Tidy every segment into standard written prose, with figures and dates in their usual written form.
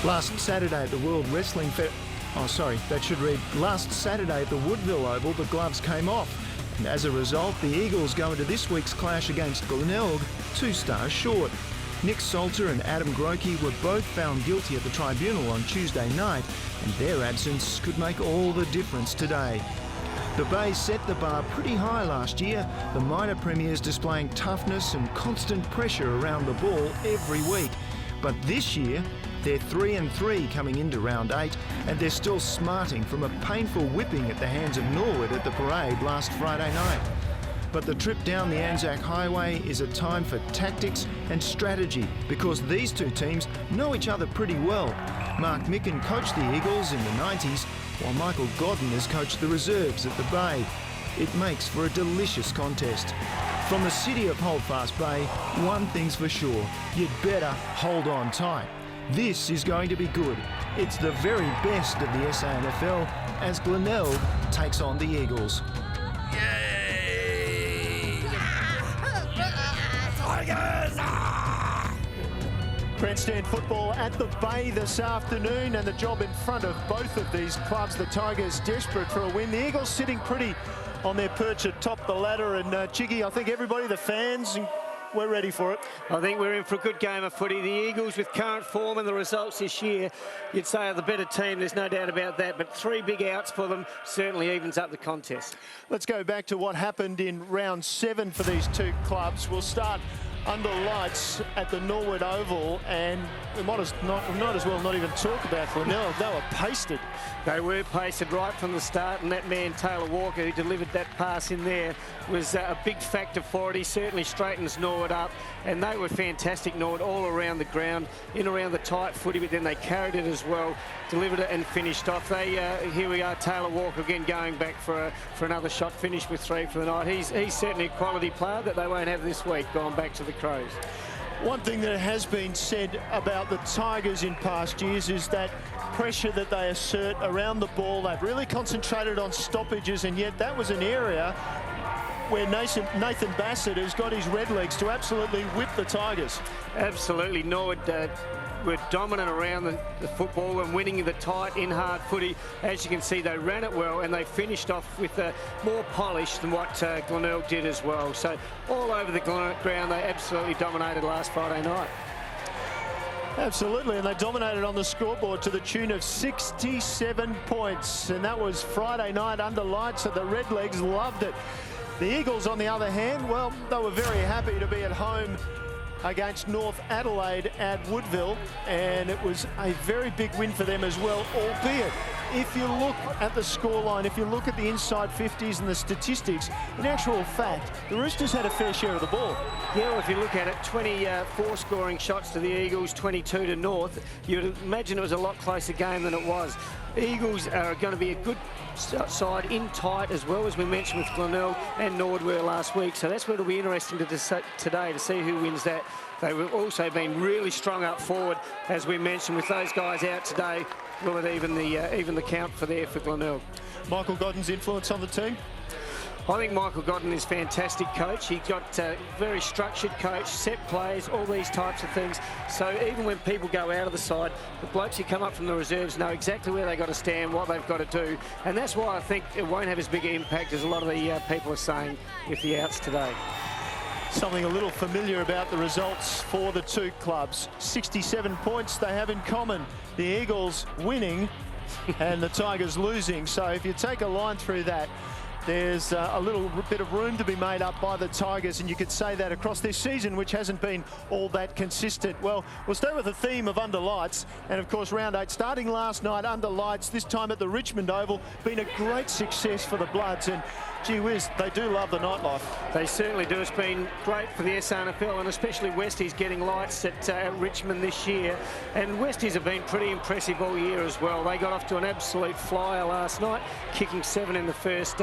Last Saturday at the World Wrestling that should read, last Saturday at the Woodville Oval, the gloves came off. And as a result, the Eagles go into this week's clash against Glenelg 2 stars short. Nick Salter and Adam Grokey were both found guilty at the tribunal on Tuesday night, and their absence could make all the difference today. The Bay set the bar pretty high last year, the minor premiers displaying toughness and constant pressure around the ball every week. But this year, they're 3-3 coming into round 8, and they're still smarting from a painful whipping at the hands of Norwood at the parade last Friday night. But the trip down the Anzac Highway is a time for tactics and strategy, because these two teams know each other pretty well. Mark Micken coached the Eagles in the 90s, while Michael Godden has coached the reserves at the Bay. It makes for a delicious contest. From the city of Holdfast Bay, one thing's for sure, you'd better hold on tight. This is going to be good. It's the very best of the SANFL as Glenelg takes on the Eagles. Grandstand football at the Bay this afternoon, and the job in front of both of these clubs. The Tigers desperate for a win. The Eagles sitting pretty on their perch atop the ladder, and Chiggy, I think everybody, the fans, we're ready for it. I think we're in for a good game of footy. The Eagles, with current form and the results this year, you'd say are the better team, there's no doubt about that, but 3 big outs for them certainly evens up the contest. Let's go back to what happened in round 7 for these two clubs. We'll start under lights at the Norwood Oval, and we might as well not even talk about Glenelg. They were pasted. They were pasted right from the start, and that man Taylor Walker, who delivered that pass in there, was a big factor for it. He certainly straightens Norwood up, and they were fantastic, Norwood, all around the ground, in around the tight footy, but then they carried it as well, delivered it and finished off. Here we are, Taylor Walker again going back for another shot, finish with 3 for the night. He's certainly a quality player that they won't have this week, going back to the Crows. One thing that has been said about the Tigers in past years is that pressure that they assert around the ball. They've really concentrated on stoppages, and yet that was an area where Nathan Bassett has got his red legs to absolutely whip the Tigers. Absolutely. Norwood were dominant around the football and winning the tight in hard footy. As you can see, they ran it well, and they finished off with more polish than what Glenelg did as well. So all over the ground, they absolutely dominated last Friday night. Absolutely, and they dominated on the scoreboard to the tune of 67 points, and that was Friday night under lights, so the Redlegs loved it. The Eagles, on the other hand, well, they were very happy to be at home against North Adelaide at Woodville, and it was a very big win for them as well, albeit if you look at the scoreline, if you look at the inside 50s and the statistics, in actual fact, the Roosters had a fair share of the ball. Yeah, well, if you look at it, 24 scoring shots to the Eagles, 22 to North. You'd imagine it was a lot closer game than it was. Eagles are going to be a good side in tight, as well as we mentioned with Glenelg and Norwood were last week. So that's where it'll be interesting today to see who wins that. They've also been really strong up forward, as we mentioned, with those guys out today. Will it even the count for Glenelg? Michael Godden's influence on the team? I think Michael Godden is a fantastic coach. He's got a very structured coach, set plays, all these types of things. So even when people go out of the side, the blokes who come up from the reserves know exactly where they've got to stand, what they've got to do. And that's why I think it won't have as big an impact as a lot of the people are saying with the outs today. Something a little familiar about the results for the two clubs. 67 points they have in common. The Eagles winning and the Tigers losing. So if you take a line through that, there's a little bit of room to be made up by the Tigers, and you could say that across this season, which hasn't been all that consistent. Well, we'll stay with the theme of under lights, and of course round 8 starting last night under lights, this time at the Richmond Oval, been a great success for the Bloods, and gee whiz, they do love the nightlife. They certainly do. It's been great for the SANFL, and especially Westies getting lights at Richmond this year. And Westies have been pretty impressive all year as well. They got off to an absolute flyer last night, kicking 7 in the first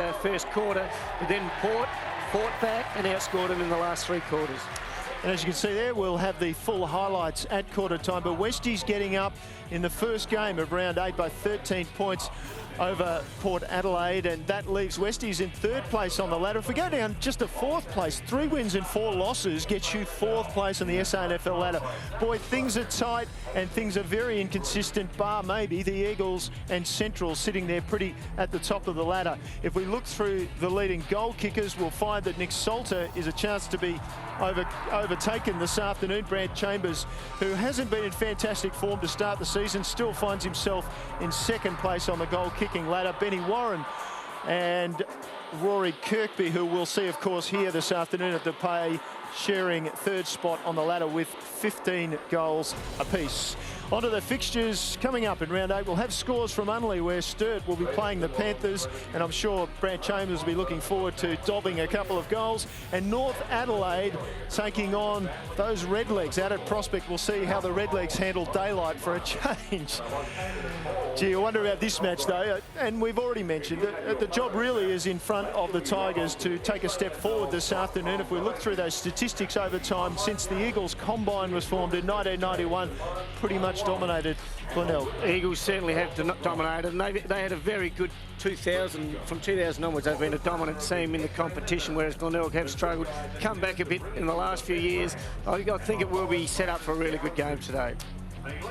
quarter. But then Port fought back and outscored them in the last 3 quarters. And as you can see there, we'll have the full highlights at quarter time. But Westies getting up in the first game of round 8 by 13 points over Port Adelaide, and that leaves Westies in 3rd place on the ladder. If we go down just to 4th place, 3 wins and 4 losses gets you 4th place on the SANFL ladder. Boy, things are tight and things are very inconsistent, bar maybe the Eagles and Central sitting there pretty at the top of the ladder. If we look through the leading goal kickers, we'll find that Nick Salter is a chance to be overtaken this afternoon. Brad Chambers, who hasn't been in fantastic form to start the season, still finds himself in 2nd place on the goal kicking ladder. Benny Warren and Rory Kirkby, who we'll see, of course, here this afternoon at the Pay, sharing 3rd spot on the ladder with 15 goals apiece. Onto the fixtures coming up in round 8. We'll have scores from Unley, where Sturt will be playing the Panthers, and I'm sure Brad Chambers will be looking forward to dobbing a couple of goals. And North Adelaide taking on those Redlegs out at Prospect. We'll see how the Redlegs handle daylight for a change. Gee, I wonder about this match though, and we've already mentioned that the job really is in front of the Tigers to take a step forward this afternoon. If we look through those statistics over time, since the Eagles Combine was formed in 1991, pretty much dominated Glenelg. Eagles certainly have dominated, and they had a very good 2000. From 2000 onwards, they've been a dominant team in the competition, whereas Glenelg have struggled, come back a bit in the last few years. I think it will be set up for a really good game today.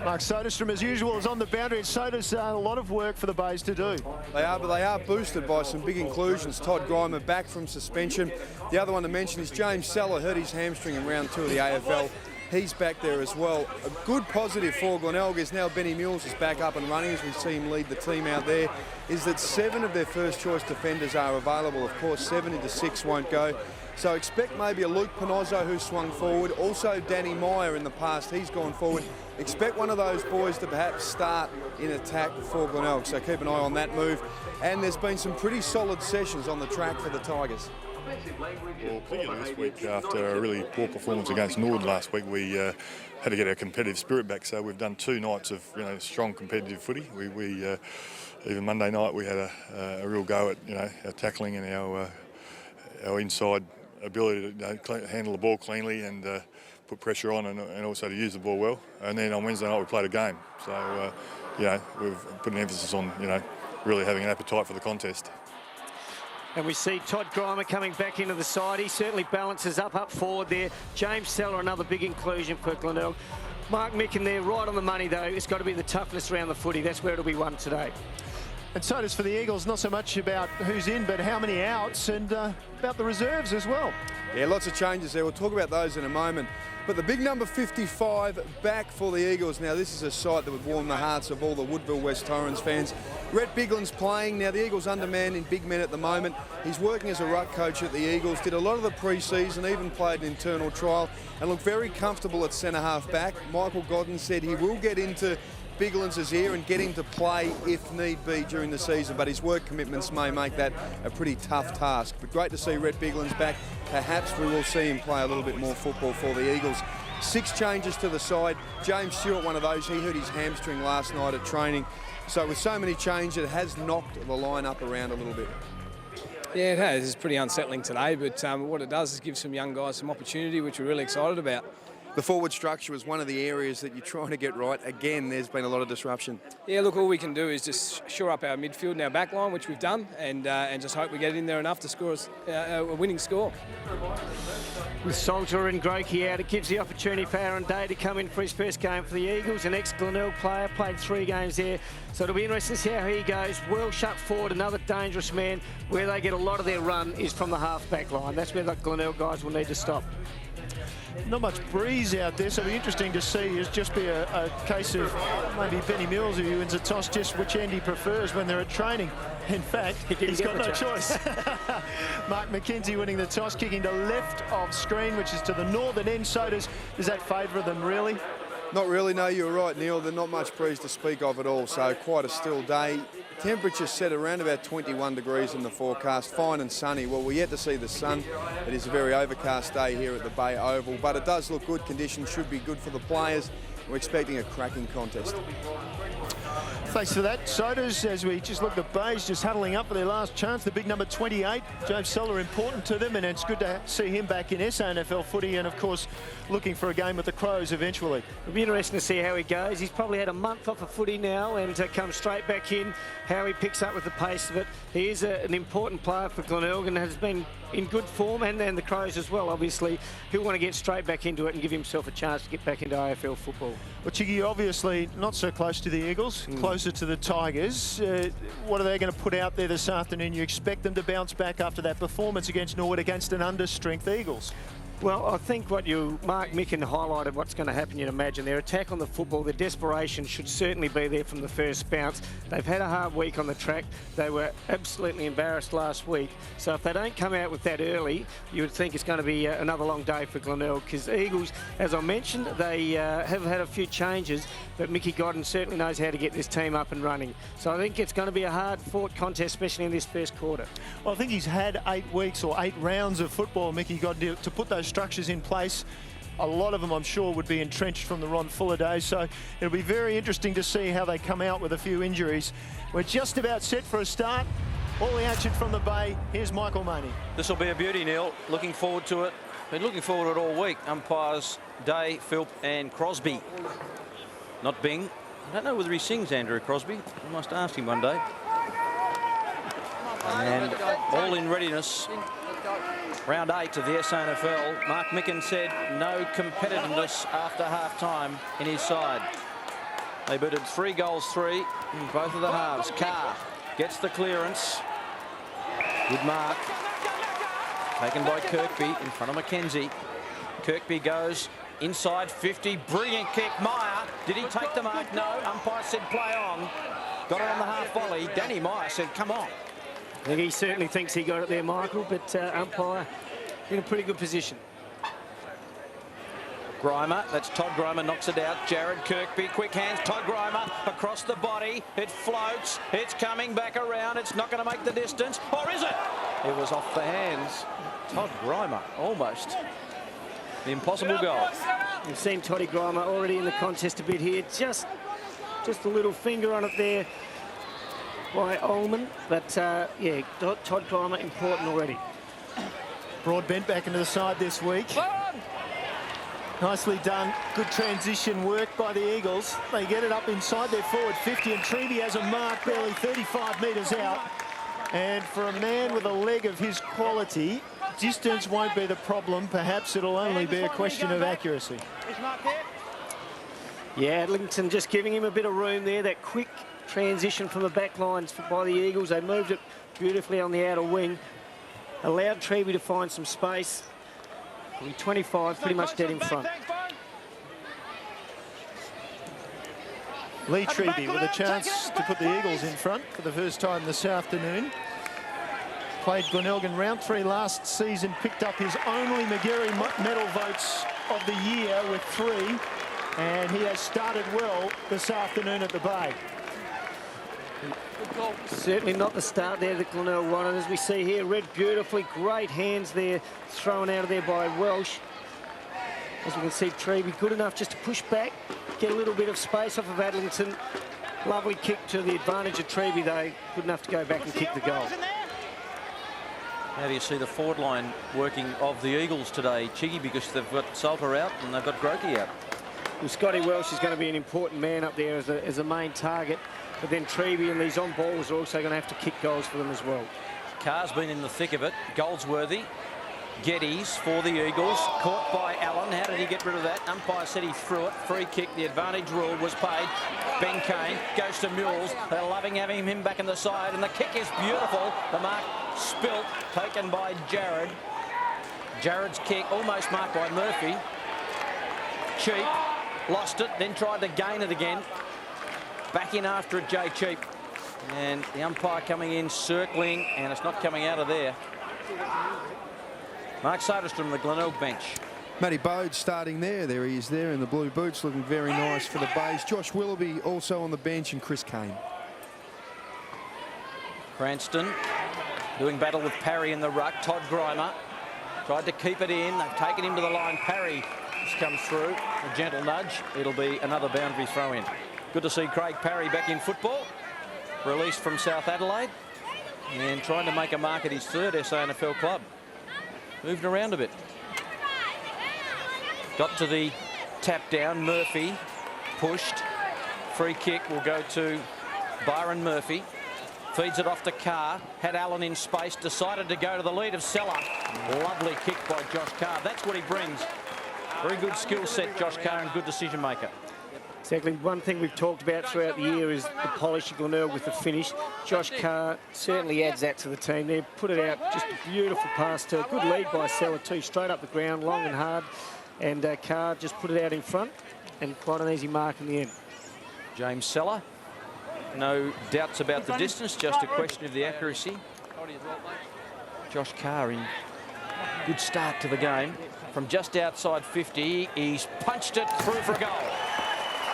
Mark Soderstrom, as usual, is on the boundary, and Soder's a lot of work for the Bays to do. They are, but they are boosted by some big inclusions. Todd Grimer back from suspension. The other one to mention is James Seller, hurt his hamstring in round 2 of the AFL. He's back there as well. A good positive for Glenelg is now Benny Mills is back up and running, as we see him lead the team out there, is that 7 of their first choice defenders are available. Of course, 7 into 6 won't go. So expect maybe a Luke Panozzo who swung forward. Also Danny Meyer in the past, he's gone forward. Expect one of those boys to perhaps start in attack for Glenelg. So keep an eye on that move. And there's been some pretty solid sessions on the track for the Tigers. Well, particularly this week, after a really poor performance against Nord last week, we had to get our competitive spirit back. So we've done 2 nights of strong competitive footy. We even Monday night we had a real go at our tackling and our inside ability to handle the ball cleanly and put pressure on and also to use the ball well. And then on Wednesday night we played a game. So we've put an emphasis on really having an appetite for the contest. And we see Todd Grimer coming back into the side. He certainly balances up forward there. James Seller, another big inclusion for Glenelg. Mark Micken there, right on the money though. It's got to be the toughness around the footy. That's where it'll be won today. And so does for the Eagles, not so much about who's in, but how many outs, and about the reserves as well. Yeah, lots of changes there. We'll talk about those in a moment. But the big number 55 back for the Eagles. Now, this is a sight that would warm the hearts of all the Woodville West Torrens fans. Rhett Bigland's playing. Now, the Eagles undermanned in big men at the moment. He's working as a ruck coach at the Eagles, did a lot of the pre-season, even played an internal trial, and looked very comfortable at centre-half back. Michael Godden said he will get into Bigland's ear and get him to play if need be during the season, but his work commitments may make that a pretty tough task. But great to see Rhett Bigland's back. Perhaps we will see him play a little bit more football for the Eagles. 6 changes to the side. James Stewart, one of those. He hurt his hamstring last night at training. So with so many changes, it has knocked the line-up around a little bit. Yeah, it has. It's pretty unsettling today, but what it does is give some young guys some opportunity, which we're really excited about. The forward structure was one of the areas that you're trying to get right. Again, there's been a lot of disruption. Yeah, look, all we can do is just shore up our midfield and our back line, which we've done, and just hope we get it in there enough to score us a winning score. With Salter and Grokey out, it gives the opportunity for Aaron Day to come in for his first game for the Eagles. An ex-Glenelg player, played 3 games there. So it'll be interesting to see how he goes. Well shut forward, another dangerous man. Where they get a lot of their run is from the half-back line. That's where the Glenelg guys will need to stop. Not much breeze out there, so it'll be interesting to see. It'll just be a case of maybe Benny Mills, who wins a toss, just which end he prefers when they're at training. In fact, he's got no choice. Mark McKenzie winning the toss, kicking to left of screen, which is to the northern end. So does that favour them, really? Not really, no, you're right, Neil. There's not much breeze to speak of at all, so quite a still day. Temperature set around about 21 degrees in the forecast, fine and sunny. Well, we're yet to see the sun. It is a very overcast day here at the Bay Oval, but it does look good. Conditions should be good for the players. We're expecting a cracking contest. Thanks for that, Sodas. As we just look at the Bays just huddling up for their last chance. The big number 28, James Seller, important to them, and it's good to see him back in SANFL footy, and of course looking for a game with the Crows eventually. It'll be interesting to see how he goes. He's probably had a month off of footy now and comes straight back in, how he picks up with the pace of it. He is an important player for Glenelg and has been in good form, and the Crows as well, obviously. He'll want to get straight back into it and give himself a chance to get back into AFL football. Well, Chiggy, obviously not so close to the Eagles, closer to the Tigers. What are they going to put out there this afternoon? You expect them to bounce back after that performance against Norwood against an under-strength Eagles? Well, I think what Mark Micken highlighted what's going to happen, you'd imagine. Their attack on the football, their desperation should certainly be there from the first bounce. They've had a hard week on the track. They were absolutely embarrassed last week. So if they don't come out with that early, you would think it's going to be another long day for Glenelg, because Eagles, as I mentioned, they have had a few changes, but Mickey Godden certainly knows how to get this team up and running. So I think it's going to be a hard-fought contest, especially in this first quarter. Well, I think he's had 8 weeks or 8 rounds of football, Mickey Godden, to put those structures in place. A lot of them, I'm sure, would be entrenched from the Ron Fuller days, so it'll be very interesting to see how they come out with a few injuries. We're just about set for a start. All the action from the Bay. Here's Michael Money. This will be a beauty, Neil. Looking forward to it. Been looking forward to it all week. Umpires Day, Philp and Crosby. Not Bing. I don't know whether he sings, Andrew Crosby. I must ask him one day. And all in readiness. Round 8 of the SANFL. Mark Micken said no competitiveness after half-time in his side. They booted 3-3 in both of the halves. Carr gets the clearance. Good mark. Taken by Kirkby in front of McKenzie. Kirkby goes inside 50. Brilliant kick. Meyer, did he take the mark? No. Umpire said play on. Got it on the half volley. Danny Meyer said come on. I think he certainly thinks he got it there, Michael, but umpire in a pretty good position. Grimer, that's Todd Grimer, knocks it out. Jared Kirkby, quick hands. Todd Grimer across the body. It floats. It's coming back around. It's not going to make the distance. Or is it? It was off the hands. Todd Grimer, almost. The impossible goal. We've seen Toddy Grimer already in the contest a bit here. Just a little finger on it there by Ullman, but yeah, Todd Grimer important already. Broadbent back into the side this week. Nicely done. Good transition work by the Eagles. They get it up inside their forward 50, and Treby has a mark barely 35 metres out. And for a man with a leg of his quality, distance won't be the problem. Perhaps it'll only be a question of accuracy. Yeah, Adlington just giving him a bit of room there. That quick transition from the back lines by the Eagles. They moved it beautifully on the outer wing. Allowed Treby to find some space. 25, pretty much dead in front. Lee Treby with a chance to put the Eagles in front for the first time this afternoon. Played Glenelg in round 3 last season, picked up his only McGarry medal votes of the year with 3, and he has started well this afternoon at the Bay. Certainly not the start there that Glenelg wanted. As we see here, read beautifully. Great hands there, thrown out of there by Welsh. As we can see, Treby good enough just to push back, get a little bit of space off of Adlington. Lovely kick to the advantage of Treby, though. Good enough to go back and kick the goal. How do you see the forward line working of the Eagles today, Chiggy? Because they've got Salter out and they've got Grokey out. Well, Scotty Welsh is going to be an important man up there as a main target. But then Treby and these on-balls are also going to have to kick goals for them as well. Carr's been in the thick of it. Goldsworthy, Geddes for the Eagles. Caught by Allen. How did he get rid of that? Umpire said he threw it. Free kick. The advantage rule was paid. Ben Kane goes to Mules. They're loving having him back in the side. And the kick is beautiful. The mark spilt. Taken by Jared. Jared's kick almost marked by Murphy. Cheap. Lost it. Then tried to gain it again. Back in after it, Jay Cheap. And the umpire coming in, circling, and it's not coming out of there. Mark Soderstrom, the Glenelg bench. Matty Bode starting there. There he is there in the blue boots, looking very nice for the Bays. Josh Willoughby also on the bench, and Chris Kane. Cranston doing battle with Parry in the ruck. Todd Grimer tried to keep it in. They've taken him to the line. Parry just comes through. A gentle nudge. It'll be another boundary throw in. Good to see Craig Parry back in football, released from South Adelaide, and trying to make a mark at his third SANFL club. Moved around a bit. Got to the tap down. Murphy pushed. Free kick will go to Byron Murphy. Feeds it off to Carr. Had Allen in space. Decided to go to the lead of Seller. Lovely kick by Josh Carr. That's what he brings. Very good skill set, Josh Carr, and good decision maker. Exactly. One thing we've talked about throughout the year is the polish of Glenelg with the finish. Josh Carr certainly adds that to the team there. Put it out, just a beautiful pass to good lead by Seller too, straight up the ground, long and hard. And Carr just put it out in front and quite an easy mark in the end. James Seller, no doubts about the distance, just a question of the accuracy. Josh Carr in good start to the game. From just outside 50, he's punched it through for a goal.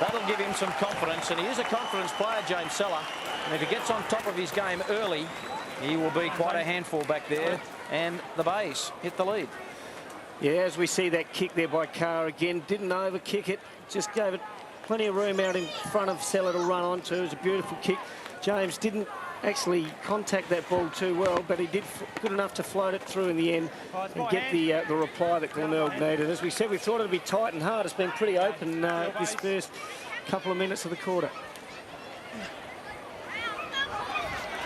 That'll give him some confidence, and he is a confidence player, James Seller. And if he gets on top of his game early, he will be quite a handful back there. And the Bays hit the lead. Yeah, as we see that kick there by Carr again, didn't overkick it, just gave it plenty of room out in front of Seller to run onto. It was a beautiful kick. James didn't actually contact that ball too well, but he did good enough to float it through in the end and get the reply that Glenelg needed. As we said, we thought it'd be tight and hard. It's been pretty open this first couple of minutes of the quarter.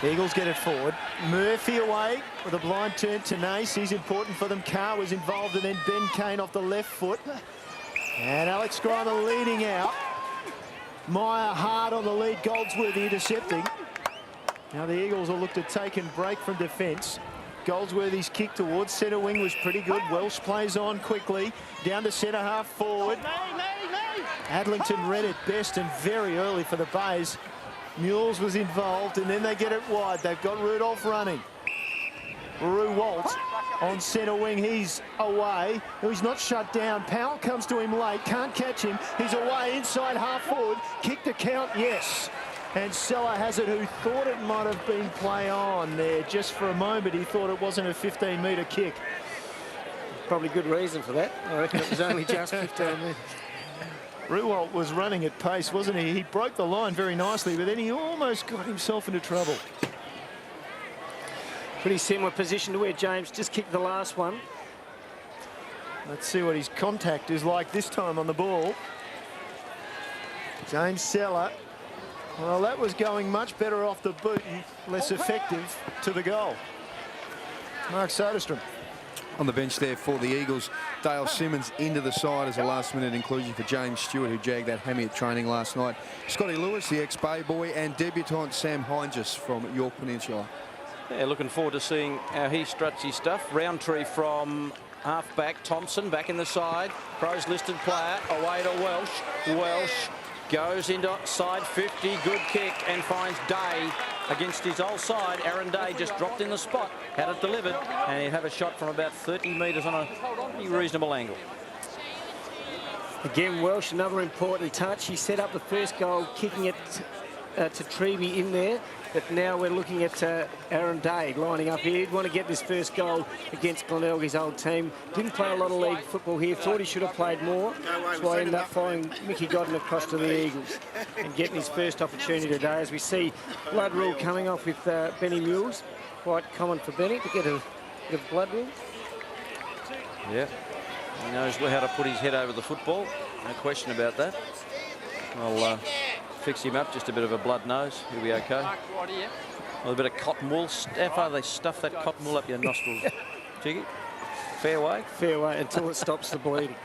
The Eagles get it forward. Murphy away with a blind turn to Nace. He's important for them. Carr was involved, and then Ben Kane off the left foot. And Alex Grimer leading out. Meyer hard on the lead. Goldsworthy intercepting. Now the Eagles will look to take and break from defence. Goldsworthy's kick towards centre wing was pretty good. Welsh plays on quickly. Down to centre half forward. Adlington read it best and very early for the Bays. Mules was involved, and then they get it wide. They've got Rudolph running. Rue Waltz on centre wing. He's away. No, he's not shut down. Powell comes to him late. Can't catch him. He's away inside half forward. Kick to count, yes. And Seller has it, who thought it might have been play on there. Just for a moment, he thought it wasn't a 15-metre kick. Probably good reason for that. I reckon it was only just 15 metres. Ruwalt was running at pace, wasn't he? He broke the line very nicely, but then he almost got himself into trouble. Pretty similar position to where James just kicked the last one. Let's see what his contact is like this time on the ball. James Seller. Well, that was going much better off the boot and less effective to the goal. Mark Soderstrom. On the bench there for the Eagles, Dale Simmons into the side as a last-minute inclusion for James Stewart, who jagged that hammy at training last night. Scotty Lewis, the ex-Bay boy, and debutant Sam Heinges from York Peninsula. Yeah, looking forward to seeing how he struts his stuff. Roundtree from half-back. Thompson back in the side. Pros listed player away to Welsh. Welsh goes into side 50. Good kick and finds Day against his old side. Aaron Day just dropped in the spot, had it delivered, and he'd have a shot from about 30 metres on a pretty reasonable angle. Again, Welsh, another important touch. He set up the first goal, kicking it to Treby in there. But now we're looking at Aaron Day lining up here. He'd want to get this first goal against Glenelg, his old team. Didn't play a lot of league football here. Thought he should have played more. That's why I ended up following Mickey Godden across to the Eagles and getting his first opportunity today. As we see blood rule coming off with Benny Mules. Quite common for Benny to get a bit of blood rule. Yeah, he knows how to put his head over the football. No question about that. I'll fix him up, just a bit of a blood nose. He'll be okay. With a bit of cotton wool. Steffa, they stuff that cotton wool up your nostrils. Jiggy. Fair way? Fair way until it stops the bleeding.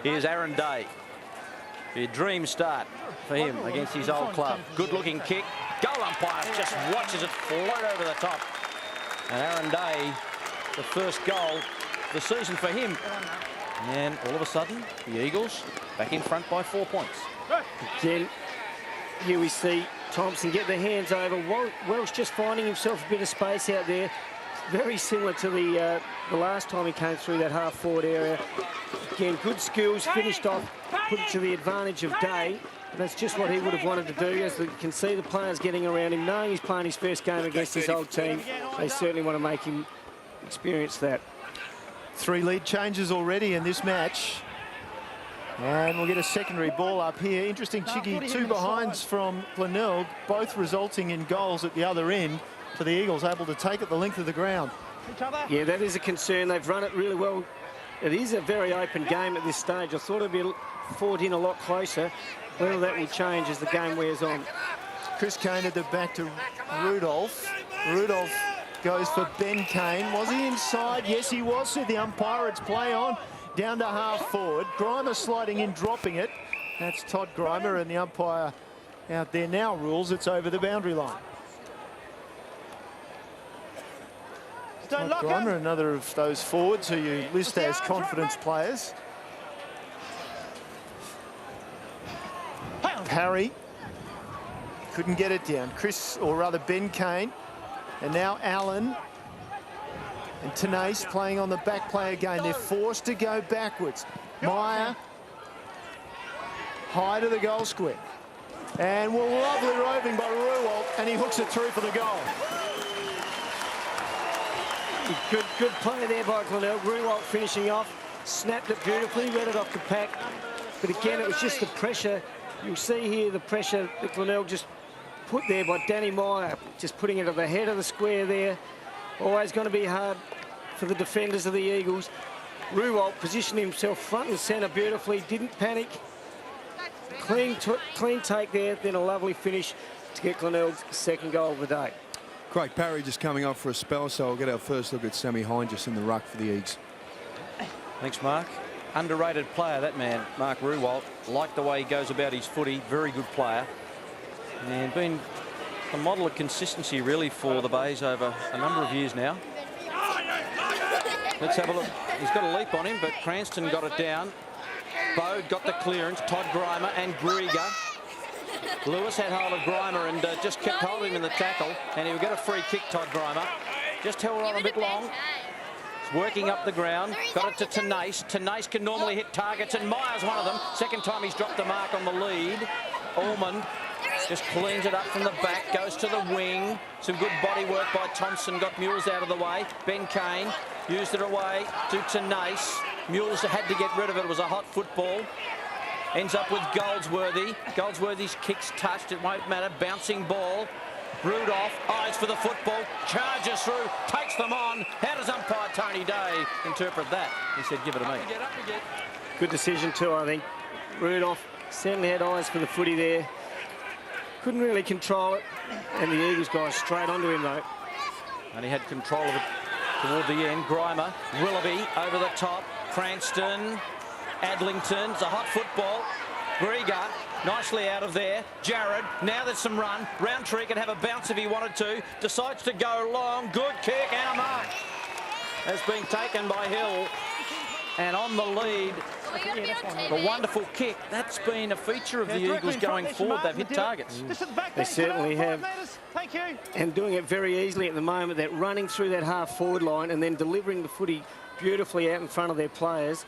Here's Aaron Day. A dream start for him against his old club. Good looking kick. Goal umpire just watches it float over the top. And Aaron Day, the first goal of the season for him. And all of a sudden, the Eagles back in front by 4 points. Again, here we see Thompson get the hands over. Welsh just finding himself a bit of space out there. Very similar to the last time he came through that half-forward area. Again, good skills, finished off, put it to the advantage of Day. And that's just what he would have wanted to do. As you can see, the players getting around him, knowing he's playing his first game against his old team. They certainly want to make him experience that. 3 lead changes already in this match. And we'll get a secondary ball up here. Interesting, Chiggy, two behinds from Glenelg, both resulting in goals at the other end for the Eagles, able to take it the length of the ground. Yeah, that is a concern. They've run it really well. It is a very open game at this stage. I thought it'd be fought in a lot closer. Whether that will change as the game wears on. Chris Kane at the back to Rudolph. Rudolph goes for Ben Kane. Was he inside? Yes, he was, said the umpire. It's play on. Down to half forward. Grimer sliding in, dropping it. That's Todd Grimer, and the umpire out there now rules it's over the boundary line. Todd Grimer, another of those forwards who you list as confidence players. Harry couldn't get it down. Chris, or rather Ben Kane, and now Allen and Tenace playing on the back play again. They're forced to go backwards. Meyer, high to the goal square. And lovely roving by Ruwalt, and he hooks it through for the goal. Good play there by Glenelg. Ruwalt finishing off, snapped it beautifully, read it off the pack. But again, it was just the pressure. You'll see here the pressure that Glenelg just put there by Danny Meyer, just putting it at the head of the square there. Always going to be hard for the defenders of the Eagles. Ruwalt positioned himself front and centre beautifully, didn't panic. Clean take there, then a lovely finish to get Glenelg's second goal of the day. Craig Parry just coming off for a spell, so we'll get our first look at Sammy Hindus in the ruck for the Eagles. Thanks, Mark. Underrated player, that man, Mark Ruwalt. Like the way he goes about his footy, very good player. And been a model of consistency, really, for the Bays over a number of years now. Let's have a look. He's got a leap on him, but Cranston got it down. Bode got the clearance, Todd Grimer and Grieger. Lewis had hold of Grimer and just kept holding him in the tackle, and he'll get a free kick, Todd Grimer. Just held on a bit long. He's working up the ground. Got it to Tenace. Tenace can normally hit targets, and Meyer's one of them. Second time he's dropped the mark on the lead. Ormond just cleans it up from the back, goes to the wing. Some good body work by Thompson, got Mules out of the way. Ben Kane used it away to Tenace. Mules had to get rid of it. It was a hot football. Ends up with Goldsworthy. Goldsworthy's kick's touched, it won't matter. Bouncing ball. Rudolph eyes for the football, charges through, takes them on. How does umpire Tony Day interpret that? He said, give it to me. Good decision too, I think. Rudolph certainly had eyes for the footy there. Couldn't really control it, and the Eagles guys straight onto him though. And he had control of it toward the end. Grimer, Willoughby over the top. Cranston, Adlington, it's a hot football. Grieger, nicely out of there. Jared, now there's some run. Roundtree can have a bounce if he wanted to. Decides to go long. Good kick and a mark. Has been taken by Hill. And on the lead, a wonderful kick. That's been a feature of the Eagles going forward. They've hit targets. They certainly have. And doing it very easily at the moment. That running through that half forward line and then delivering the footy beautifully out in front of their players.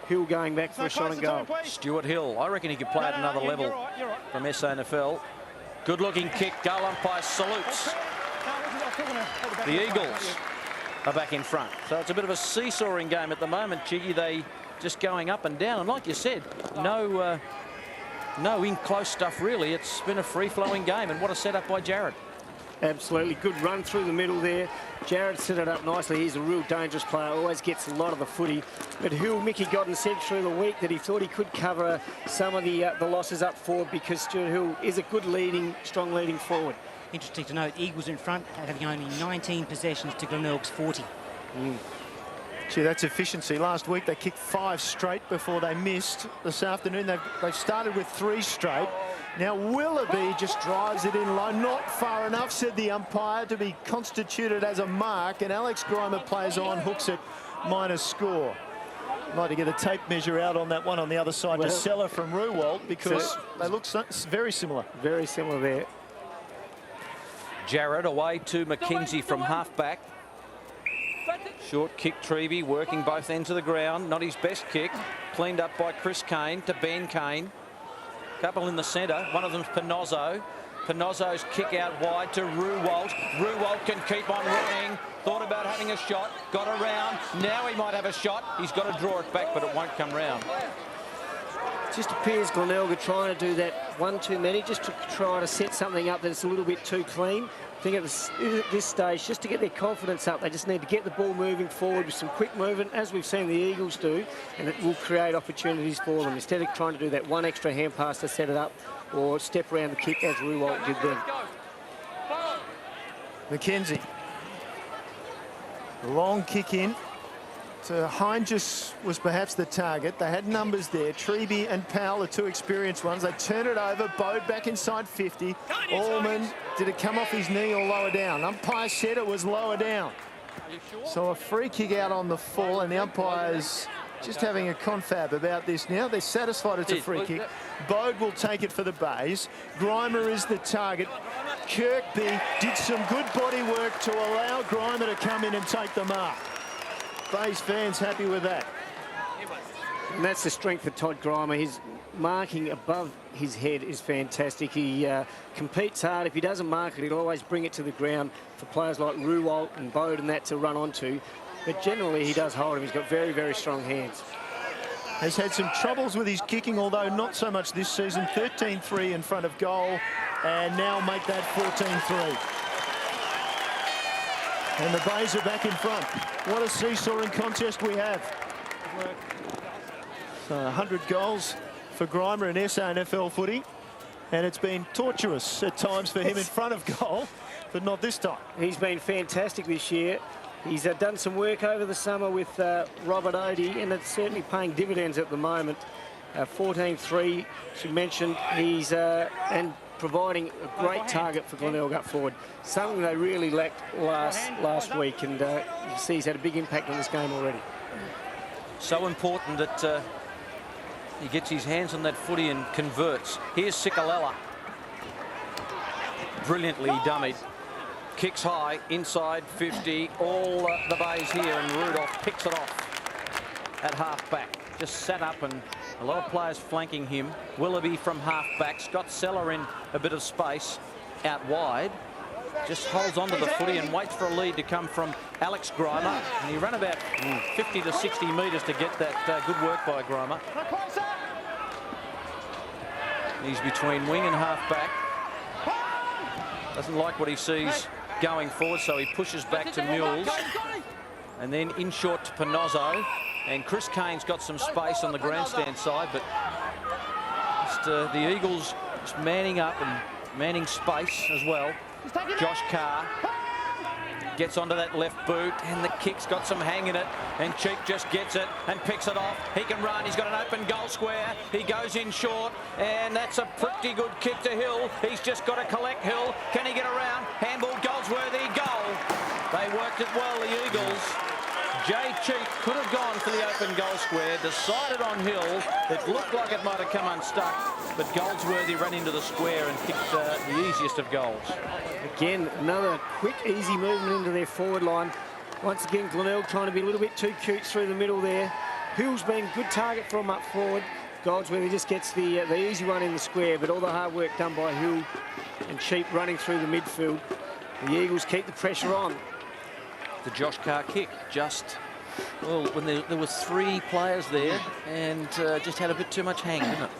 Hill going back for a shot and goal. Stuart Hill, I reckon he could play at another level from SANFL. Good looking kick, goal umpire salutes. The Eagles are back in front. So it's a bit of a seesawing game at the moment, Chiggy. They just going up and down. And like you said, no in close stuff really. It's been a free-flowing game, and what a setup by Jared. Absolutely, good run through the middle there. Jared set it up nicely. He's a real dangerous player, always gets a lot of the footy. But Hill, Mickey Godden said through the week that he thought he could cover some of the losses up forward because Stuart Hill is a good strong leading forward. Interesting to note, Eagles in front, having only 19 possessions to Glenelg's 40. Gee, that's efficiency. Last week they kicked 5 straight before they missed. This afternoon they've started with 3 straight. Now Willoughby just drives it in low, not far enough, said the umpire, to be constituted as a mark, and Alex Grimer plays on, hooks it, minus score. I'd like to get a tape measure out on that one on the other side to Seller from Ruwalt, because they look very similar. Very similar there. Jared away to McKenzie from half-back. Short kick, Treby working both ends of the ground. Not his best kick. Cleaned up by Chris Kane to Ben Kane. Couple in the centre. One of them's Pinozzo. Pinozzo's kick out wide to Ruwalt. Ruwalt can keep on running. Thought about having a shot. Got around. Now he might have a shot. He's got to draw it back, but it won't come round. It just appears Glenelg are trying to do that one too many, just to try to set something up that's a little bit too clean. I think at this stage, just to get their confidence up, they just need to get the ball moving forward with some quick movement, as we've seen the Eagles do, and it will create opportunities for them, instead of trying to do that one extra hand pass to set it up or step around the kick as Ruwalt did then. McKenzie. Long kick in. So Heinges was perhaps the target. They had numbers there. Treby and Powell, the two experienced ones. They turn it over. Bode back inside 50. Allman, did it come off his knee or lower down? Umpire said it was lower down. So a free kick out on the full, and the umpire's just having a confab about this now. They're satisfied it's a free kick. Bode will take it for the Bays. Grimer is the target. Kirkby did some good body work to allow Grimer to come in and take the mark. Bays fans happy with that. And that's the strength of Todd Grimer. His marking above his head is fantastic. He competes hard. If he doesn't mark it, he'll always bring it to the ground for players like Ruwalt and Bode and that to run onto. But generally, he does hold him. He's got very, very strong hands. Has had some troubles with his kicking, although not so much this season. 13-3 in front of goal, and now make that 14-3. And the Bays are back in front. What a seesawing contest we have. So 100 goals for Grimer in SANFL footy, and it's been torturous at times for him in front of goal, but not this time. He's been fantastic this year. He's done some work over the summer with Robert Odie, and it's certainly paying dividends at the moment. 14-3, as you mentioned, he's and providing a great target for Glenelg up forward. Something they really lacked last week, and you can see he's had a big impact on this game already. So important that he gets his hands on that footy and converts. Here's Sikalella. Brilliantly dummied. Kicks high, inside 50, all the Bays here, and Rudolph picks it off at half-back. Just sat up, and a lot of players flanking him. Willoughby from half-back. Scott Seller in a bit of space out wide. Just holds onto the footy and waits for a lead to come from Alex Grimer. And he ran about 50 to 60 metres to get that good work by Grimer. He's between wing and half-back. Doesn't like what he sees going forward, so he pushes back to Mules, and then in short to Panozzo, and Chris Kane's got some space on the grandstand side, but just, the Eagles just manning up and manning space as well. Josh Carr gets onto that left boot, and the kick's got some hang in it, and Cheek just gets it and picks it off. He can run. He's got an open goal square. He goes in short, and that's a pretty good kick to Hill. He's just got to collect Hill. Can he get around? Handball, Goldsworthy, goal. They worked it well, the Eagles. Jay Cheek could have gone for the open goal square, decided on Hill. It looked like it might have come unstuck, but Goldsworthy ran into the square and kicked the easiest of goals. Again, another quick, easy movement into their forward line. Once again, Glenelg trying to be a little bit too cute through the middle there. Hill's been a good target for him up forward. Goldsworthy just gets the easy one in the square, but all the hard work done by Hill and Cheap running through the midfield. The Eagles keep the pressure on. The Josh Carr kick, just, well, when there were three players there, and just had a bit too much hang, didn't it?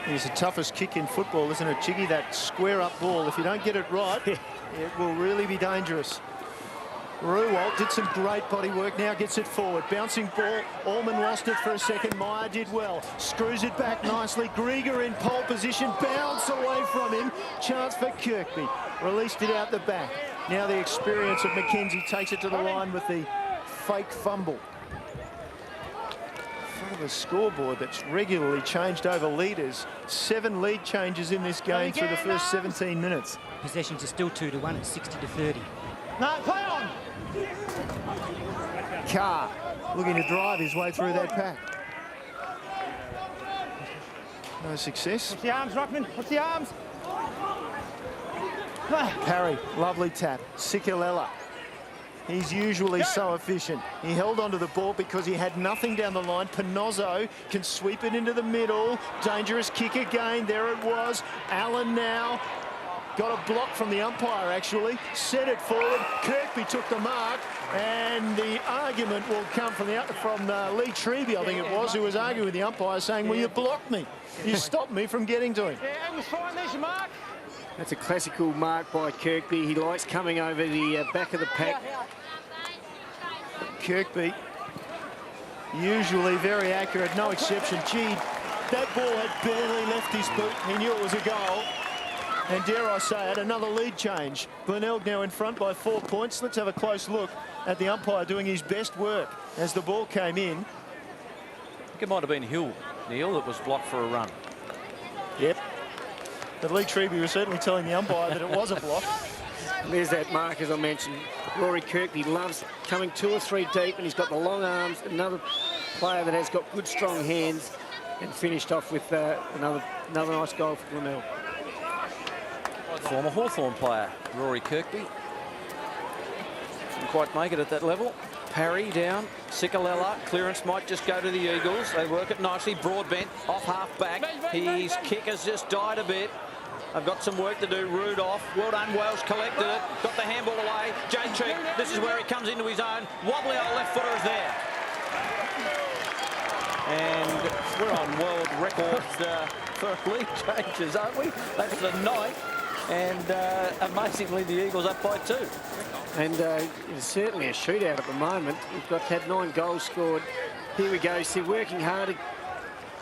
It's the toughest kick in football, isn't it, Chiggy? That square-up ball, if you don't get it right, it will really be dangerous. Ruwalt did some great body work, now gets it forward. Bouncing ball, Allman lost it for a second. Meyer did well, screws it back nicely. Grieger in pole position, bounce away from him. Chance for Kirkby, released it out the back. Now the experience of McKenzie takes it to the line with the fake fumble. In front of a scoreboard that's regularly changed over leaders. 7 lead changes in this game through the first 17 minutes. Possessions are still 2-1 at 60-30. No, play on! Carr looking to drive his way through that pack. No success. What's the arms, Rockman? What's the arms? Parry, lovely tap. Sikalella. He's usually so efficient. He held onto the ball because he had nothing down the line. Panozzo can sweep it into the middle. Dangerous kick again. There it was. Allen now got a block from the umpire, actually. Sent it forward. Kirkby took the mark. And the argument will come from Lee Treby, I think it was, who was arguing with the umpire, saying, well, you blocked me. You stopped me from getting to him. Yeah, it was fine. There's your mark. That's a classical mark by Kirkby. He likes coming over the back of the pack. Kirkby, usually very accurate, no exception. Gee, that ball had barely left his boot. He knew it was a goal. And dare I say it, another lead change. Glenelg now in front by 4 points. Let's have a close look at the umpire doing his best work as the ball came in. I think it might have been Hill, Neil, that was blocked for a run. Yep. But Lee Treby was certainly telling the umpire that it was a block. There's that mark, as I mentioned. Rory Kirkby loves coming 2 or 3 deep, and he's got the long arms. Another player that has got good, strong hands, and finished off with another nice goal for Glenelg. Former Hawthorn player, Rory Kirkby. Didn't quite make it at that level. Parry down, Sikalella, clearance might just go to the Eagles. They work it nicely, Broadbent off half back. His kick has just died a bit. I've got some work to do. Rudolph, well done, Welsh collected it, got the handball away. Jay Cheek, this is where he comes into his own. Wobbly old left footer is there. And we're on world record for lead changes, aren't we? That's the night. And amazingly, the Eagles up by 2. And it's certainly a shootout at the moment. We've had 9 goals scored. Here we go. You see, working hard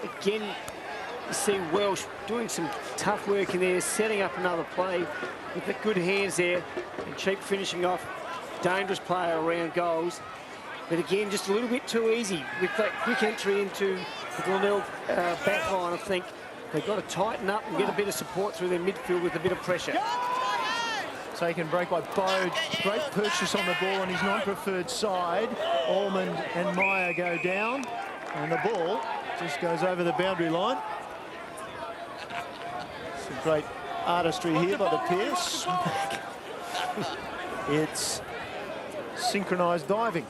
again. You see Welsh doing some tough work in there, setting up another play with the good hands there, and Cheap finishing off. Dangerous player around goals. But again, just a little bit too easy with that quick entry into the Glenelg back line, I think. They've got to tighten up and get a bit of support through their midfield with a bit of pressure. Taken break by Bode. Great purchase on the ball on his non-preferred side. Allman and Meyer go down, and the ball just goes over the boundary line. Some great artistry here by the Pierce. It's synchronised diving.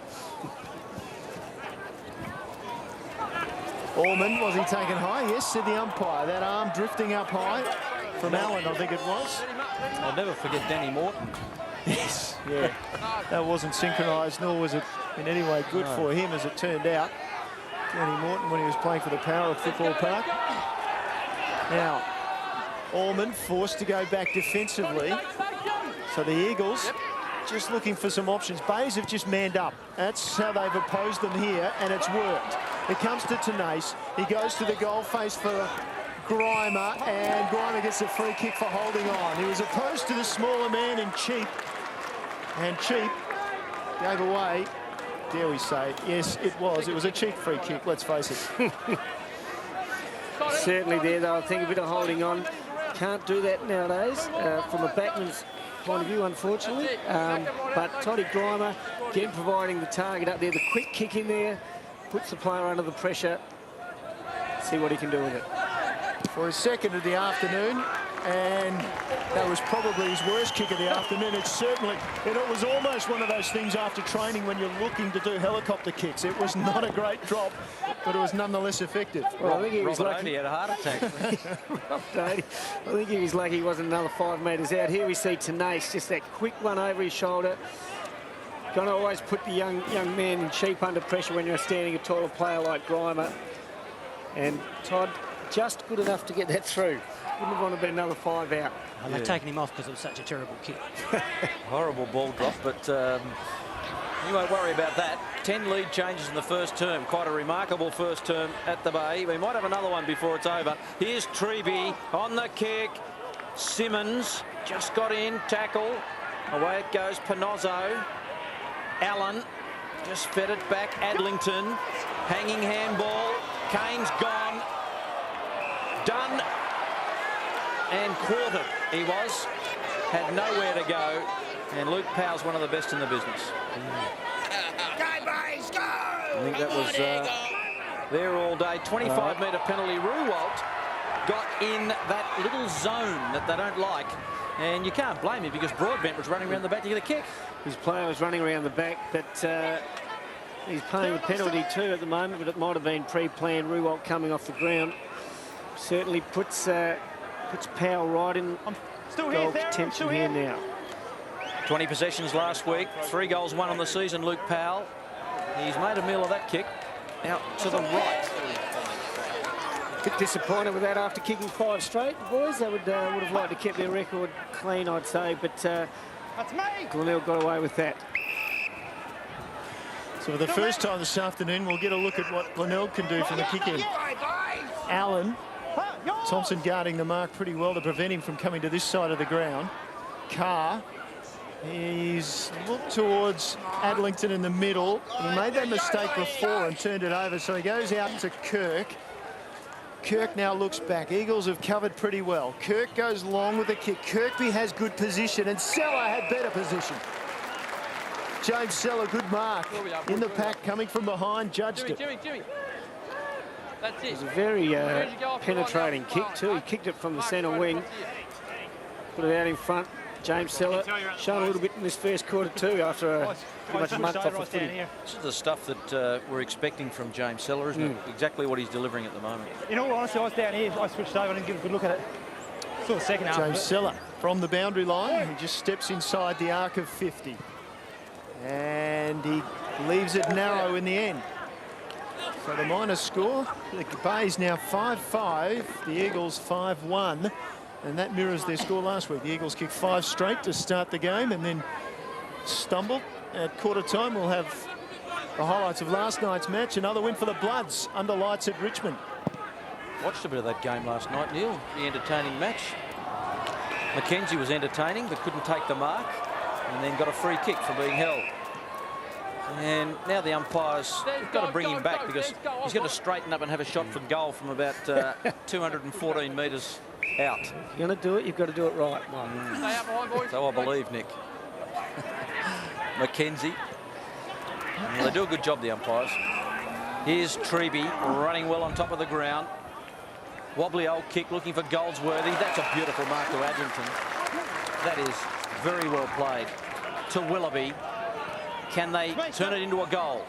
Allman, was he taken high? Yes, said the umpire. That arm drifting up high from Allen, I think it was. I'll never forget Danny Morton. Yes, yeah. That wasn't synchronised, nor was it in any way good for him, as it turned out. Danny Morton, when he was playing for the Power at Football Park. Now, Allman forced to go back defensively. So the Eagles just looking for some options. Bays have just manned up. That's how they've opposed them here, and it's worked. It comes to Tenace. He goes to the goal face for Grimer, and Grimer gets a free kick for holding on. He was opposed to the smaller man in Cheap, and Cheap gave away, dare we say, yes, it was a cheap free kick, let's face it. Certainly there, though, I think a bit of holding on. Can't do that nowadays from a backman's point of view, unfortunately. But Toddy Grimer, again, providing the target up there. The quick kick in there puts the player under the pressure. See what he can do with it. For his second of the afternoon, and that was probably his worst kick of the afternoon. It was almost one of those things after training when you're looking to do helicopter kicks. It was not a great drop, but it was nonetheless effective. Well, I think he was Robert lucky. Odie had a heart attack. I think he was lucky he wasn't another 5 metres out. Here we see Tenace, just that quick one over his shoulder. Going to always put the young man in Cheap under pressure when you're standing a taller player like Grimer. And Todd just good enough to get that through. Wouldn't have wanted to be another 5 out. And they've taken him off because it was such a terrible kick. Horrible ball drop, but you won't worry about that. 10 lead changes in the first term. Quite a remarkable first term at the Bay. We might have another one before it's over. Here's Treby on the kick. Simmons just got in, tackle. Away it goes, Panozzo. Allen just fed it back, Adlington. Hanging handball. Kane's gone. Done and quartered. He had nowhere to go, and Luke Powell's one of the best in the business. I think that was there all day. 25-metre penalty. Ruwalt got in that little zone that they don't like, and you can't blame him because Broadbent was running around the back to get a kick. His player was running around the back, but he's paying the penalty too at the moment, but it might have been pre-planned. Ruwalt coming off the ground certainly puts Puts Powell right in goal contention here now. 20 possessions last week, 3 goals, 1 on the season, Luke Powell. He's made a meal of that kick. Out to the right. Bit disappointed with that after kicking 5 straight, boys. They would have liked to keep their record clean, I'd say, but Glenelg got away with that. So for the first time this afternoon, we'll get a look at what Glenelg can do from the kick-in. Allen, Thompson guarding the mark pretty well to prevent him from coming to this side of the ground. Carr, he's looked towards Adlington in the middle. He made that mistake before and turned it over, so he goes out to Kirk. Kirk now looks back. Eagles have covered pretty well. Kirk goes long with the kick. Kirkby has good position, and Seller had better position. James Seller, good mark. In the pack, coming from behind, judged it. Jimmy. That's it. It was a very penetrating kick too. He kicked it from the centre wing. Put it out in front. James Seller shown a little bit in this first quarter too after pretty much a month off the footy. This is the stuff that we're expecting from James Seller, isn't it? Exactly what he's delivering at the moment. In all honesty, I was down here. I switched over and didn't give a good look at it. Saw the second half. James Seller from the boundary line. He just steps inside the arc of 50. And he leaves it narrow in the end. So the minus score, the Bay's now 5-5, the Eagles 5-1, and that mirrors their score last week. The Eagles kicked 5 straight to start the game and then stumbled. At quarter time, we'll have the highlights of last night's match. Another win for the Bloods under lights at Richmond. Watched a bit of that game last night, Neil. The entertaining match. McKenzie was entertaining but couldn't take the mark, and then got a free kick for being held. And now the umpires have got to bring him back because he's going to straighten up and have a shot for goal from about 214 metres out. If you're going to do it, you've got to do it right, Mike. So I believe, Nick. McKenzie. Well, they do a good job, the umpires. Here's Treby running well on top of the ground. Wobbly old kick looking for Goldsworthy. That's a beautiful mark to Adlington. That is very well played. To Willoughby. Can they turn it into a goal?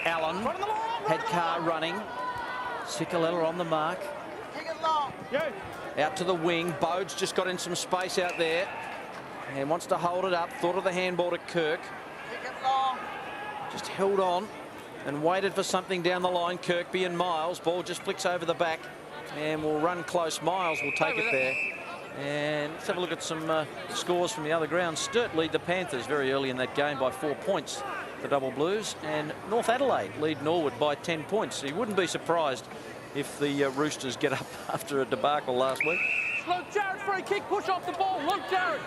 Allen had Carr running. Sicolella on the mark. Out to the wing. Bode's just got in some space out there and wants to hold it up. Thought of the handball to Kirk. Just held on and waited for something down the line. Kirkby and Miles. Ball just flicks over the back and will run close. Miles will take it there. And let's have a look at some scores from the other ground. Sturt lead the Panthers very early in that game by 4 points, the Double Blues. And North Adelaide lead Norwood by 10 points. So you wouldn't be surprised if the Roosters get up after a debacle last week. Luke Jarrett, free kick, push off the ball. Luke Jarrett.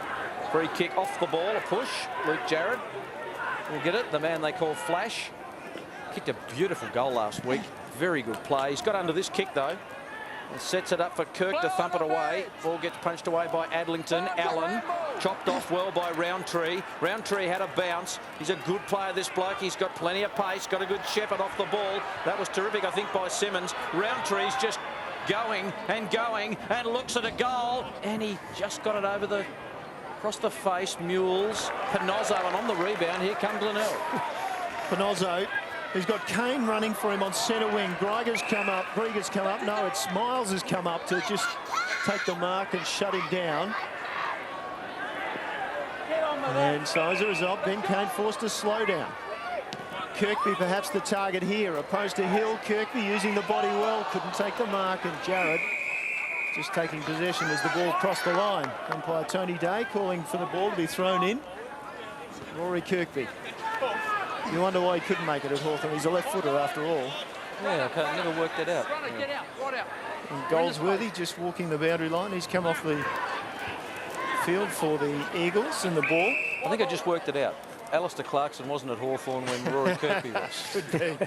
Free kick off the ball, a push. Luke Jarrett will get it. The man they call Flash. Kicked a beautiful goal last week. Very good play. He's got under this kick, though. And sets it up for Kirk to thump it away. Ball gets punched away by Adlington. Allen chopped off well by Roundtree. Roundtree had a bounce. He's a good player, this bloke. He's got plenty of pace. Got a good shepherd off the ball. That was terrific, I think, by Simmons. Roundtree's just going and looks at a goal. And he just got it over across the face. Mules. Panozzo, and on the rebound, here come Glenelg. Panozzo. He's got Kane running for him on centre wing. Grieger's come up. No, it's Miles has come up to just take the mark and shut him down. And so as a result, Ben Kane forced to slow down. Kirkby perhaps the target here, opposed to Hill. Kirkby using the body well, couldn't take the mark, and Jarrett just taking possession as the ball crossed the line. Umpire Tony Day calling for the ball to be thrown in. Rory Kirkby. You wonder why he couldn't make it at Hawthorn. He's a left footer after all. Yeah, I never worked it out. And Goldsworthy just walking the boundary line. He's come off the field for the Eagles and the ball. I think I just worked it out. Alistair Clarkson wasn't at Hawthorn when Rory Kirkby was. Could be.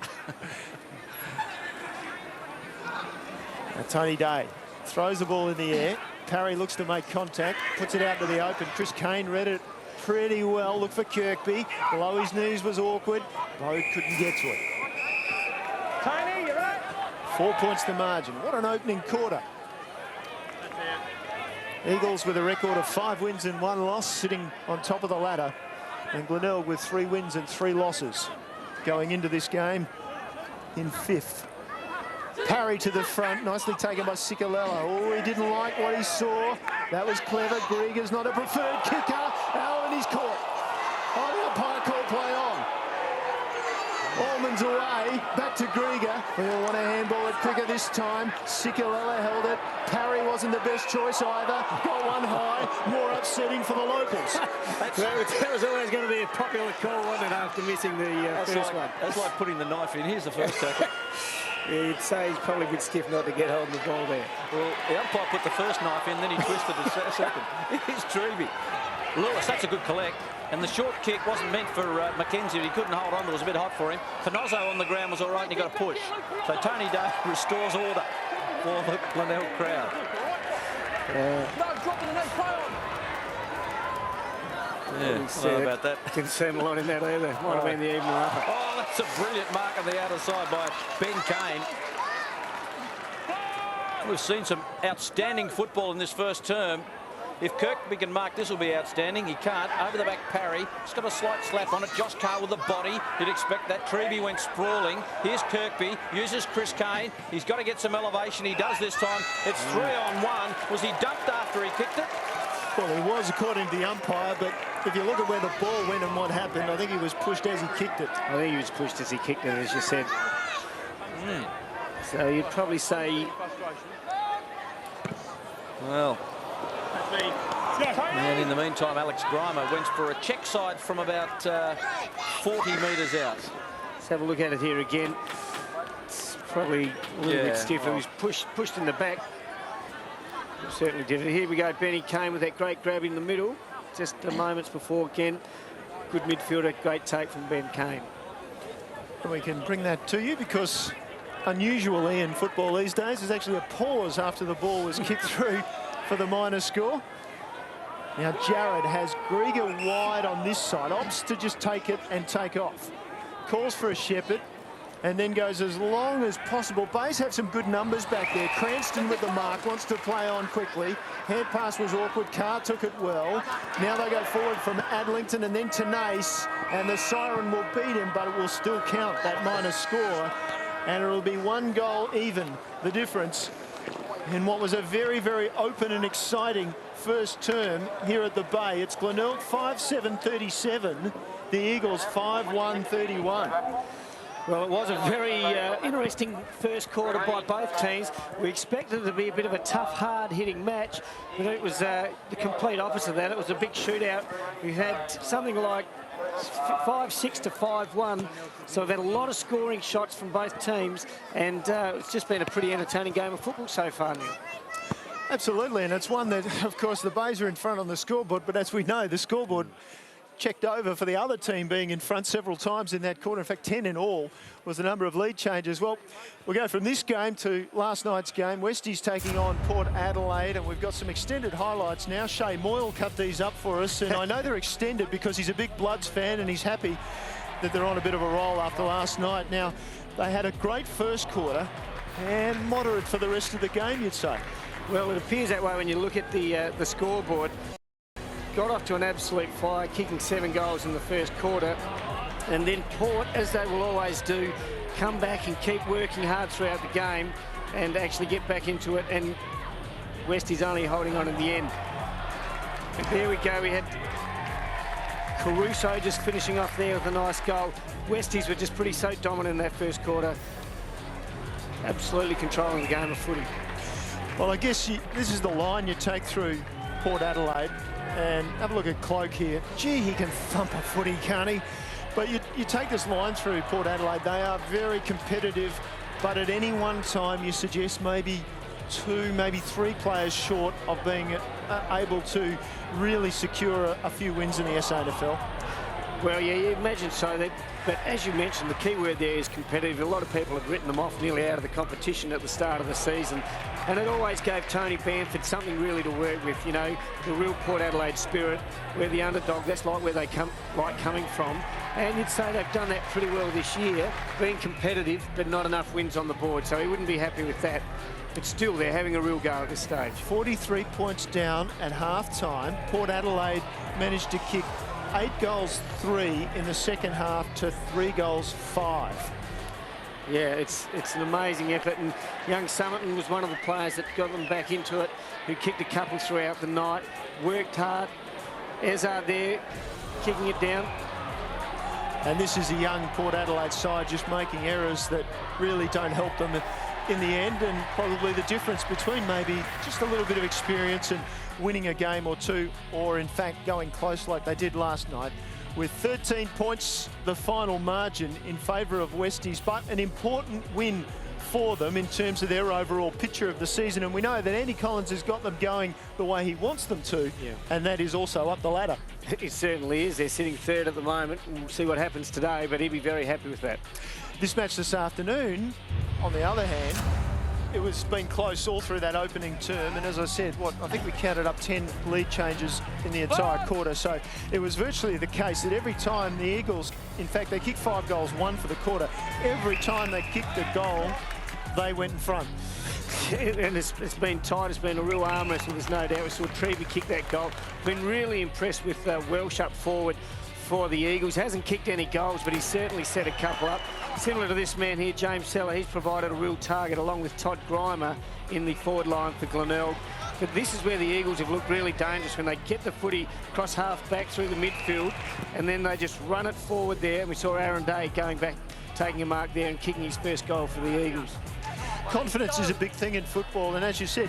Tony Day throws the ball in the air. Parry looks to make contact, puts it out to the open. Chris Kane read it pretty well. Look for Kirkby. Below his knees was awkward. Bode couldn't get to it. Tony, you're right. 4 points the margin. What an opening quarter. Eagles with a record of 5 wins and 1 loss, sitting on top of the ladder. And Glenelg with 3 wins and 3 losses, going into this game in 5th. Parry to the front, nicely taken by Cicolella. Oh, he didn't like what he saw. That was clever. Grieger's not a preferred kicker. Oh, and he's caught. Oh, the umpire called play on. Allman's away, back to Grieger. We'll want to handball it quicker this time. Cicolella held it. Parry wasn't the best choice either. Got one high, more upsetting for the locals. That was always going to be a popular call, wasn't it, after missing the first one? That's like putting the knife in. Here's the first tackle. Yeah, you'd say he's probably a bit stiff not to get hold of the ball there. Well, the umpire put the first knife in, then he twisted the second. Here's Treby. Lewis, that's a good collect. And the short kick wasn't meant for Mackenzie. He couldn't hold on. It was a bit hot for him. Finozzo on the ground was all right, and he got a push. So Tony Day restores order for the Glenelg crowd. Yeah, I don't know about that. Didn't seem a lot in that either. Might have been the evening upper. Oh, that's a brilliant mark on the outer side by Ben Kane. We've seen some outstanding football in this first term. If Kirkby can mark, this will be outstanding. He can't. Over the back parry. He's got a slight slap on it. Josh Carr with the body. You'd expect that. Treby went sprawling. Here's Kirkby. Uses Chris Kane. He's got to get some elevation. He does this time. It's 3-on-1. Was he dumped after he kicked it? Well, he was, according to the umpire, but if you look at where the ball went and what happened, I think he was pushed as he kicked it. I think he was pushed as he kicked it, as you said. So you'd probably say... Well... And in the meantime, Alex Grimer went for a check side from about 40 metres out. Let's have a look at it here again. It's probably a little bit stiff. It was pushed in the back. It certainly did it. Here we go, Benny Kane with that great grab in the middle. Just a moments before again. Good midfielder, great take from Ben Kane. And we can bring that to you because unusually in football these days, there's actually a pause after the ball was kicked through for the minor score. Now Jared has Grieger wide on this side, opts to just take it and take off. Calls for a shepherd and then goes as long as possible. Bays have some good numbers back there. Cranston with the mark, wants to play on quickly. Hand pass was awkward, Carr took it well. Now they go forward from Adlington and then to Nace, and the siren will beat him, but it will still count, that minor score. And it'll be 1 goal even, the difference in what was a very, very open and exciting first term here at the Bay. It's Glenelg 5-7-37, the Eagles 5-1-31. Well, it was a very interesting first quarter by both teams. We expected it to be a bit of a tough, hard-hitting match, but it was the complete opposite of that. It was a big shootout. We've had something like 5-6 to 5-1, so we've had a lot of scoring shots from both teams, and it's just been a pretty entertaining game of football so far now. Absolutely, and it's one that, of course, the Bays are in front on the scoreboard, but as we know, the scoreboard checked over for the other team being in front several times in that quarter. In fact, 10 in all was the number of lead changes. Well, we'll go from this game to last night's game. Westies taking on Port Adelaide, and we've got some extended highlights now. Shay Moyle cut these up for us, and I know they're extended because he's a big Bloods fan and he's happy that they're on a bit of a roll after last night. Now, they had a great first quarter and moderate for the rest of the game, you'd say. Well, it appears that way when you look at the scoreboard. Got off to an absolute fire, kicking 7 goals in the first quarter. And then Port, as they will always do, come back and keep working hard throughout the game and actually get back into it. And Westies only holding on in the end. And there we go. We had Caruso just finishing off there with a nice goal. Westies were just pretty so dominant in that first quarter. Absolutely controlling the game of footy. Well, I guess this is the line you take through Port Adelaide. And have a look at Cloak here. Gee, he can thump a footy, can't he? But you take this line through Port Adelaide. They are very competitive, but at any one time you suggest maybe 2, maybe 3 players short of being able to really secure a few wins in the SANFL. Well, yeah, you imagine so. But as you mentioned, the key word there is competitive. A lot of people have written them off nearly out of the competition at the start of the season. And it always gave Tony Bamford something really to work with, you know, the real Port Adelaide spirit, where the underdog, that's like where they like coming from. And you'd say they've done that pretty well this year, being competitive, but not enough wins on the board. So he wouldn't be happy with that. But still, they're having a real go at this stage. 43 points down at half-time. Port Adelaide managed to kick 8 goals 3 in the second half to 3 goals 5. Yeah, it's an amazing effort, and young Summerton was one of the players that got them back into it, who kicked a couple throughout the night, worked hard. Ezard there, kicking it down. And this is a young Port Adelaide side just making errors that really don't help them in the end, and probably the difference between maybe just a little bit of experience and winning a game or two, or in fact going close like they did last night. With 13 points, the final margin in favour of Westies, but an important win for them in terms of their overall picture of the season. And we know that Andy Collins has got them going the way he wants them to, and that is also up the ladder. It certainly is. They're sitting third at the moment. We'll see what happens today, but he'll be very happy with that. This match this afternoon, on the other hand, it was been close all through that opening term, and as I said, I think we counted up 10 lead changes in the entire quarter, so it was virtually the case that every time the Eagles, in fact they kicked 5 goals, 1 for the quarter, every time they kicked a goal they went in front. And it's been tight, it's been a real arm wrestle, there's no doubt. We saw Treby kick that goal. Been really impressed with Welsh up forward for the Eagles. Hasn't kicked any goals, but he's certainly set a couple up. Similar to this man here, James Seller, he's provided a real target along with Todd Grimer in the forward line for Glenelg. But this is where the Eagles have looked really dangerous, when they get the footy cross half back through the midfield and then they just run it forward there. And we saw Aaron Day going back, taking a mark there and kicking his first goal for the Eagles. Confidence is a big thing in football, and as you said,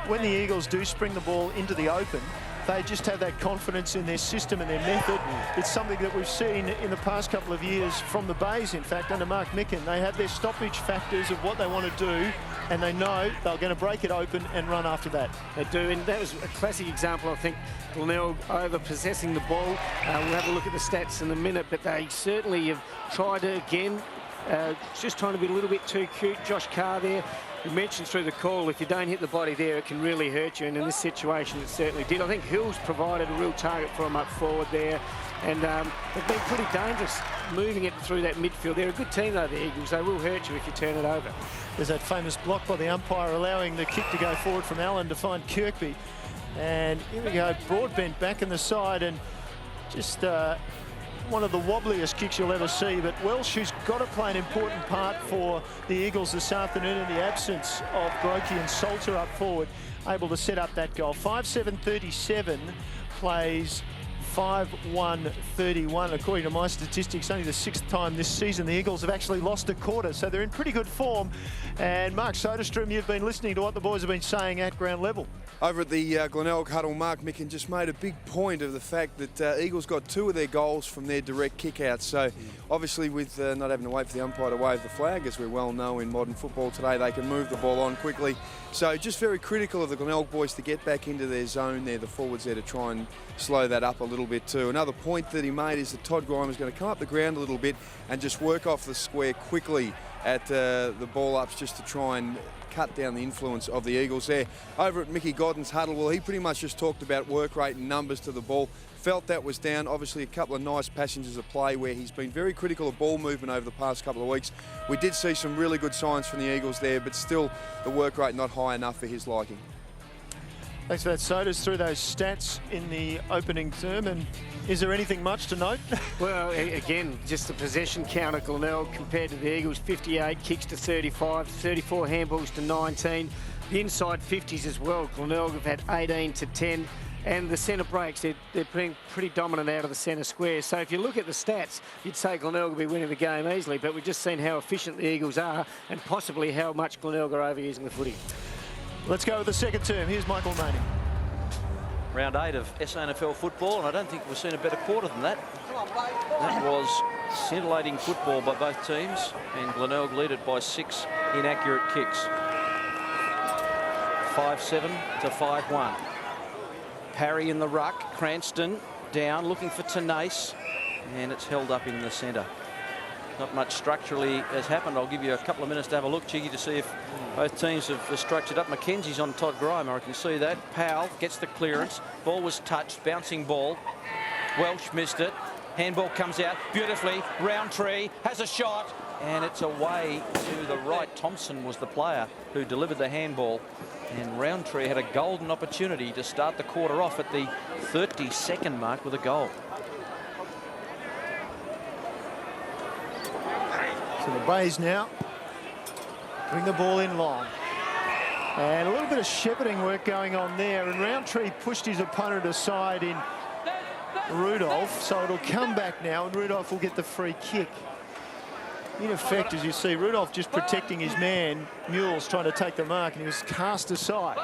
when the Eagles do spring the ball into the open, they just have that confidence in their system and their method. It's something that we've seen in the past couple of years from the Bays, in fact, under Mark Micken. They have their stoppage factors of what they want to do, and they know they're going to break it open and run after that. They do, and that was a classic example, I think, Glenelg over-possessing the ball. We'll have a look at the stats in a minute, but they certainly have tried it again. Just trying to be a little bit too cute. Josh Carr there, we mentioned through the call, if you don't hit the body there, it can really hurt you, and in this situation it certainly did. I think Hills provided a real target for them up forward there, and they've been pretty dangerous moving it through that midfield. They're a good team though, the Eagles. They will hurt you if you turn it over. There's that famous block by the umpire allowing the kick to go forward from Allen to find Kirkby, and here we go, Broadbent back in the side, and just one of the wobbliest kicks you'll ever see. But Welsh, who's got to play an important part for the Eagles this afternoon in the absence of Brokey and Salter up forward, able to set up that goal. 5-7-37 plays 5-1-31. According to my statistics, only the 6th time this season the Eagles have actually lost a quarter, so they're in pretty good form. And Mark Soderstrom, you've been listening to what the boys have been saying at ground level. Over at the Glenelg huddle, Mark Micken just made a big point of the fact that Eagles got 2 of their goals from their direct kick-outs. So obviously with not having to wait for the umpire to wave the flag, as we well know in modern football today, they can move the ball on quickly. So just very critical of the Glenelg boys to get back into their zone there, the forwards there, to try and slow that up a little bit too. Another point that he made is that Todd Grimer is going to come up the ground a little bit and just work off the square quickly at the ball-ups, just to try and cut down the influence of the Eagles there. Over at Mickey Godden's huddle, well, he pretty much just talked about work rate and numbers to the ball. Felt that was down. Obviously a couple of nice passages of play where he's been very critical of ball movement over the past couple of weeks. We did see some really good signs from the Eagles there, but still the work rate not high enough for his liking. Thanks for that, Sodas, through those stats in the opening term. And is there anything much to note? Well, again, just the possession count at Glenelg compared to the Eagles, 58 kicks to 35, 34 handballs to 19. The inside 50s as well. Glenelg have had 18 to 10. And the centre breaks, they're being pretty dominant out of the centre square. So if you look at the stats, you'd say Glenelg will be winning the game easily, but we've just seen how efficient the Eagles are and possibly how much Glenelg are overusing the footy. Let's go with the second term. Here's Michael Manning. Round 8 of SANFL football, and I don't think we've seen a better quarter than that. That was scintillating football by both teams, and Glenelg lead it by 6 inaccurate kicks. 5-7 to 5-1. Parry in the ruck, Cranston down, looking for Tenace, and it's held up in the centre. Not much structurally has happened. I'll give you a couple of minutes to have a look, Cheeky, to see if both teams have structured up. McKenzie's on Todd Grimer, I can see that. Powell gets the clearance. Ball was touched, bouncing ball. Welsh missed it. Handball comes out beautifully. Roundtree has a shot, and it's away to the right. Thompson was the player who delivered the handball, and Roundtree had a golden opportunity to start the quarter off at the 32nd mark with a goal. So the Bays now Bring the ball in long. And a little bit of shepherding work going on there. And Roundtree pushed his opponent aside in Rudolph. So it'll come back now and Rudolph will get the free kick. In effect, as you see, Rudolph just protecting his man. Mules trying to take the mark and he was cast aside.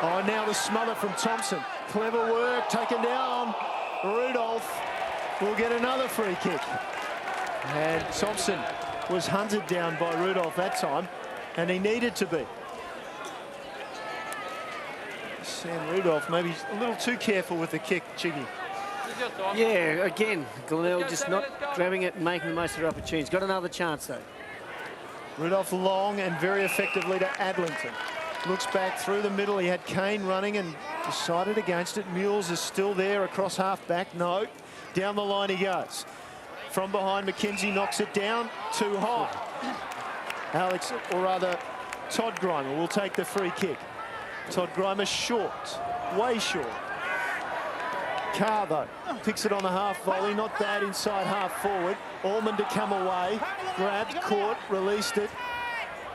Oh, now the smother from Thompson. Clever work, taken down. Rudolph will get another free kick. And Thompson was hunted down by Rudolph that time, and he needed to be. Sam Rudolph maybe a little too careful with the kick, Chiggy. Yeah, again, Glenelg just not grabbing it and making the most of their opportunities. Got another chance, though. Rudolph long and very effectively to Adlington. Looks back through the middle. He had Kane running and decided against it. Mules is still there across half-back. No. Down the line he goes. From behind, McKenzie knocks it down too high. Alex, or rather, Todd Grimer will take the free kick. Todd Grimer short, way short. Carr, though, picks it on the half volley. Not bad inside half forward. Allman to come away. Grabbed, caught, released it.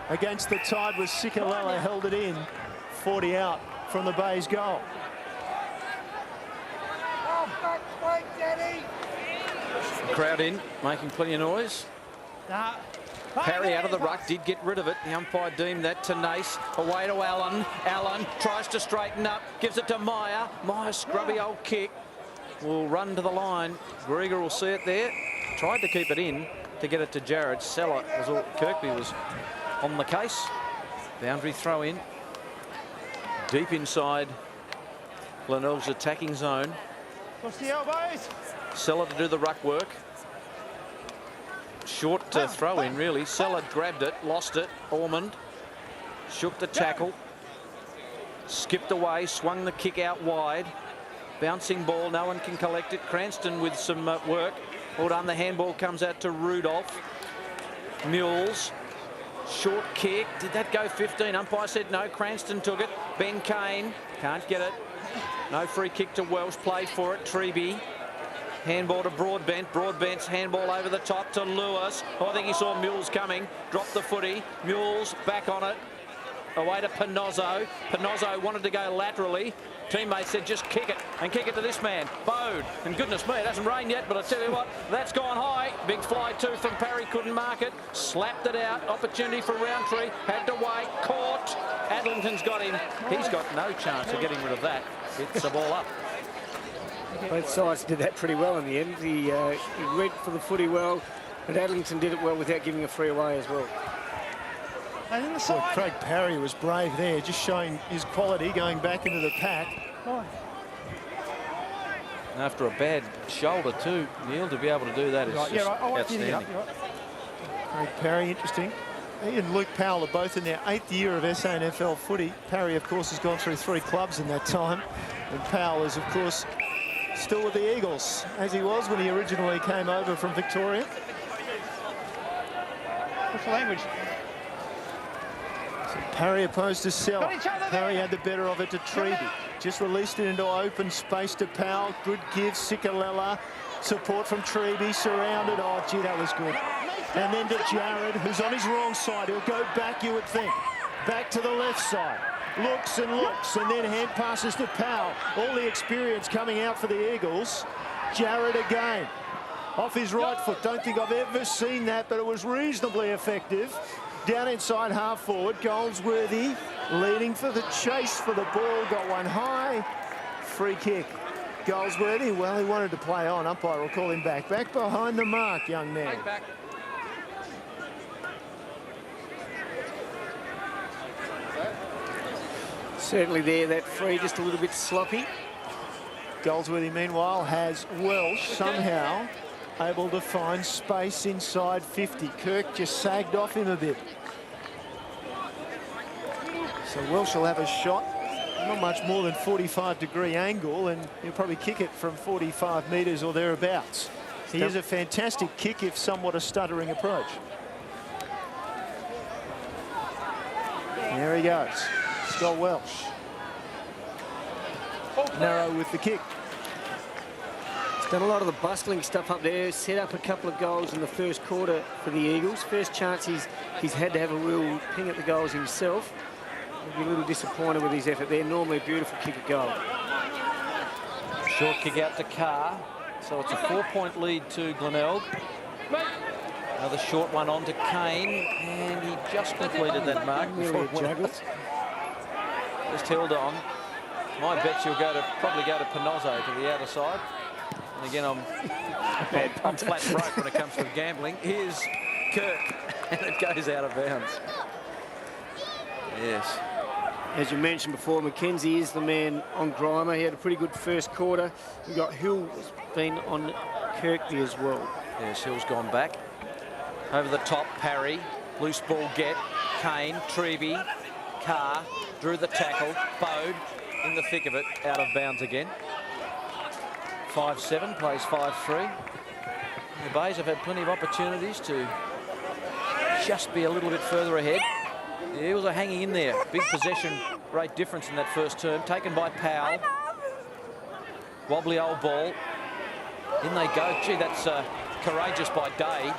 Against the tide was Sikalala, held it in. 40 out from the Bay's goal. Crowd in, making plenty of noise. Parry out of the ruck, did get rid of it. The umpire deemed that to Nace. Away to Allen. Allen tries to straighten up, gives it to Meyer. Meyer, scrubby old kick. Will run to the line. Grieger will see it there. Tried to keep it in to get it to Jared. Seller was all, Kirkby was on the case. Boundary throw in. Deep inside Glenelg's attacking zone. Push the elbows. Seller to do the ruck work. Short throw in, really. Seller grabbed it, lost it. Ormond shook the tackle. Skipped away, swung the kick out wide. Bouncing ball, no one can collect it. Cranston with some work. Well done, the handball comes out to Rudolph. Mules. Short kick. Did that go 15? Umpire said no. Cranston took it. Ben Kane can't get it. No free kick to Welsh. Played for it. Treby. Handball to Broadbent. Broadbent's handball over the top to Lewis. Oh, I think he saw Mules coming. Dropped the footy. Mules back on it. Away to Panozzo. Panozzo wanted to go laterally. Teammate said just kick it and kick it to this man, Bode. And goodness me, it hasn't rained yet, but I tell you what, that's gone high. Big fly too from Parry, couldn't mark it. Slapped it out. Opportunity for Roundtree. Had to wait. Caught. Adlington's got him. He's got no chance of getting rid of that. It's the ball up. Both sides did that pretty well in the end. He read for the footy well, but Adlington did it well without giving a free away as well. Well, Craig Parry was brave there, just showing his quality, going back into the pack. After a bad shoulder too, Neil, to be able to do that is just outstanding. Craig Parry, interesting. He and Luke Powell are both in their 8th year of SANFL footy. Parry, of course, has gone through 3 clubs in that time. And Powell is, of course, still with the Eagles, as he was when he originally came over from Victoria. What's the language? So Parry opposed to Seller. Parry had the better of it to Treby. Just released it into open space to Powell. Good give, Sikalala. Support from Treby, surrounded. Oh, gee, that was good. And then to Jared, who's on his wrong side. He'll go back, you would think. Back to the left side. Looks, and then hand passes to Powell. All the experience coming out for the Eagles. Jared again. Off his right foot. Don't think I've ever seen that, but it was reasonably effective. Down inside half forward. Goldsworthy leading for the chase for the ball. Got one high. Free kick. Goldsworthy, well, he wanted to play on. Umpire will call him back. Back behind the mark, young man. Certainly there, that free, just a little bit sloppy. Goldsworthy, meanwhile, has Welsh somehow able to find space inside 50. Kirk just sagged off him a bit. So Welsh will have a shot, not much more than 45-degree angle, and he'll probably kick it from 45 metres or thereabouts. He is a fantastic kick, if somewhat a stuttering approach. There he goes. Scott Welsh. Narrow with the kick. Done a lot of the bustling stuff up there, set up a couple of goals in the first quarter for the Eagles. First chance he's had to have a real ping at the goals himself. He'll be a little disappointed with his effort there. Normally a beautiful kick at goal. Short kick out to Carr. So it's a 4-point lead to Glenelg. Another short one on to Kane, and he just completed that mark before it went out. Just held on. My bet you'll probably go to Pinozzo to the outer side. And again, I'm flat broke when it comes to gambling. Here's Kirk, and it goes out of bounds. Yes. As you mentioned before, McKenzie is the man on Grimer. He had a pretty good first quarter. We've got Hill has been on Kirkby as well. Yes, Hill's gone back. Over the top, Parry. Loose ball get. Kane, Treby, Carr, drew the tackle. Bode in the thick of it, out of bounds again. 5-7, plays 5-3. The Bays have had plenty of opportunities to just be a little bit further ahead. The Eagles are hanging in there. Big possession rate difference in that first term. Taken by Powell. Wobbly old ball. In they go. Gee, that's courageous by Day.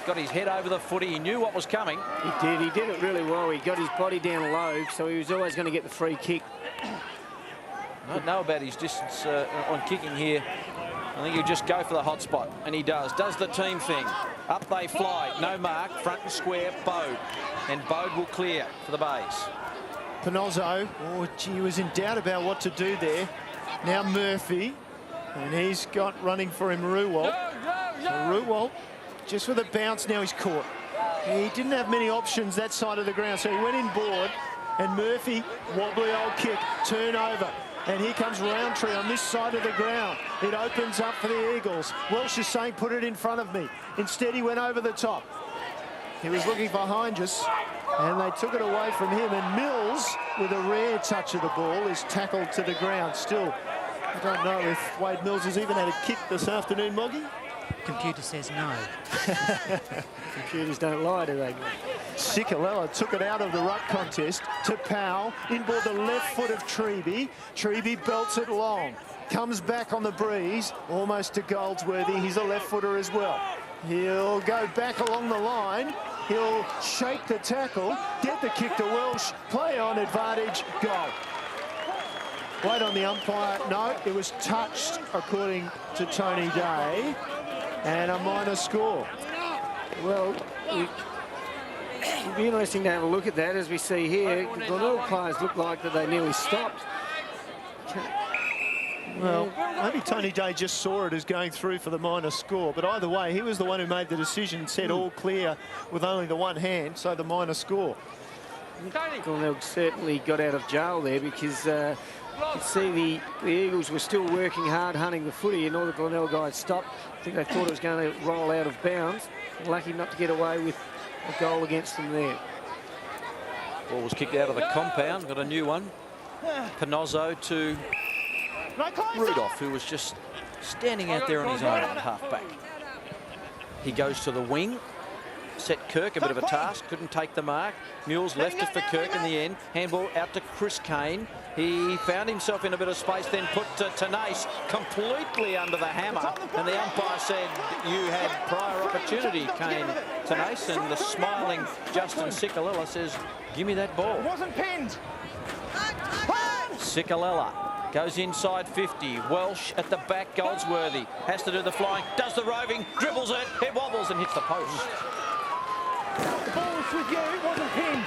Got his head over the footy. He knew what was coming. He did. He did it really well. He got his body down low, so he was always going to get the free kick. I don't know about his distance on kicking here. I think he'll just go for the hot spot, and he does. Does the team thing. Up they fly. No mark. Front and square. Bode. And Bode will clear for the Bays. Pinozzo, oh gee, he was in doubt about what to do there. Now Murphy, and he's got running for him Ruwalt. So Ruwalt, just with a bounce, now he's caught. He didn't have many options that side of the ground, so he went in board, and Murphy, wobbly old kick, turnover. And here comes Roundtree on this side of the ground. It opens up for the Eagles. Welsh is saying, put it in front of me. Instead, he went over the top. He was looking for Heinges, and they took it away from him. And Mills, with a rare touch of the ball, is tackled to the ground. Still, I don't know if Wade Mills has even had a kick this afternoon, Moggy. Computer says no. Computers don't lie, do they? Cicolella took it out of the ruck contest to Powell. Inboard the left foot of Treby. Treby belts it long. Comes back on the breeze, almost to Goldsworthy. He's a left footer as well. He'll go back along the line. He'll shake the tackle, get the kick to Welsh, play on advantage, goal. Wait on the umpire. No, it was touched, according to Tony Day, and a minor score. Well, it'll be interesting to have a look at that. As we see here, the Glenelg players look like that they nearly stopped. Well, maybe Tony Day just saw it as going through for the minor score, but either way, he was the one who made the decision and said all clear with only the one hand, so the minor score. Glenelg certainly got out of jail there, because you could see the Eagles were still working hard hunting the footy, and all the Glenelg guys stopped. I think they thought it was going to roll out of bounds. Lucky not to get away with a goal against them there. Ball was kicked out of the compound. Got a new one. Pinozzo to Rudolph, who was just standing out there on his own on half-back. He goes to the wing. Set Kirk a bit of a task. Couldn't take the mark. Mules left it for Kirk in the end. Handball out to Chris Kane. He found himself in a bit of space, then put to Tenace completely under the hammer. And the umpire said, you had prior opportunity, Kane Tenace. And the smiling Justin Cicolella says, give me that ball. It wasn't pinned. Cicolella goes inside 50. Welsh at the back. Goldsworthy has to do the flying. Does the roving. Dribbles it. It wobbles and hits the post. The ball was with you. It wasn't pinned.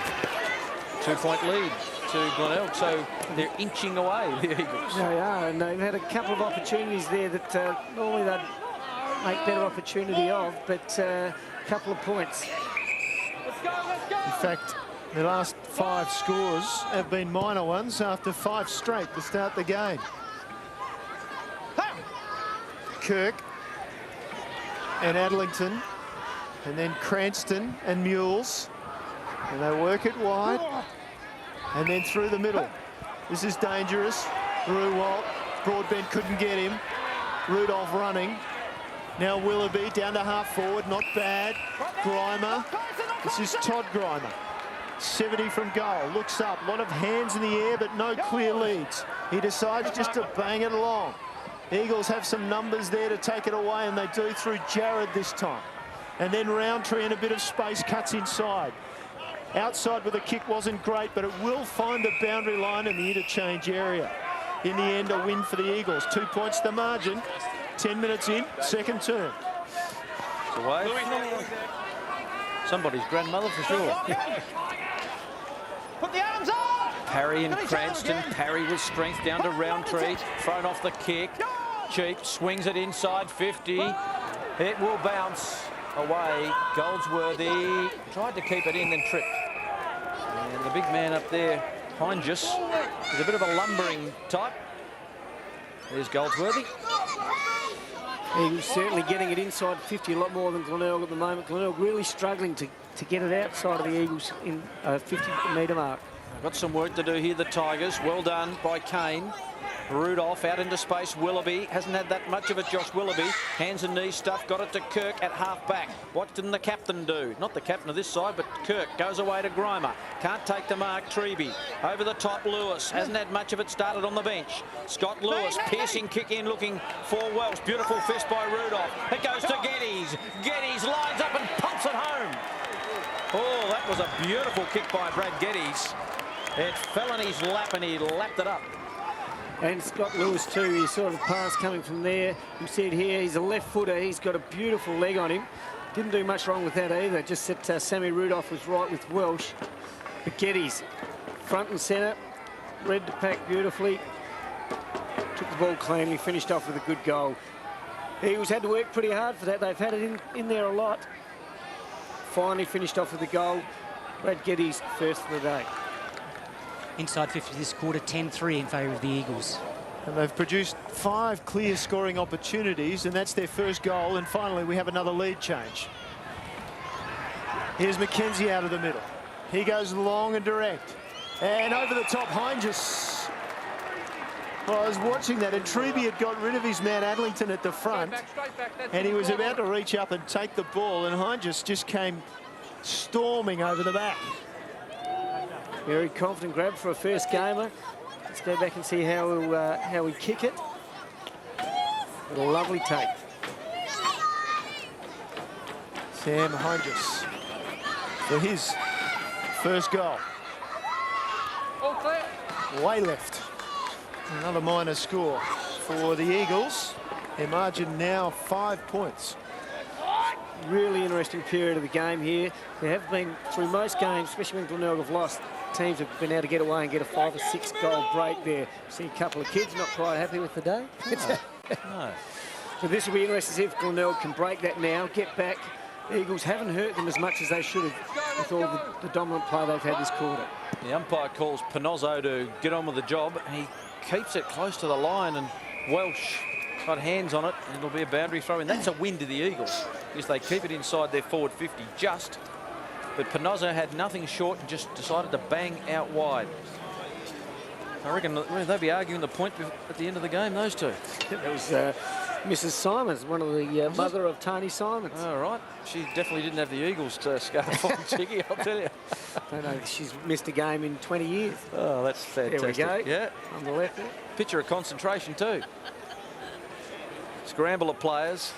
2-point lead to Glenelg, so they're inching away, the Eagles. They are, and they've had a couple of opportunities there that normally they'd make better opportunity of, but a couple of points. In fact, the last 5 scores have been minor ones after 5 straight to start the game. Kirk and Adlington, and then Cranston and Mules, and they work it wide, and then through the middle. This is dangerous. Ruwalt, Broadbent couldn't get him. Rudolph running. Now Willoughby down to half forward, not bad. Grimer, this is Todd Grimer. 70 from goal, looks up, a lot of hands in the air, but no clear leads. He decides just to bang it along. Eagles have some numbers there to take it away, and they do through Jared this time. And then Roundtree in a bit of space cuts inside. Outside with a kick wasn't great, but it will find the boundary line in the interchange area. In the end, a win for the Eagles. 2 points the margin. 10 minutes in, second term. It's away. Somebody's grandmother for sure. Put the arms up! Parry and Cranston. Parry with strength down to Roundtree. Thrown off the kick. Cheap swings it inside 50. It will bounce away. Goldsworthy tried to keep it in, then tripped. And the big man up there, Heinges, is a bit of a lumbering type. There's Goldsworthy. Eagles certainly getting it inside 50 a lot more than Glenelg at the moment. Glenelg really struggling to get it outside of the Eagles in 50-metre mark. Got some work to do here, the Tigers. Well done by Kane. Rudolph out into space. Willoughby hasn't had that much of it. Josh Willoughby, hands and knees stuff, got it to Kirk at half back. What didn't the captain do? Not the captain of this side, but Kirk goes away to Grimer. Can't take the mark. Treby over the top. Lewis hasn't had much of it. Started on the bench. Scott Lewis, piercing kick in, looking for Welsh. Beautiful fist by Rudolph. It goes to Geddes. Geddes lines up and pumps it home. Oh, that was a beautiful kick by Brad Geddes. It fell in his lap and he lapped it up. And Scott Lewis too, he saw the pass coming from there. You see it here, he's a left footer, he's got a beautiful leg on him. Didn't do much wrong with that either, just that Sammy Rudolph was right with Welsh. But Geddes, front and centre, read the pack beautifully. Took the ball cleanly, finished off with a good goal. Eagles had to work pretty hard for that, they've had it in there a lot. Finally finished off with the goal. Brad Geddes first for the day. Inside 50 this quarter, 10-3 in favour of the Eagles. And they've produced 5 clear scoring opportunities, and that's their first goal. And finally, we have another lead change. Here's McKenzie out of the middle. He goes long and direct. And over the top, Heinges. Well, I was watching that, and Treby had got rid of his man Adlington at the front. And he was about to reach up and take the ball, and Heinges just came storming over the back. Very confident grab for a first gamer. Let's go back and see how we kick it. What a lovely take. Sam Heinges for his first goal. Way left. Another minor score for the Eagles. Their margin now 5 points. Really interesting period of the game here. There have been, through most games, especially when Glenelg have lost, teams have been able to get away and get a 5 or 6 goal break there. See a couple of kids not quite happy with the day. No. So this will be interesting to see if Glenelg can break that now, get back. The Eagles haven't hurt them as much as they should have with all the dominant play they've had this quarter. The umpire calls Pinozzo to get on with the job. He keeps it close to the line, and Welsh got hands on it, and it'll be a boundary throw in. That's a win to the Eagles, because they keep it inside their forward 50 just. But Pinozzo had nothing short and just decided to bang out wide. I reckon they'll be arguing the point at the end of the game, those two. That was Mrs. Simons, one of the mother of Tony Simons. All right. She definitely didn't have the Eagles to scarf on Chicky, I'll tell you. I know she's missed a game in 20 years. Oh, that's fantastic. There we go. Yeah. On the left there. Picture of concentration too. Scramble of players.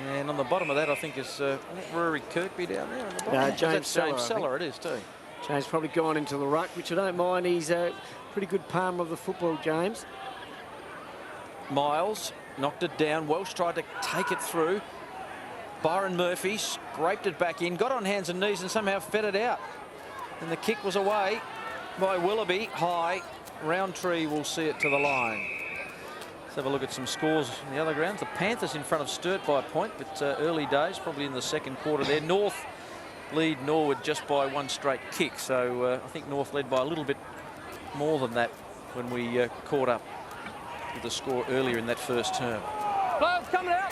And on the bottom of that, I think is Rory Kirkby down there on the bottom. No, James Seller. James Seller, it is too. James probably gone into the ruck, which I don't mind. He's a pretty good palmer of the football, James. Miles knocked it down. Welsh tried to take it through. Byron Murphy scraped it back in, got on hands and knees and somehow fed it out. And the kick was away by Willoughby. High. Roundtree will see it to the line. Let's have a look at some scores on the other grounds. The Panthers in front of Sturt by a point, but early days, probably in the second quarter there. North lead Norwood just by 1 straight kick. So I think North led by a little bit more than that when we caught up with the score earlier in that first term. Coming out.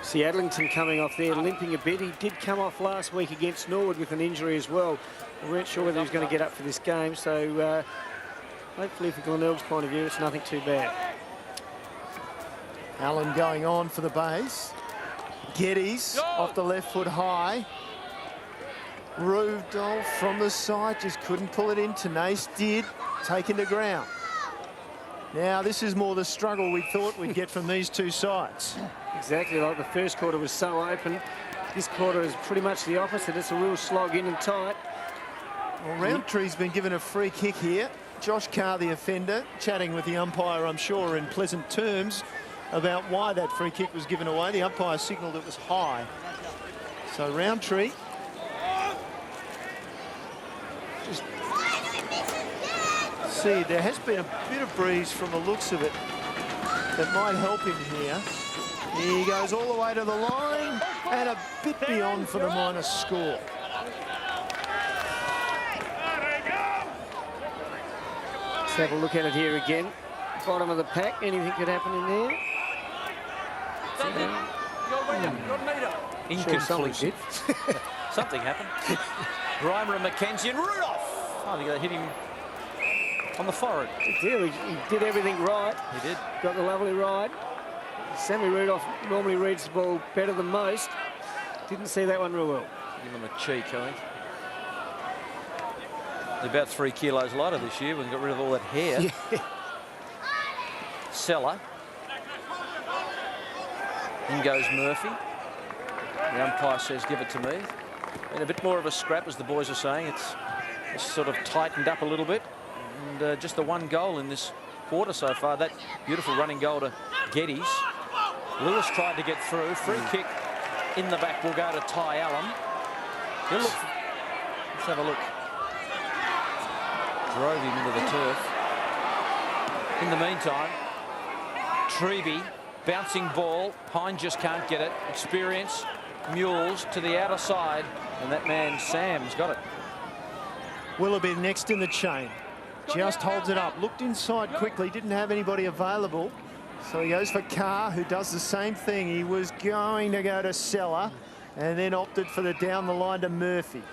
See Adlington coming off there, limping a bit. He did come off last week against Norwood with an injury as well. We weren't sure whether he was going to get up for this game, so hopefully from Glenelg's point of view, it's nothing too bad. Allen going on for the base. Geddes off the left foot high. Rudolph from the side, just couldn't pull it in. Tenace did, taken to ground. Now, this is more the struggle we thought we'd get from these two sides. Exactly, like the first quarter was so open. This quarter is pretty much the opposite. It's a real slog in and tight. Well, Roundtree's been given a free kick here. Josh Carr, the offender, chatting with the umpire, I'm sure, in pleasant terms about why that free kick was given away. The umpire signalled it was high. So Roundtree just see, there has been a bit of breeze from the looks of it that might help him here. He goes all the way to the line and a bit beyond for the minus score. Let's have a look at it here again. Bottom of the pack, anything could happen in there. Inconclusive. Something happened. Grimer and McKenzie and Rudolph. I think they hit him on the forehead. He did everything right. He did. Got the lovely ride. Sammy Rudolph normally reads the ball better than most. Didn't see that one real well. Give him a cheek, I think. They're about 3 kilos lighter this year. We've got rid of all that hair. Yeah. Seller. In goes Murphy. The umpire says, give it to me. Been a bit more of a scrap, as the boys are saying. It's sort of tightened up a little bit. And just the one goal in this quarter so far. That beautiful running goal to Geddes. Lewis tried to get through. Free kick in the back will go to Ty Allen. He'll look. Let's have a look. Drove him into the turf. In the meantime, Treby, bouncing ball. Hine just can't get it. Experience. Mules to the outer side. And that man, Sam's got it. Willoughby next in the chain. Just holds it up. Looked inside quickly. Didn't have anybody available. So he goes for Carr, who does the same thing. He was going to go to Seller and then opted for the down the line to Murphy.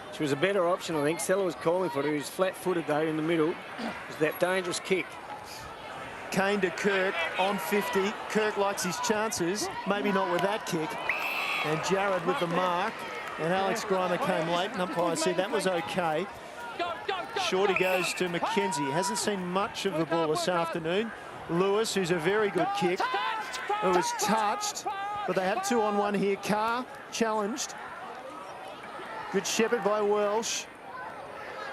Which was a better option, I think. Seller was calling for it. He was flat-footed, though, in the middle. It was that dangerous kick. Kane to Kirk on 50. Kirk likes his chances. Maybe not with that kick. And Jared with the mark. And Alex Grimer came late. And umpire said that was okay. Shorty goes to McKenzie. Hasn't seen much of the ball this afternoon. Lewis, who's a very good kick, who was touched, but they had 2-on-1 here. Carr challenged. Good shepherd by Welsh.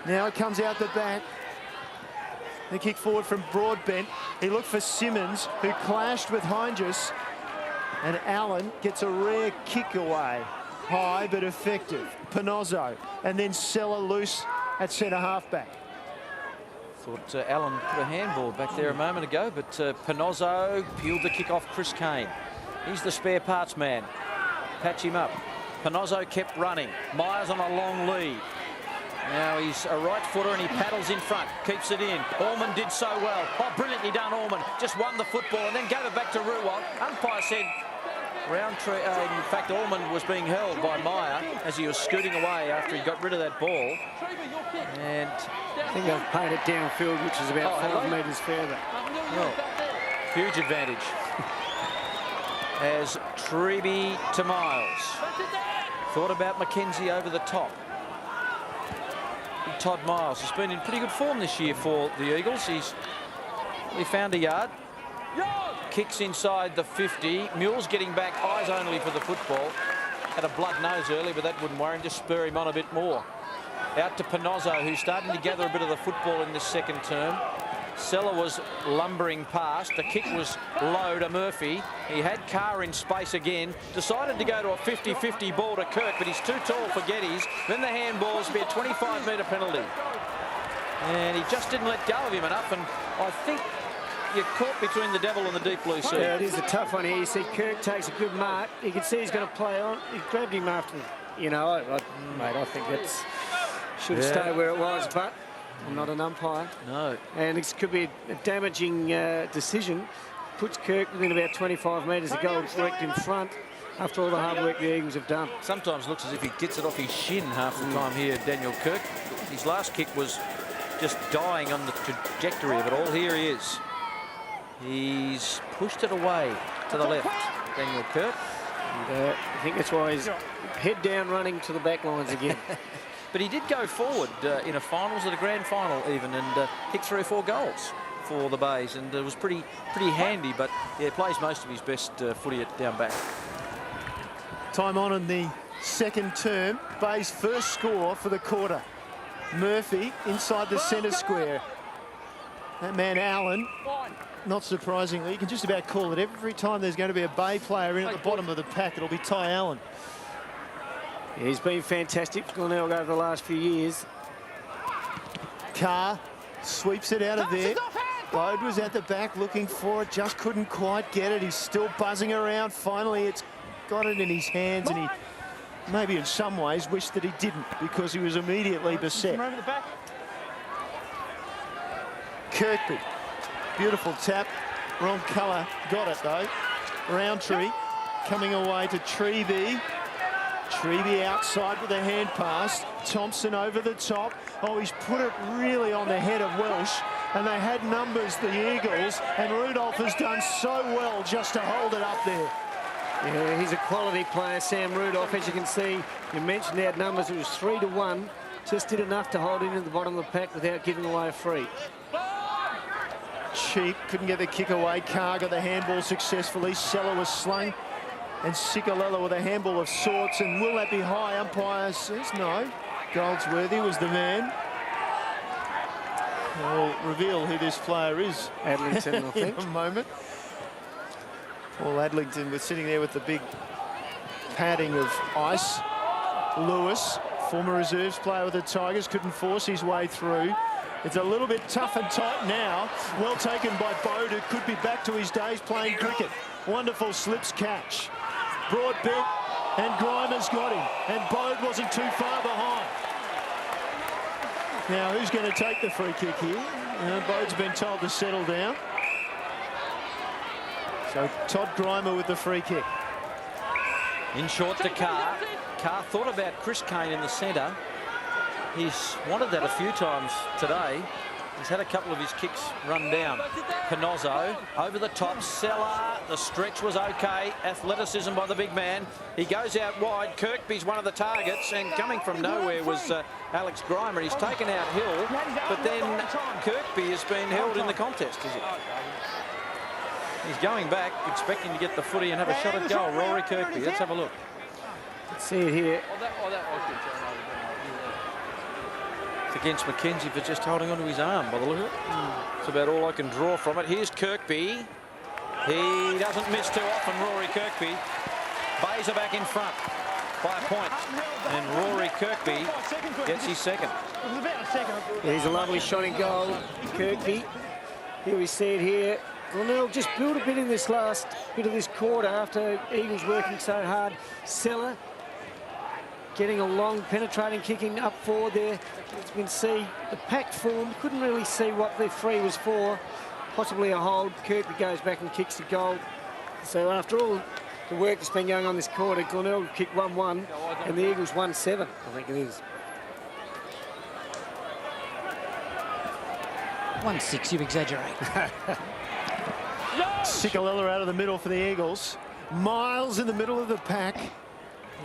Now it comes out the back. The kick forward from Broadbent. He looked for Simmons, who clashed with Heinges. And Allen gets a rare kick away. High but effective. Panozzo. And then Seller loose at centre halfback. Thought Allen put a handball back there a moment ago, but Panozzo peeled the kick off Chris Kane. He's the spare parts man. Patch him up. Panozzo kept running. Myers on a long lead. Now he's a right footer and he paddles in front. Keeps it in. Allman did so well. Oh, brilliantly done, Allman. Just won the football and then gave it back to Ruwalt. Umpire said Roundtree, in fact, Allman was being held by Meyer as he was scooting away after he got rid of that ball. And I think they've played it downfield, which is about 5 metres further. Well, huge advantage. As Treby to Miles. Thought about McKenzie over the top. Big Todd Miles has been in pretty good form this year for the Eagles. He found a yard. Kicks inside the 50. Mule's getting back, eyes only for the football. Had a blood nose early, but that wouldn't worry him. Just spur him on a bit more. Out to Panozzo, who's starting to gather a bit of the football in this second term. Seller was lumbering past. The kick was low to Murphy. He had Carr in space again. Decided to go to a 50-50 ball to Kirk, but he's too tall for Geddes. Then the handballs be a 25-metre penalty. And he just didn't let go of him enough, and I think you're caught between the devil and the deep blue sea. Yeah, it is a tough one here. You see Kirk takes a good mark. You can see he's going to play on. He grabbed him after, you know, mate, I think that's should have stayed where it was, but I'm not an umpire. No. And this could be a damaging decision. Puts Kirk within about 25 metres of goal, worked in front after all the hard work the Eagles have done. Sometimes looks as if he gets it off his shin half the time here, Daniel Kirk. His last kick was just dying on the trajectory of it all. Here he is. He's pushed it away to the left, Daniel Kirk. And, I think that's why he's head down running to the back lines again. But he did go forward in a finals, at a grand final even, and kicked 3 or 4 goals. for the Bays, and it was pretty handy. But yeah, plays most of his best footy at down back. Time on in the second term. Bay's first score for the quarter. Murphy inside the centre square. That man Allen, not surprisingly, you can just about call it every time there's going to be a Bay player in at the bottom of the pack, it'll be Ty Allen. Yeah, he's been fantastic for Glenelg over the last few years. Carr sweeps it out of there. Bode was at the back looking for it, just couldn't quite get it. He's still buzzing around. Finally, it's got it in his hands, and he maybe in some ways wished that he didn't, because he was immediately beset. Kirkby, beautiful tap, wrong colour, got it though. Roundtree coming away to Treby. Treby outside with a hand pass. Thompson over the top. Oh, he's put it really on the head of Welsh, and they had numbers, the Eagles, and Rudolph has done so well just to hold it up there. Yeah, he's a quality player, Sam Rudolph. As you can see, you mentioned our numbers, it was 3-1. Just did enough to hold in at the bottom of the pack without giving away a free. Cheap, couldn't get the kick away. Carr got the handball successfully. Seller was slung, and Sikalella with a handball of sorts. And will that be high? Umpire says no. Goldsworthy was the man. I'll reveal who this player is. Adlington, I think. In a moment. Paul Adlington was sitting there with the big padding of ice. Lewis, former reserves player with the Tigers, couldn't force his way through. It's a little bit tough and tight now. Well taken by Bode, who could be back to his days playing cricket. Wonderful slips catch. Broad bit, and Grimer's got him. And Bode wasn't too far behind. Now, who's going to take the free kick here? Bode's been told to settle down. So Todd Grimer with the free kick. In short to Carr. Carr thought about Chris Kane in the centre. He's wanted that a few times today. He's had a couple of his kicks run down. Pinozzo over the top. Seller. The stretch was okay. Athleticism by the big man. He goes out wide. Kirkby's one of the targets, and coming from nowhere was Alex Grimer. He's taken out Hill, but then Kirkby has been held in the contest, is it? He's going back, expecting to get the footy and have a shot at goal. Rory Kirkby. Let's have a look. Let's see it here. It's against McKenzie for just holding onto his arm by the look of it. It's about all I can draw from it. Here's Kirkby. He doesn't miss too often, Rory Kirkby. Bays are back in front by a point. And Rory Kirkby gets his second. Yeah, he's a lovely shot in goal, Kirkby. Here we see it here. Glenelg just built a bit in this last bit of this quarter after Eagles working so hard. Seller getting a long penetrating kicking up forward there. As you can see, the packed form, couldn't really see what the free was for. Possibly a hold. Kirkby goes back and kicks the goal. So after all the work that's been going on this quarter, Glenelg kicked 1-1 and the Eagles 1-7, I think it is. 1-6, you exaggerate. Sikalella out of the middle for the Eagles. Miles in the middle of the pack.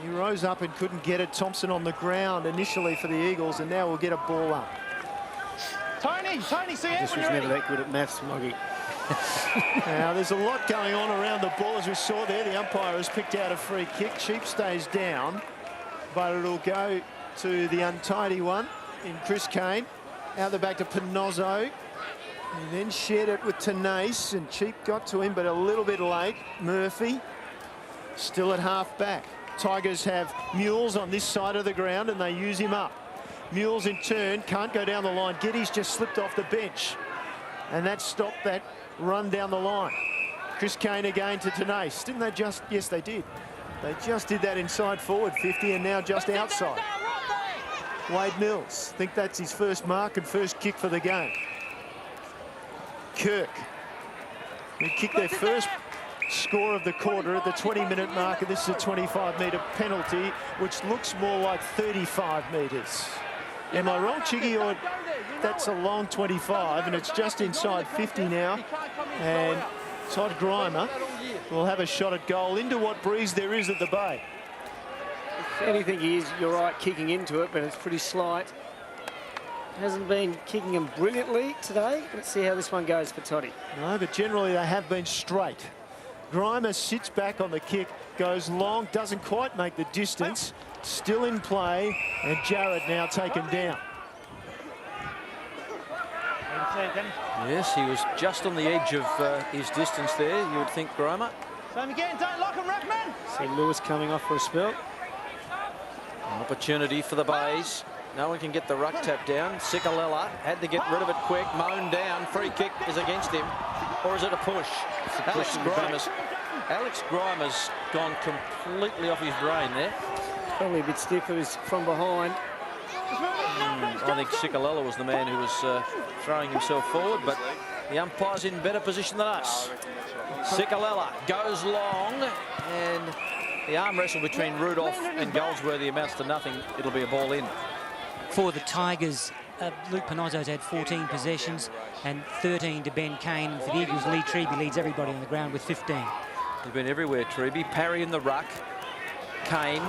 He rose up and couldn't get it. Thompson on the ground initially for the Eagles, and now we'll get a ball up. Tony, see it. This was never that good at maths, Moggy. Now, there's a lot going on around the ball, as we saw there. The umpire has picked out a free kick. Cheap stays down, but it'll go to the untidy one in Chris Kane. Out the back to Pinozzo. He then shared it with Tenace, and Cheap got to him, but a little bit late. Murphy still at half back. Tigers have Mules on this side of the ground, and they use him up. Mules in turn can't go down the line. Geddes just slipped off the bench, and that stopped that run down the line. Chris Kane again to Tenace. Didn't they just? Yes, they did. They just did that inside forward 50, and now just outside. Wade Mills, I think that's his first mark and first kick for the game. Kirk, who kicked their first score of the quarter at the 20-minute mark, and this is a 25-metre penalty, which looks more like 35 metres. Am I wrong, Chiggy, or that's a long 25, and it's just inside 50 now, and Todd Grimer will have a shot at goal into what breeze there is at the Bay. If anything, he is, you're right, kicking into it, but it's pretty slight. hasn't been kicking them brilliantly today. Let's see how this one goes for Toddy. No, but generally they have been straight. Grimer sits back on the kick, goes long, doesn't quite make the distance. Still in play, and Jared now taken down. Yes, he was just on the edge of his distance there, you would think, Grimer. Same again, don't lock him, Ruckman. See Lewis coming off for a spell. An opportunity for the Bays. No one can get the ruck tap down. Sikalella had to get rid of it quick. Mown down. Free kick is against him. Or is it a push? Alex Grimer's gone completely off his brain there. Probably a bit stiff. It was from behind. I think Sikalella was the man who was throwing himself forward, but the umpire's in better position than us. Sikalella goes long, and the arm wrestle between Rudolph and Goldsworthy amounts to nothing. It'll be a ball in. For the Tigers, Luke Panozzo's had 14 possessions and 13 to Ben Kane. For the Eagles, Lee Treby leads everybody on the ground with 15. They've been everywhere, Treby. Parry in the ruck. Kane.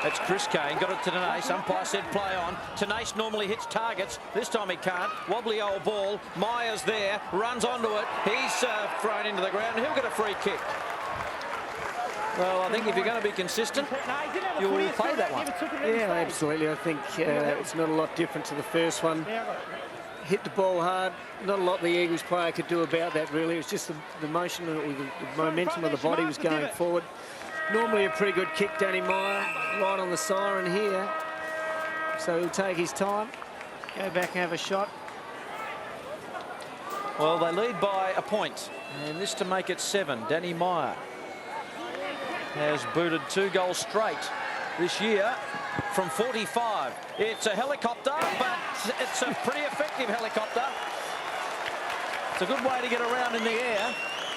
That's Chris Kane. Got it to Tenace. Umpire said play on. Tenace normally hits targets. This time he can't. Wobbly old ball. Myers there. Runs onto it. He's thrown into the ground. He'll get a free kick. Well, I think if you're going to be consistent, you will play that one. Yeah, absolutely. I think it's not a lot different to the first one. Hit the ball hard. Not a lot the Eagles player could do about that, really. It was just the motion, or the momentum of the body was going forward. Normally a pretty good kick, Danny Meyer, right on the siren here. So he'll take his time, go back and have a shot. Well, they lead by a point, and this to make it 7. Danny Meyer has booted 2 goals straight this year from 45. It's a helicopter, but it's a pretty effective helicopter. It's a good way to get around in the air,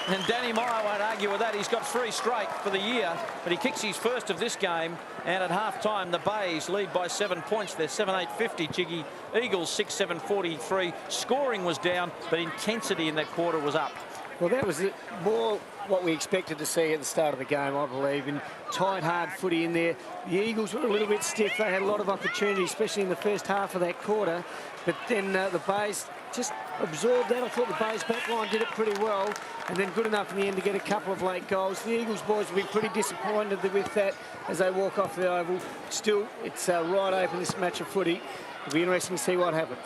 and Danny Meyer won't argue with that. He's got 3 straight for the year, but he kicks his first of this game, and at half-time, the Bays lead by 7 points. They're 7-8-50, Jiggy. Eagles 6-7-43. Scoring was down, but intensity in that quarter was up. Well, that was more what we expected to see at the start of the game, I believe, and tight, hard footy in there. The Eagles were a little bit stiff. They had a lot of opportunity, especially in the first half of that quarter, but then the Bays just absorbed that. I thought the Bays back line did it pretty well, and then good enough in the end to get a couple of late goals. The Eagles boys will be pretty disappointed with that as they walk off the oval. Still, it's right open, this match of footy. It'll be interesting to see what happens.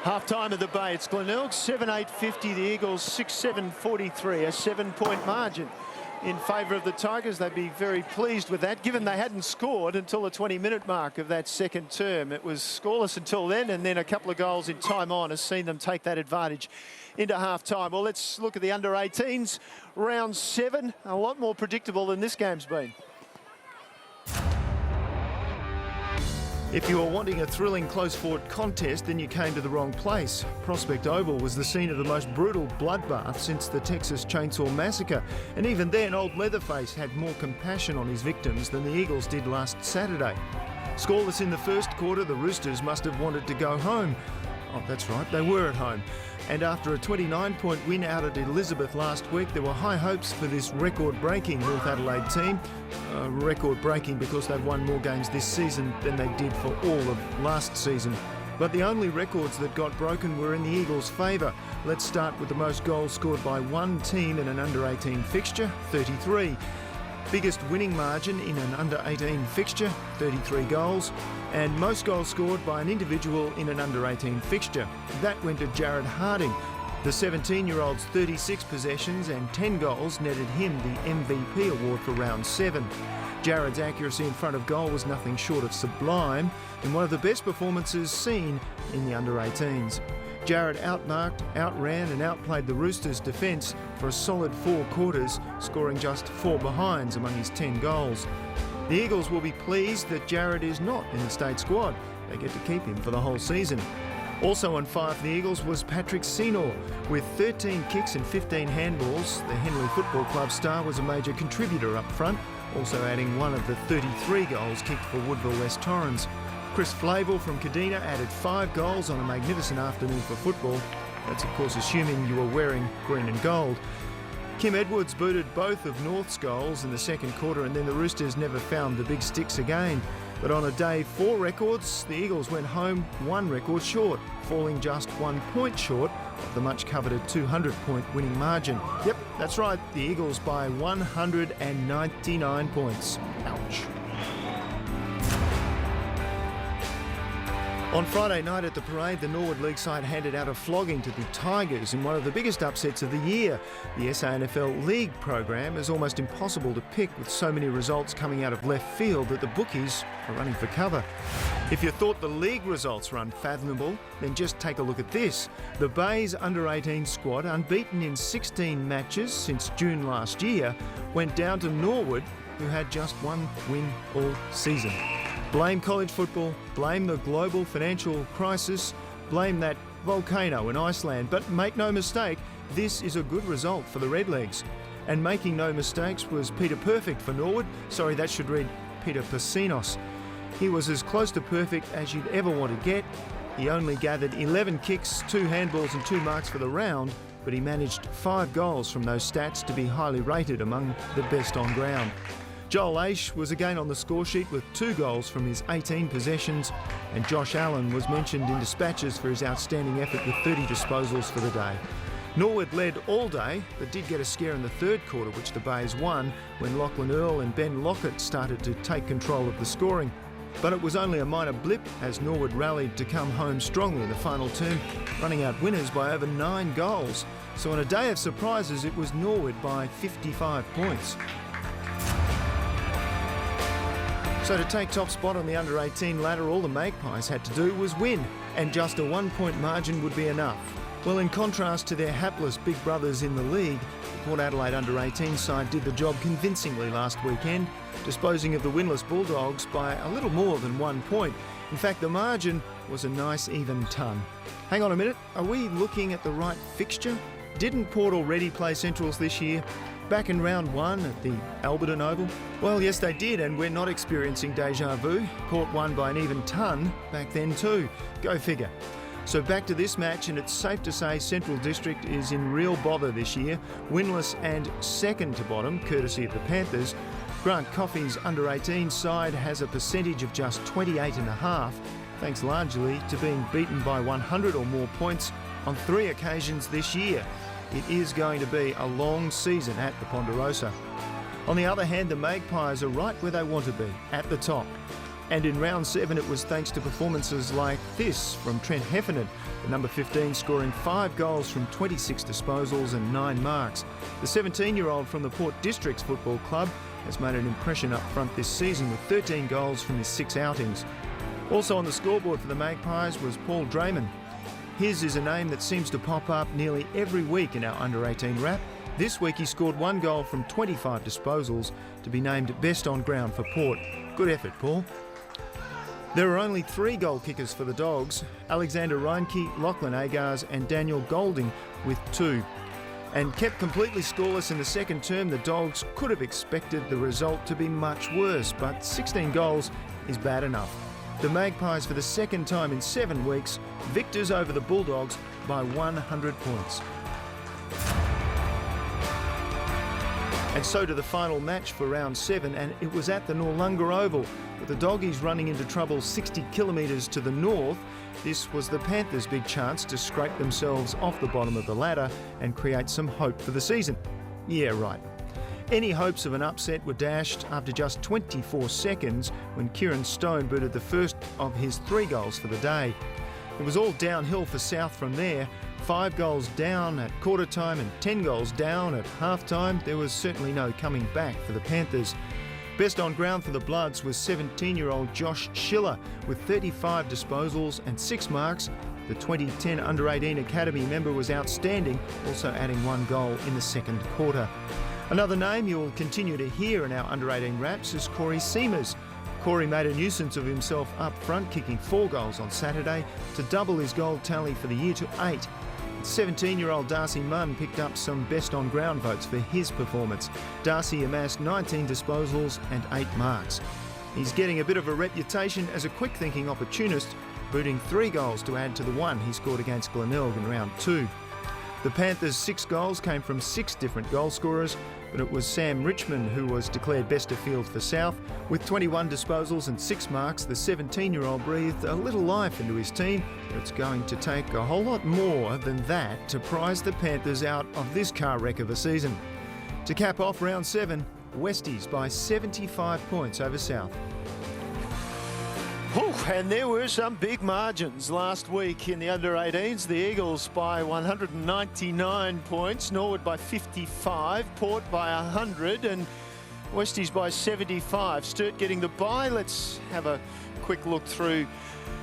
Half-time of the Bay, it's Glenelg 7-8-50, the Eagles 6-7-43, a 7-point margin in favour of the Tigers. They'd be very pleased with that, given they hadn't scored until the 20-minute mark of that second term. It was scoreless until then, and then a couple of goals in time on has seen them take that advantage into half-time. Well, let's look at the under-18s. Round 7, a lot more predictable than this game's been. If you were wanting a thrilling close-fought contest, then you came to the wrong place. Prospect Oval was the scene of the most brutal bloodbath since the Texas Chainsaw Massacre. And even then, old Leatherface had more compassion on his victims than the Eagles did last Saturday. Scoreless in the first quarter, the Roosters must have wanted to go home. Oh, that's right, they were at home. And after a 29-point win out at Elizabeth last week, there were high hopes for this record-breaking North Adelaide team. Record-breaking because they've won more games this season than they did for all of last season. But the only records that got broken were in the Eagles' favour. Let's start with the most goals scored by one team in an under-18 fixture, 33. Biggest winning margin in an under-18 fixture, 33 goals. And most goals scored by an individual in an under-18 fixture. That went to Jared Harding. The 17-year-old's 36 possessions and 10 goals netted him the MVP award for round 7. Jared's accuracy in front of goal was nothing short of sublime, and one of the best performances seen in the under-18s. Jared outmarked, outran and outplayed the Roosters' defence for a solid 4 quarters, scoring just 4 behinds among his 10 goals. The Eagles will be pleased that Jared is not in the state squad. They get to keep him for the whole season. Also on 5 for the Eagles was Patrick Senor. With 13 kicks and 15 handballs, the Henley Football Club star was a major contributor up front, also adding one of the 33 goals kicked for Woodville West Torrens. Chris Flavel from Kadina added 5 goals on a magnificent afternoon for football. That's of course assuming you were wearing green and gold. Kim Edwards booted both of North's goals in the second quarter, and then the Roosters never found the big sticks again. But on a day 4 records, the Eagles went home 1 record short, falling just 1 point short of the much coveted 200-point winning margin. Yep, that's right, the Eagles by 199 points. Ouch. On Friday night at the parade, the Norwood League side handed out a flogging to the Tigers in one of the biggest upsets of the year. The SANFL League program is almost impossible to pick with so many results coming out of left field that the bookies are running for cover. If you thought the league results were unfathomable, then just take a look at this. The Bays under-18 squad, unbeaten in 16 matches since June last year, went down to Norwood, who had just 1 win all season. Blame college football, blame the global financial crisis, blame that volcano in Iceland. But make no mistake, this is a good result for the Redlegs. And making no mistakes was Peter Perfect for Norwood. Sorry, that should read Peter Persinos. He was as close to perfect as you'd ever want to get. He only gathered 11 kicks, 2 handballs and 2 marks for the round, but he managed 5 goals from those stats to be highly rated among the best on ground. Joel Aish was again on the score sheet with 2 goals from his 18 possessions, and Josh Allen was mentioned in dispatches for his outstanding effort with 30 disposals for the day. Norwood led all day, but did get a scare in the third quarter, which the Bays won when Lachlan Earl and Ben Lockett started to take control of the scoring. But it was only a minor blip as Norwood rallied to come home strongly in the final term, running out winners by over 9 goals. So on a day of surprises, it was Norwood by 55 points. So to take top spot on the under-18 ladder, all the Magpies had to do was win, and just a 1-point margin would be enough. Well, in contrast to their hapless big brothers in the league, the Port Adelaide under-18 side did the job convincingly last weekend, disposing of the winless Bulldogs by a little more than 1 point. In fact, the margin was a nice even ton. Hang on a minute, are we looking at the right fixture? Didn't Port already play Centrals this year? Back in round 1 at the Alberton Oval? Well, yes, they did, and we're not experiencing deja vu. Port won by an even ton back then too. Go figure. So back to this match, and it's safe to say Central District is in real bother this year, winless and second to bottom, courtesy of the Panthers. Grant Coffey's under-18 side has a percentage of just 28.5, thanks largely to being beaten by 100 or more points on 3 occasions this year. It is going to be a long season at the Ponderosa. On the other hand, the Magpies are right where they want to be, at the top. And in round 7, it was thanks to performances like this from Trent Heffernan, the number 15 scoring 5 goals from 26 disposals and 9 marks. The 17-year-old from the Port Districts Football Club has made an impression up front this season with 13 goals from his 6 outings. Also on the scoreboard for the Magpies was Paul Drayman. His is a name that seems to pop up nearly every week in our under-18 wrap. This week he scored 1 goal from 25 disposals to be named best on ground for Port. Good effort, Paul. There are only 3 goal kickers for the Dogs, Alexander Reinke, Lachlan Agars and Daniel Golding with 2. And kept completely scoreless in the second term, the Dogs could have expected the result to be much worse, but 16 goals is bad enough. The Magpies, for the second time in 7 weeks, victors over the Bulldogs by 100 points. And so to the final match for round 7, and it was at the Noarlunga Oval, with the Doggies running into trouble 60 kilometres to the north. This was the Panthers' big chance to scrape themselves off the bottom of the ladder and create some hope for the season. Yeah, right. Any hopes of an upset were dashed after just 24 seconds when Kieran Stone booted the first of his 3 goals for the day. It was all downhill for South from there. 5 goals down at quarter time and 10 goals down at half time. There was certainly no coming back for the Panthers. Best on ground for the Bloods was 17-year-old Josh Schiller with 35 disposals and 6 marks. The 2010 Under-18 Academy member was outstanding, also adding 1 goal in the second quarter. Another name you'll continue to hear in our Under-18 wraps is Corey Seamers. Corey made a nuisance of himself up front, kicking 4 goals on Saturday to double his goal tally for the year to 8. 17-year-old Darcy Munn picked up some best on ground votes for his performance. Darcy amassed 19 disposals and 8 marks. He's getting a bit of a reputation as a quick-thinking opportunist, booting 3 goals to add to the 1 he scored against Glenelg in round 2. The Panthers' 6 goals came from 6 different goal scorers, but it was Sam Richmond who was declared best of field for South. With 21 disposals and 6 marks, the 17-year-old breathed a little life into his team, but it's going to take a whole lot more than that to prize the Panthers out of this car wreck of a season. To cap off round 7, Westies by 75 points over South. And there were some big margins last week in the under-18s. The Eagles by 199 points, Norwood by 55, Port by 100 and Westies by 75. Sturt getting the bye. Let's have a quick look through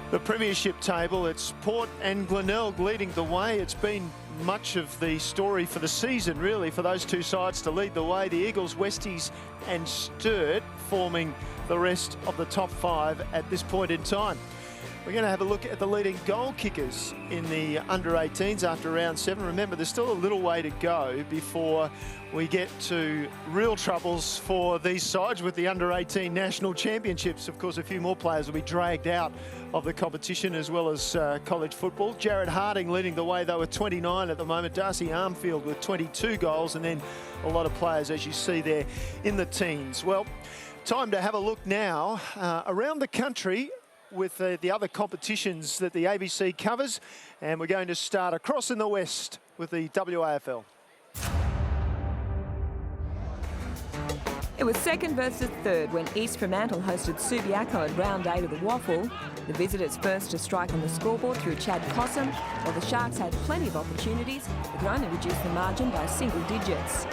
the premiership table. It's Port and Glenelg leading the way. It's been much of the story for the season, really, for those two sides to lead the way. The Eagles, Westies and Sturt forming the rest of the top 5 at this point in time. We're going to have a look at the leading goal kickers in the under-18s after round 7. Remember, there's still a little way to go before we get to real troubles for these sides with the under-18 national championships. Of course, a few more players will be dragged out of the competition, as well as college football. Jared Harding leading the way, though, with 29 at the moment. Darcy Armfield with 22 goals, and then a lot of players, as you see there, in the teens. Well, time to have a look now around the country with the other competitions that the ABC covers, and we're going to start across in the west with the WAFL. It was second versus third when East Fremantle hosted Subiaco at round 8 of the Waffle. The visitors first to strike on the scoreboard through Chad Cossum, while the Sharks had plenty of opportunities, but could only reduce the margin by single digits.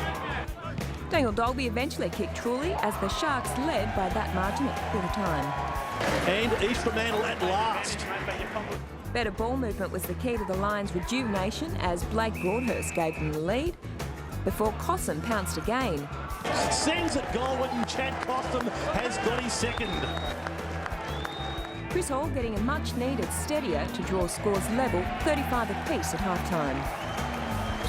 Daniel Dolby eventually kicked truly as the Sharks led by that margin at quarter time. And East Fremantle at last. Better ball movement was the key to the Lions' rejuvenation as Blake Broadhurst gave them the lead before Cossum pounced again. Sends it goal and Chad Cossum has got his second. Chris Hall getting a much-needed steadier to draw scores level, 35 apiece at half-time.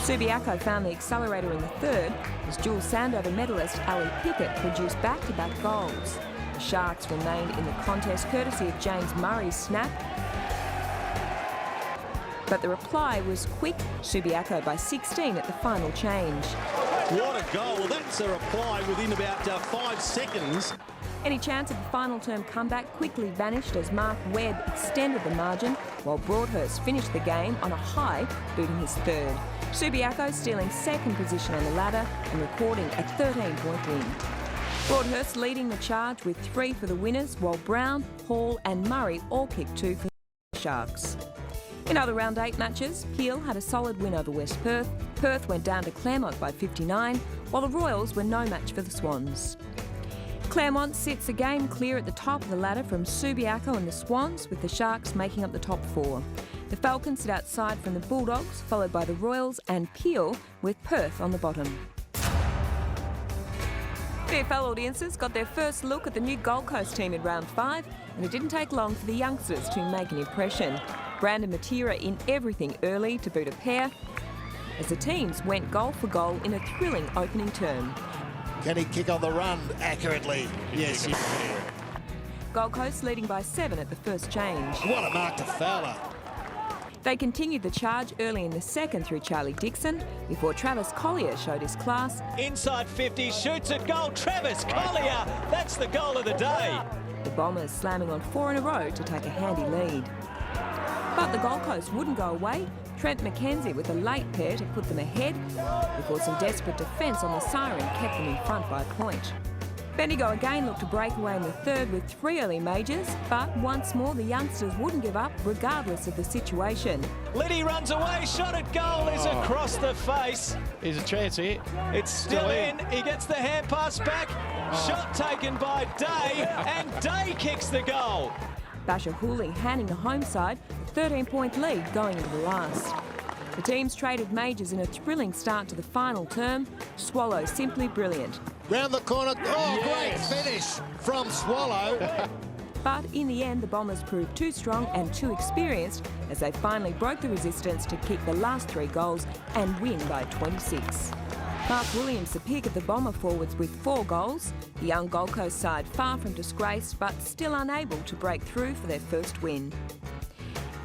Subiaco found the accelerator in the third as dual Sandover medalist Ali Pickett produced back-to-back goals. The Sharks remained in the contest courtesy of James Murray's snap, but the reply was quick, Subiaco by 16 at the final change. What a goal. Well, that's a reply within about 5 seconds. Any chance of a final term comeback quickly vanished as Mark Webb extended the margin, while Broadhurst finished the game on a high, booting his third. Subiaco stealing second position on the ladder and recording a 13-point win. Broadhurst leading the charge with 3 for the winners, while Brown, Hall and Murray all kicked 2 for the Sharks. In other round 8 matches, Peel had a solid win over West Perth. Perth went down to Claremont by 59, while the Royals were no match for the Swans. Claremont sits a game clear at the top of the ladder from Subiaco and the Swans, with the Sharks making up the top 4. The Falcons sit outside from the Bulldogs, followed by the Royals and Peel, with Perth on the bottom. VFL audiences got their first look at the new Gold Coast team in round 5, and it didn't take long for the youngsters to make an impression. Brandon Matera in everything early to boot a pair, as the teams went goal for goal in a thrilling opening term. Can he kick on the run accurately? Yes. Gold Coast leading by 7 at the first change. What a mark to Fowler. They continued the charge early in the second through Charlie Dixon before Travis Collier showed his class. Inside 50, shoots at goal. Travis Collier, that's the goal of the day. The Bombers slamming on 4 in a row to take a handy lead. But the Gold Coast wouldn't go away. Trent McKenzie with a late pair to put them ahead before some desperate defence on the siren kept them in front by a point. Bendigo again looked to break away in the third with 3 early majors, but once more the youngsters wouldn't give up regardless of the situation. Liddy runs away, shot at goal is across the face. There's a chance here. It's still in. He gets the hand pass back. Shot taken by Day, and Day kicks the goal. Basher Hooley handing the home side a 13-point lead going into the last. The teams traded majors in a thrilling start to the final term. Swallow simply brilliant. Round the corner. Oh, yes. Great finish from Swallow. But in the end, the Bombers proved too strong and too experienced as they finally broke the resistance to kick the last 3 goals and win by 26. Mark Williams, the pick of the Bomber forwards with 4 goals. The young Gold Coast side far from disgraced, but still unable to break through for their first win.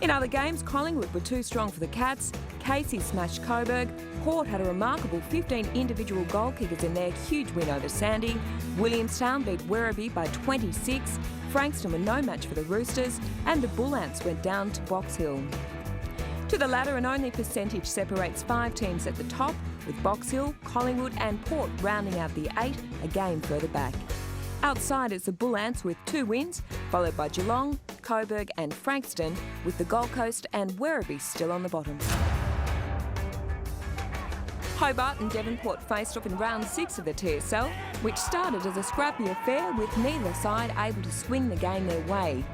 In other games, Collingwood were too strong for the Cats. Casey smashed Coburg. Port had a remarkable 15 individual goal kickers in their huge win over Sandy. Williamstown beat Werribee by 26. Frankston were no match for the Roosters, and the Bull Ants went down to Box Hill. To the ladder, an only percentage separates 5 teams at the top, with Box Hill, Collingwood and Port rounding out the 8, a game further back. Outside is the Bull Ants with 2 wins, followed by Geelong, Coburg and Frankston, with the Gold Coast and Werribee still on the bottom. Hobart and Devonport faced off in round 6 of the TSL, which started as a scrappy affair with neither side able to swing the game their way.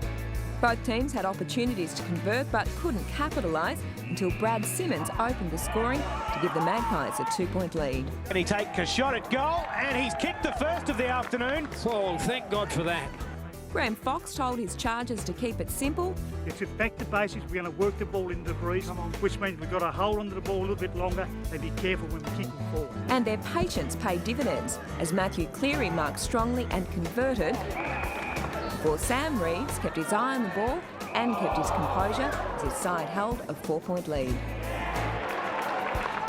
Both teams had opportunities to convert but couldn't capitalise until Brad Simmons opened the scoring to give the Magpies a 2-point lead. And he takes a shot at goal, and he's kicked the first of the afternoon. Oh, thank God for that. Graham Fox told his charges to keep it simple. It's back to basics. We're going to work the ball into the breeze, which means we've got to hold onto the ball a little bit longer and be careful when we kick it forward. And their patience paid dividends as Matthew Cleary marked strongly and converted, before Sam Reeves kept his eye on the ball and kept his composure as his side held a 4-point lead.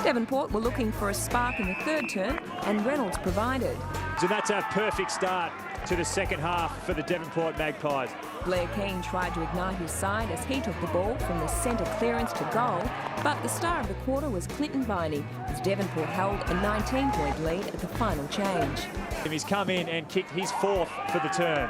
Devonport were looking for a spark in the third term, and Reynolds provided. So that's a perfect start to the second half for the Devonport Magpies. Blair Keane tried to ignite his side as he took the ball from the centre clearance to goal, but the star of the quarter was Clinton Viney, as Devonport held a 19-point lead at the final change. He's come in and kicked his 4th for the term.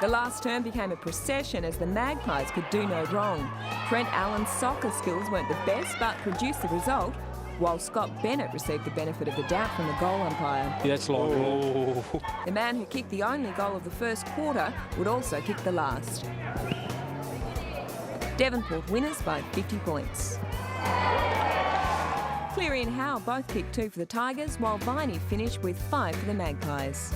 The last term became a procession as the Magpies could do no wrong. Trent Allen's soccer skills weren't the best but produced the result, while Scott Bennett received the benefit of the doubt from the goal umpire. Yeah, that's long. Oh. The man who kicked the only goal of the first quarter would also kick the last. Devonport winners by 50 points. Cleary and Howe both kicked 2 for the Tigers, while Viney finished with 5 for the Magpies.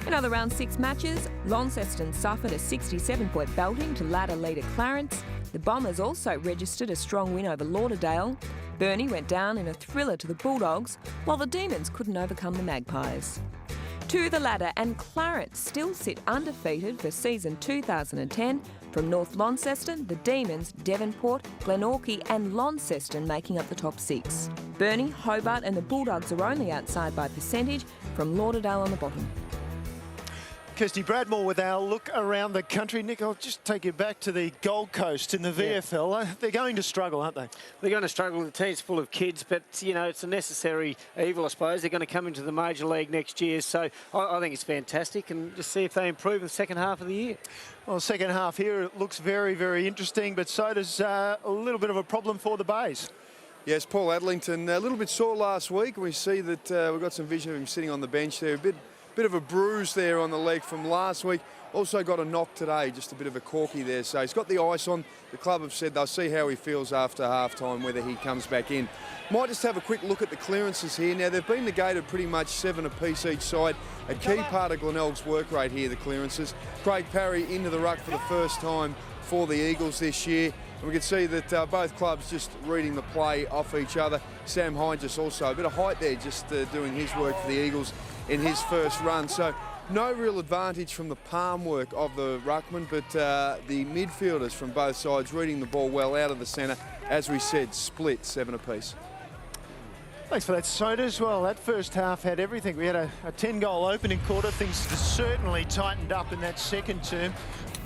In other round 6 matches, Launceston suffered a 67-point belting to ladder leader Clarence. The Bombers also registered a strong win over Lauderdale. Burnie went down in a thriller to the Bulldogs, while the Demons couldn't overcome the Magpies. To the ladder, and Clarence still sit undefeated for season 2010. From North Launceston, the Demons, Devonport, Glenorchy and Launceston making up the top 6. Burnie, Hobart and the Bulldogs are only outside by percentage, from Lauderdale on the bottom. Kirsty Bradmore with our look around the country. Nick, I'll just take you back to the Gold Coast in the VFL. They're going to struggle, aren't they? They're going to struggle. The team's full of kids, but, you know, it's a necessary evil, I suppose. They're going to come into the Major League next year, so I think it's fantastic, and just see if they improve in the second half of the year. Well, the second half here, it looks very, very interesting, but so does a little bit of a problem for the Bays. Yes, Paul Adlington, a little bit sore last week. We see that we've got some vision of him sitting on the bench there, a bit of a bruise there on the leg from last week. Also got a knock today, just a bit of a corky there. So he's got the ice on. The club have said they'll see how he feels after half-time, whether he comes back in. Might just have a quick look at the clearances here. Now, they've been negated pretty much 7 apiece each side. A key part of Glenelg's work rate here, the clearances. Craig Parry into the ruck for the first time for the Eagles this year. And we can see that both clubs just reading the play off each other. Sam Hines also a bit of height there, just doing his work for the Eagles in his first run. So no real advantage from the palm work of the ruckman, but the midfielders from both sides reading the ball well out of the centre. As we said, split 7 apiece. Thanks for that, Sodas. Well, that first half had everything. We had a 10-goal opening quarter. Things certainly tightened up in that second term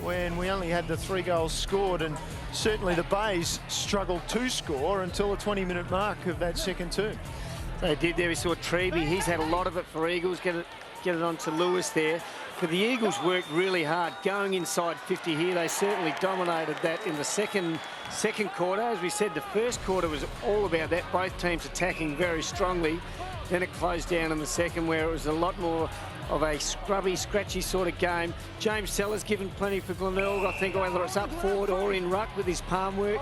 when we only had the 3 goals scored, and certainly the Bays struggled to score until the 20-minute mark of that second term. They did there. We saw Treby. He's had a lot of it for Eagles. Get it on to Lewis there. But the Eagles worked really hard going inside 50 here. They certainly dominated that in the second quarter. As we said, the first quarter was all about that. Both teams attacking very strongly. Then it closed down in the second, where it was a lot more of a scrubby, scratchy sort of game. James Sellers given plenty for Glenelg, I think, whether it's up forward or in ruck with his palm work.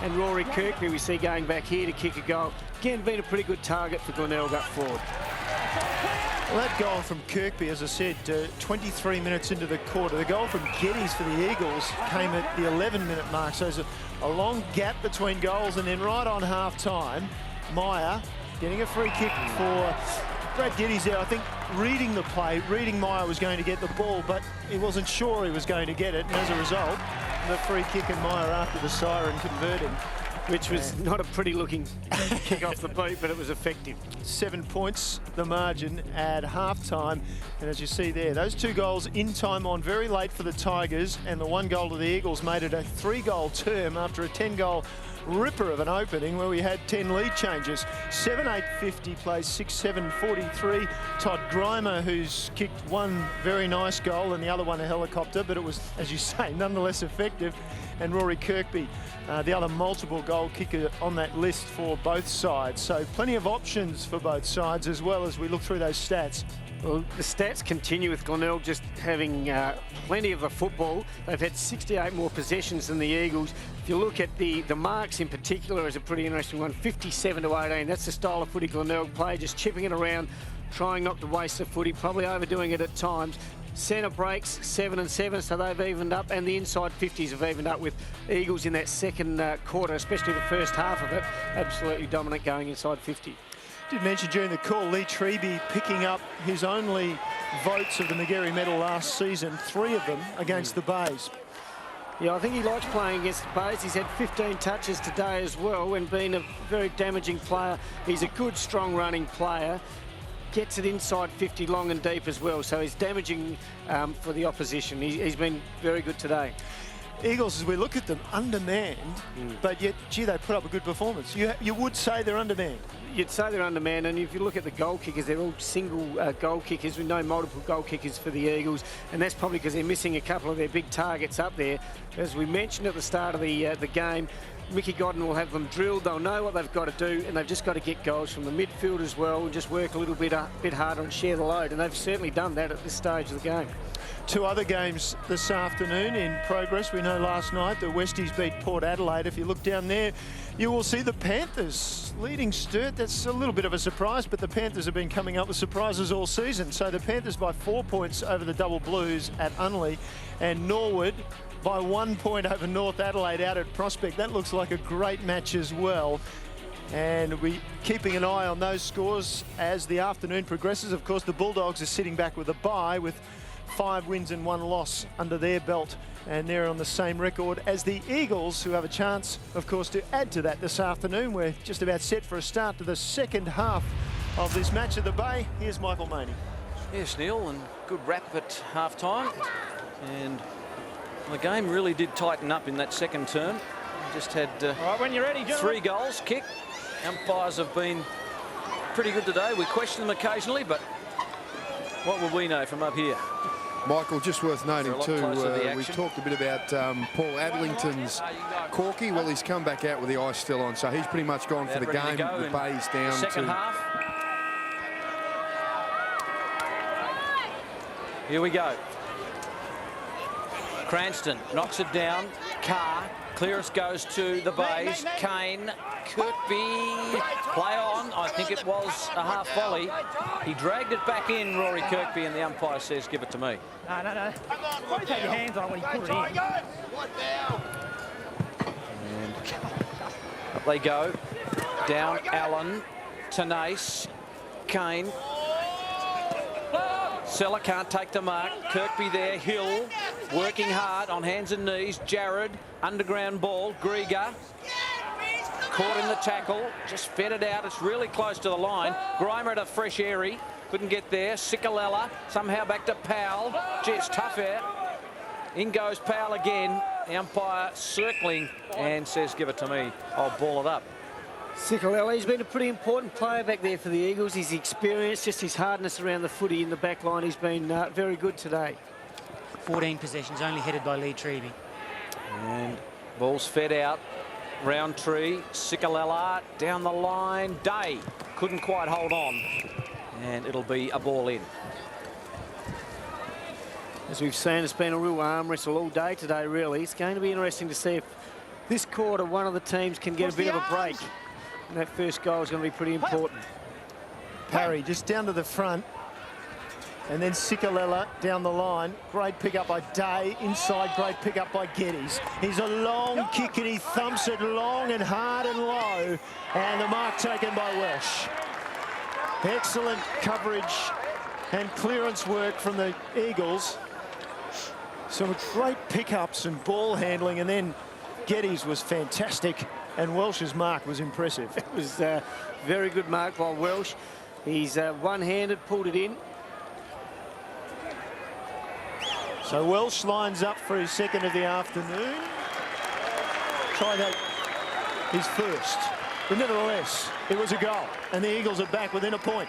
And Rory Kirkby we see going back here to kick a goal. Again, been a pretty good target for Glenelg up forward. Well, that goal from Kirkby, as I said, 23 minutes into the quarter. The goal from Geddes for the Eagles came at the 11-minute mark. So there's a long gap between goals, and then right on half-time, Meyer getting a free kick for Brad Geddes there. I think reading the play, reading Meyer was going to get the ball, but he wasn't sure he was going to get it, and as a result, the free kick and Meyer after the siren converting. which was not a pretty looking kick off the boot, but it was effective. 7 points the margin at half-time, and as you see there, those 2 goals in time on very late for the Tigers, and the 1 goal to the Eagles made it a 3-goal term after a 10-goal ripper of an opening where we had 10 lead changes. 7-8-50 plays 6-7-43. Todd Grimer, who's kicked 1 very nice goal and the other one a helicopter, but it was, as you say, nonetheless effective. And Rory Kirkby, the other multiple goal kicker on that list for both sides. So plenty of options for both sides as well as we look through those stats. Well, the stats continue with Glenelg just having plenty of the football. They've had 68 more possessions than the Eagles. If you look at the marks in particular, is a pretty interesting one. 57-18. That's the style of footy Glenelg play, just chipping it around, trying not to waste the footy, probably overdoing it at times. Centre breaks 7-7, so they've evened up, and the inside 50s have evened up with Eagles in that second quarter, especially the first half of it. Absolutely dominant going inside 50. Did mention during the call, Lee Treby picking up his only votes of the Magarey medal last season, 3 of them against the Bays. Yeah, I think he likes playing against the Bays. He's had 15 touches today as well, and being a very damaging player. He's a good, strong running player. Gets it inside 50 long and deep as well, so he's damaging for the opposition. He's been very good today. Eagles, as we look at them, undermanned, but yet, gee, they put up a good performance. You would say they're undermanned. You'd say they're undermanned, and if you look at the goal kickers, they're all single goal kickers with no multiple goal kickers for the Eagles, and that's probably because they're missing a couple of their big targets up there. As we mentioned at the start of the game, Mickey Godden will have them drilled. They'll know what they've got to do, and they've just got to get goals from the midfield as well and just work a little bit harder and share the load, and they've certainly done that at this stage of the game. 2 other games this afternoon in progress. We know last night the Westies beat Port Adelaide. If you look down there, you will see the Panthers leading Sturt. That's a little bit of a surprise, but the Panthers have been coming up with surprises all season. So the Panthers by 4 points over the Double Blues at Unley, and Norwood by 1 point over North Adelaide out at Prospect. That looks like a great match as well. And we're keeping an eye on those scores as the afternoon progresses. Of course, the Bulldogs are sitting back with a bye with 5 wins and 1 loss under their belt, and they're on the same record as the Eagles, who have a chance, of course, to add to that this afternoon. We're just about set for a start to the second half of this match at the Bay. Here's Michael Maney. Yes, Neil, and good wrap at half-time. And the game really did tighten up in that second term. Just had right, when you're ready, 3 goals kicked. Umpires have been pretty good today. We question them occasionally, but what will we know from up here? Michael, just worth noting too, we talked a bit about Paul Adlington's corky. Well, he's come back out with the ice still on, so he's pretty much gone for the game. The Bay's down to... Second half. Here we go. Cranston knocks it down. Carr. Clearance goes to the Bays. Kane. Kirkby. Play on. I think it was a half volley. He dragged it back in, Rory Kirkby, and the umpire says, give it to me. No. Probably take your hands on it when you put it in. And up they go. Down Allen. Tenace. Kane. Seller can't take the mark. Kirkby there. Hill working hard on hands and knees. Jarrod. Underground ball. Grieger. Caught in the tackle. Just fed it out. It's really close to the line. Grimer at a fresh airy. Couldn't get there. Sikalella somehow back to Powell. Gee, it's tough out. In goes Powell again. The umpire circling and says, give it to me. I'll ball it up. Sikalella, he's been a pretty important player back there for the Eagles. His experience, just his hardness around the footy in the back line, he's been very good today. 14 possessions, only headed by Lee Treby. And ball's fed out. Roundtree, Sikalella down the line. Day couldn't quite hold on. And it'll be a ball in. As we've seen, it's been a real arm wrestle all day today, really. It's going to be interesting to see if this quarter one of the teams can get a bit of a break. And that first goal is going to be pretty important. Parry just down to the front. And then Sikalella down the line. Great pick up by Day. Inside, great pick up by Geddes. He's a long kick and he thumps it long and hard and low. And the mark taken by Welsh. Excellent coverage and clearance work from the Eagles. Some great pickups and ball handling, and then Geddes was fantastic And Welsh's mark was impressive. It was a very good mark by Welsh. He's one-handed, pulled it in. So Welsh lines up for his second of the afternoon. Try that, his first. But nevertheless, it was a goal. And the Eagles are back within a point.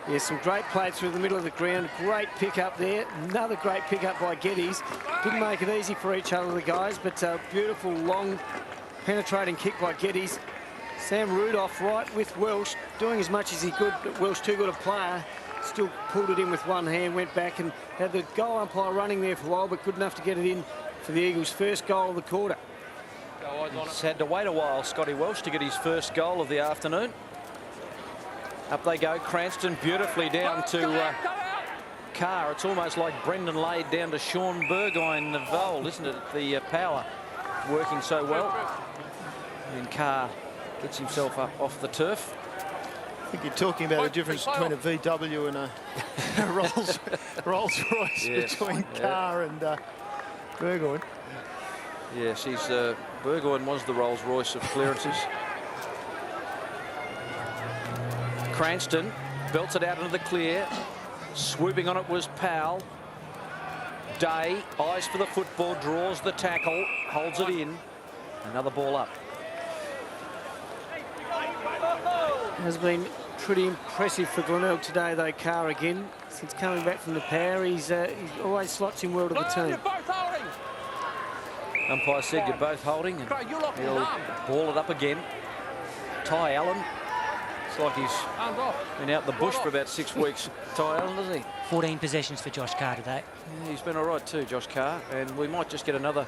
Yeah, some great play through the middle of the ground. Great pick up there. Another great pick up by Geddes. Didn't make it easy for each other, the guys, but a beautiful, long, penetrating kick by Geddes. Sam Rudolph right with Welsh, doing as much as he could, but Welsh, too good a player, still pulled it in with one hand, went back and had the goal umpire running there for a while, but good enough to get it in for the Eagles' first goal of the quarter. He's had to wait a while, Scotty Welsh, to get his first goal of the afternoon. Up they go, Cranston beautifully down to Carr. It's almost like Brendan laid down to Sean Burgoyne of Vole, isn't it? The power working so well. And Carr gets himself up off the turf. I think you're talking about the difference between a VW and a Rolls Royce, yes, between Carr and Burgoyne. Yes, Burgoyne was the Rolls Royce of clearances. Cranston belts it out into the clear. Swooping on it was Powell. Day, eyes for the football, draws the tackle, holds it in. Another ball up. Has been pretty impressive for Glenelg today, though, Carr again. Since coming back from the power, he always slots him well to the team. Umpire said you're both holding, and he'll ball it up again. Ty Allen. It's like he's been out in the bush for about 6 weeks, Ty Allen, doesn't he? 14 possessions for Josh Carr today. Yeah, he's been all right too, Josh Carr, and we might just get another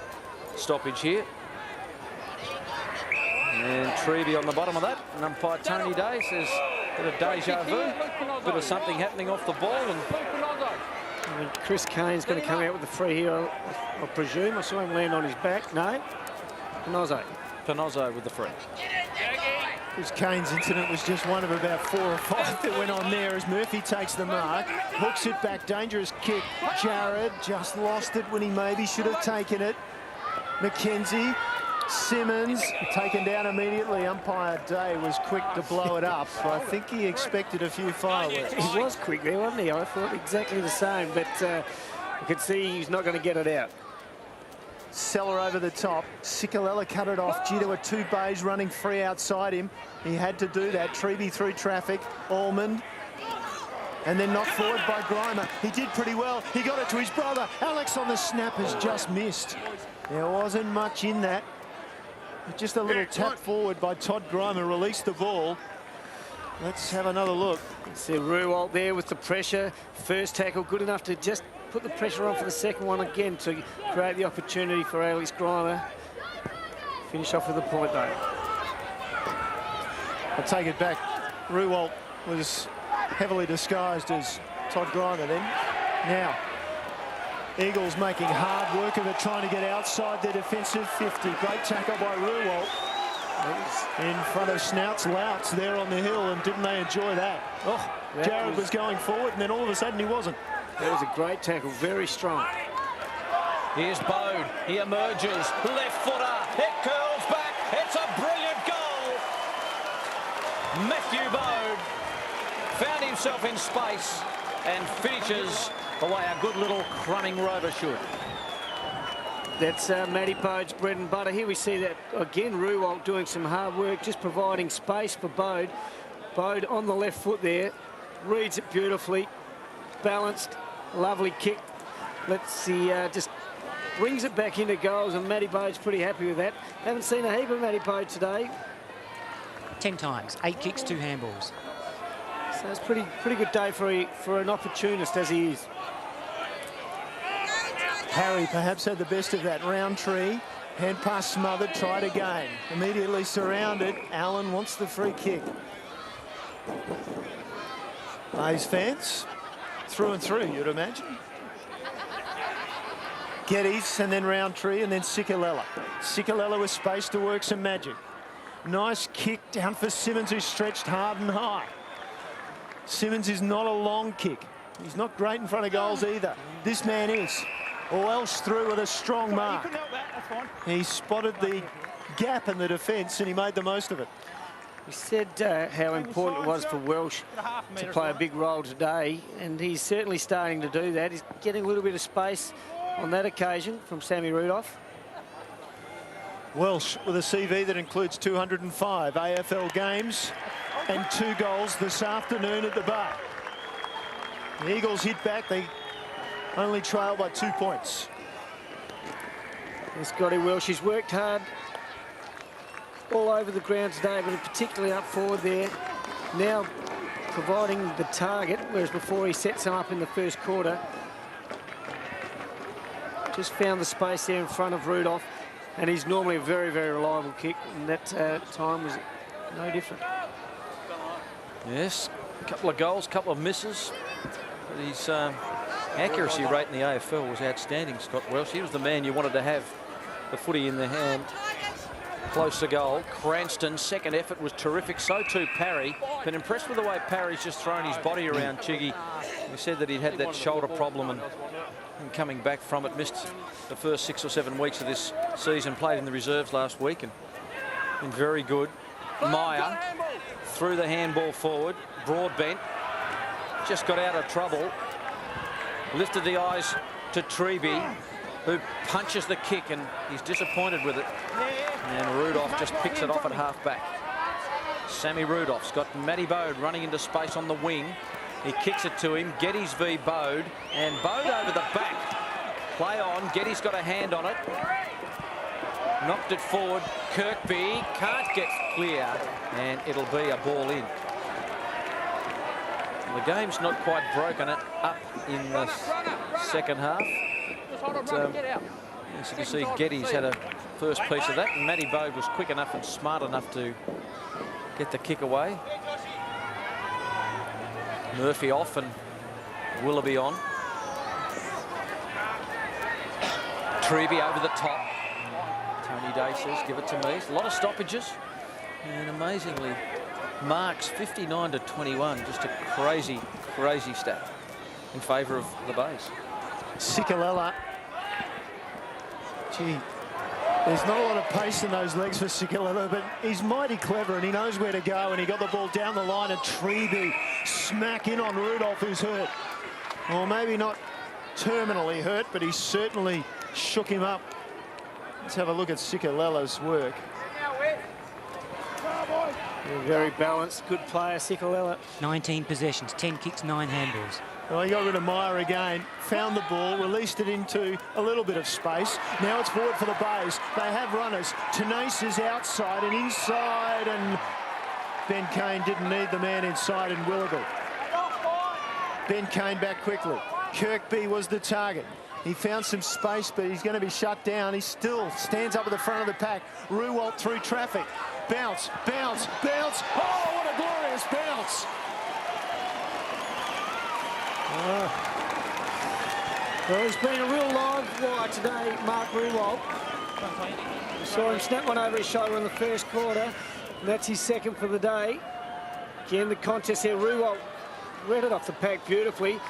stoppage here. And Treby on the bottom of that. And umpire Tony Day says bit of deja vu, bit of something happening off the ball. And I mean, Chris Kane's going to come out with the free here, I presume. I saw him land on his back. No, Panozzo with the free. Chris Kane's incident was just one of about 4 or 5 that went on there as Murphy takes the mark, hooks it back, dangerous kick. Jared just lost it when he maybe should have taken it. McKenzie, Simmons taken down immediately. Umpire Day was quick to blow it up. I think he expected a few fireworks. He was quick there, wasn't he? I thought exactly the same, but you could see he's not going to get it out. Seller over the top. Cicolella cut it off due to a 2 bays running free outside him. He had to do that. Treby through traffic. Almond. And then knocked forward by Grimer. He did pretty well. He got it to his brother. Alex on the snap has just missed. There wasn't much in that. Just a little tap forward by Todd Grimer released the ball. Let's have another look. See Ruwalt there with the pressure. First tackle good enough to just put the pressure on for the second one again to create the opportunity for Alex Grimer. Finish off with a point though. I'll take it back. Ruwalt was heavily disguised as Todd Grimer then. Now, Eagles making hard work of it, trying to get outside their defensive 50. Great tackle by Ruwalt. In front of Snouts Louts there on the hill, and didn't they enjoy that? Oh, Jared was going forward, and then all of a sudden he wasn't. That was a great tackle, very strong. Here's Bode. He emerges. Left footer. It curls back. It's a brilliant goal. Matthew Bode found himself in space and finishes the way a good little crumbing rover should. That's Matty Bode's bread and butter. Here we see that again, Ruwalt doing some hard work, just providing space for Bode. Bode on the left foot there, reads it beautifully, balanced, lovely kick. Let's see, just brings it back into goals, and Matty Bode's pretty happy with that. Haven't seen a heap of Matty Bode today. 10 times, 8 kicks, 2 handballs. So it's pretty good day for an opportunist as he is. Harry perhaps had the best of that. Roundtree, hand pass smothered, tried again. Immediately surrounded. Allen wants the free kick. Mays fans, through and through, you'd imagine. Geddes, and then Roundtree, and then Cicolella. Cicolella with space to work some magic. Nice kick down for Simmons, who's stretched hard and high. Simmons is not a long kick. He's not great in front of goals either. This man is. Welsh through with a strong mark. He spotted the gap in the defence, and he made the most of it. We said how important it was for Welsh to play a big role today, and he's certainly starting to do that. He's getting a little bit of space on that occasion from Sammy Rudolph. Welsh with a CV that includes 205 AFL games and 2 goals this afternoon at the bar. The Eagles hit back. They only trail by 2 points. There's Scotty Welsh. He's worked hard all over the ground today, but particularly up forward there. Now providing the target, whereas before he set some up in the first quarter. Just found the space there in front of Rudolph, and he's normally a very, very reliable kick, and that time was no different. Yes, a couple of goals, couple of misses, but his accuracy rate in the AFL was outstanding, Scott Welsh. He was the man you wanted to have the footy in the hand, close to goal. Cranston's second effort was terrific, so too Parry. Been impressed with the way Parry's just thrown his body around Chiggy. He said that he'd had that shoulder problem and coming back from it, missed the first 6 or 7 weeks of this season, played in the reserves last week and been very good. Meyer threw the handball forward, Broadbent just got out of trouble, lifted the eyes to Treby, who punches the kick, and he's disappointed with it. And Rudolph just picks it off at half-back. Sammy Rudolph's got Matty Bode running into space on the wing. He kicks it to him. Geddes v. Bode, and Bode over the back. Play on. Geddes got a hand on it. Knocked it forward. Kirkby can't get clear, and it'll be a ball in. The game's not quite broken up in the second half. But, as you can see, Geddes had a first piece of that, and Matty Bode was quick enough and smart enough to get the kick away. Murphy off and Willoughby on. Treby over the top. Tony Day says, give it to me. A lot of stoppages, and amazingly, marks 59 to 21. Just a crazy, crazy stat in favour of the Bays. Sikalella. Gee, there's not a lot of pace in those legs for Sikalella, but he's mighty clever and he knows where to go, and he got the ball down the line, and Treby smack in on Rudolph, who's hurt. Or maybe not terminally hurt, but he certainly shook him up. Let's have a look at Sikalella's work. Very balanced, good player, Sikalella. 19 possessions, 10 kicks, 9 handballs. Well, he got rid of Meyer again, found the ball, released it into a little bit of space. Now it's forward for the Bays. They have runners. Tenace is outside and inside, and Ben Kane didn't need the man inside in Willoughby. Ben Kane back quickly. Kirkby was the target. He found some space, but he's going to be shut down. He still stands up at the front of the pack. Ruwalt through traffic. Bounce, bounce, bounce. Oh, what a glorious bounce. Well, he's been a real live wire today, Mark Ruwalt. We saw him snap one over his shoulder in the first quarter, and that's his second for the day. Again, the contest here, Ruwalt read it off the pack beautifully.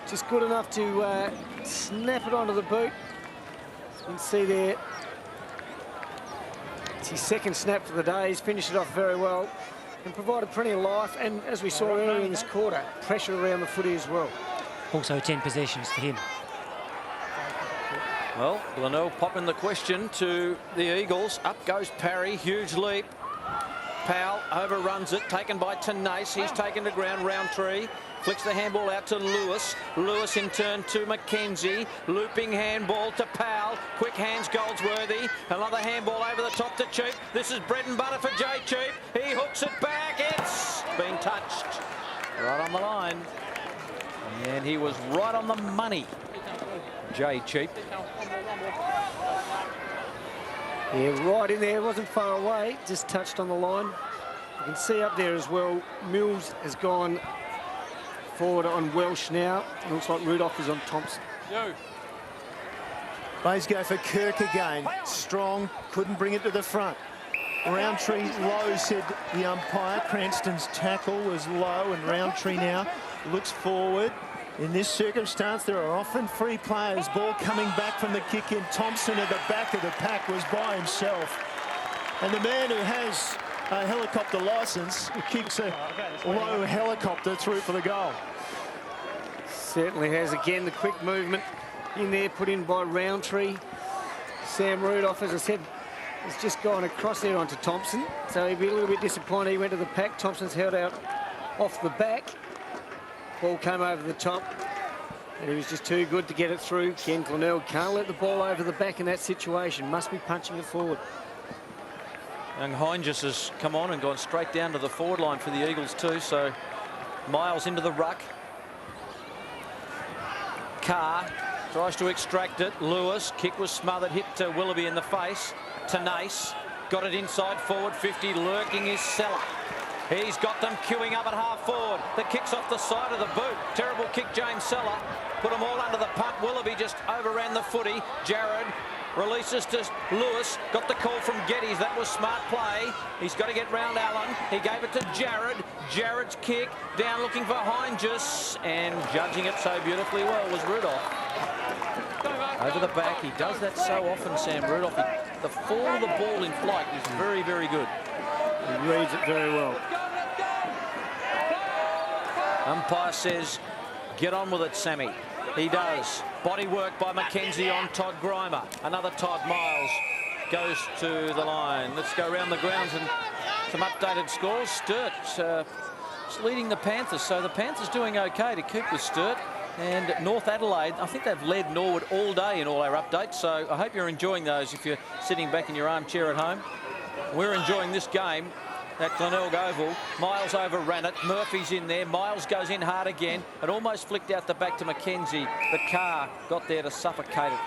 Just good enough to snap it onto the boot. You can see there, it's his second snap for the day. He's finished it off very well and provided plenty of life, and as we saw earlier in this quarter, pressure around the footy as well. Also 10 possessions for him. Well, Glenelg popping the question to the Eagles. Up goes Parry, huge leap. Powell overruns it, taken by Tenace. He's taken to ground, Roundtree. Flicks the handball out to Lewis. Lewis in turn to McKenzie. Looping handball to Powell. Quick hands, Goldsworthy. Another handball over the top to Cheap. This is bread and butter for Jay Cheap. He hooks it back. It's been touched. Right on the line. And he was right on the money. Jay Cheap. Yeah, right in there, wasn't far away, just touched on the line. You can see up there as well, Mills has gone forward on Welsh now. It looks like Rudolph is on Thompson. Bays go for Kirk again. Strong, couldn't bring it to the front. Roundtree low, said the umpire. Cranston's tackle was low, and Roundtree now looks forward. In this circumstance, there are often free players. Ball coming back from the kick in. Thompson at the back of the pack was by himself. And the man who has a helicopter licence kicks a low helicopter through for the goal. Certainly has. Again, the quick movement in there put in by Roundtree. Sam Rudolph, as I said, has just gone across there onto Thompson. So he'd be a little bit disappointed. He went to the pack. Thompson's held out off the back. Ball came over the top. And he was just too good to get it through. Ken Glenelg can't let the ball over the back in that situation. Must be punching it forward. Young Heinges has come on and gone straight down to the forward line for the Eagles too. So Miles into the ruck. Carr tries to extract it. Lewis, kick was smothered, hit Willoughby in the face. Tenace got it inside forward 50, lurking is Seller. He's got them queuing up at half forward. The kick's off the side of the boot. Terrible kick, James Seller. Put them all under the pump. Willoughby just overran the footy. Jared releases to Lewis. Got the call from Geddes. That was smart play. He's got to get round Allen. He gave it to Jared. Jared's kick. Down looking for Heinges. And judging it so beautifully well was Rudolph. Over the back. He does that so often, Sam Rudolph. The fall of the ball in flight is very, very good. He reads it very well. Umpire says, get on with it, Sammy. He does. Body work by Mackenzie on Todd Grimer. Another Todd. Miles goes to the line. Let's go around the grounds and some updated scores. Sturt is leading the Panthers, so the Panthers doing okay to keep with Sturt. And North Adelaide, I think they've led Norwood all day in all our updates, so I hope you're enjoying those if you're sitting back in your armchair at home. We're enjoying this game at Glenelg Oval. Miles overran it. Murphy's in there. Miles goes in hard again. It almost flicked out the back to Mackenzie. The car got there to suffocate it.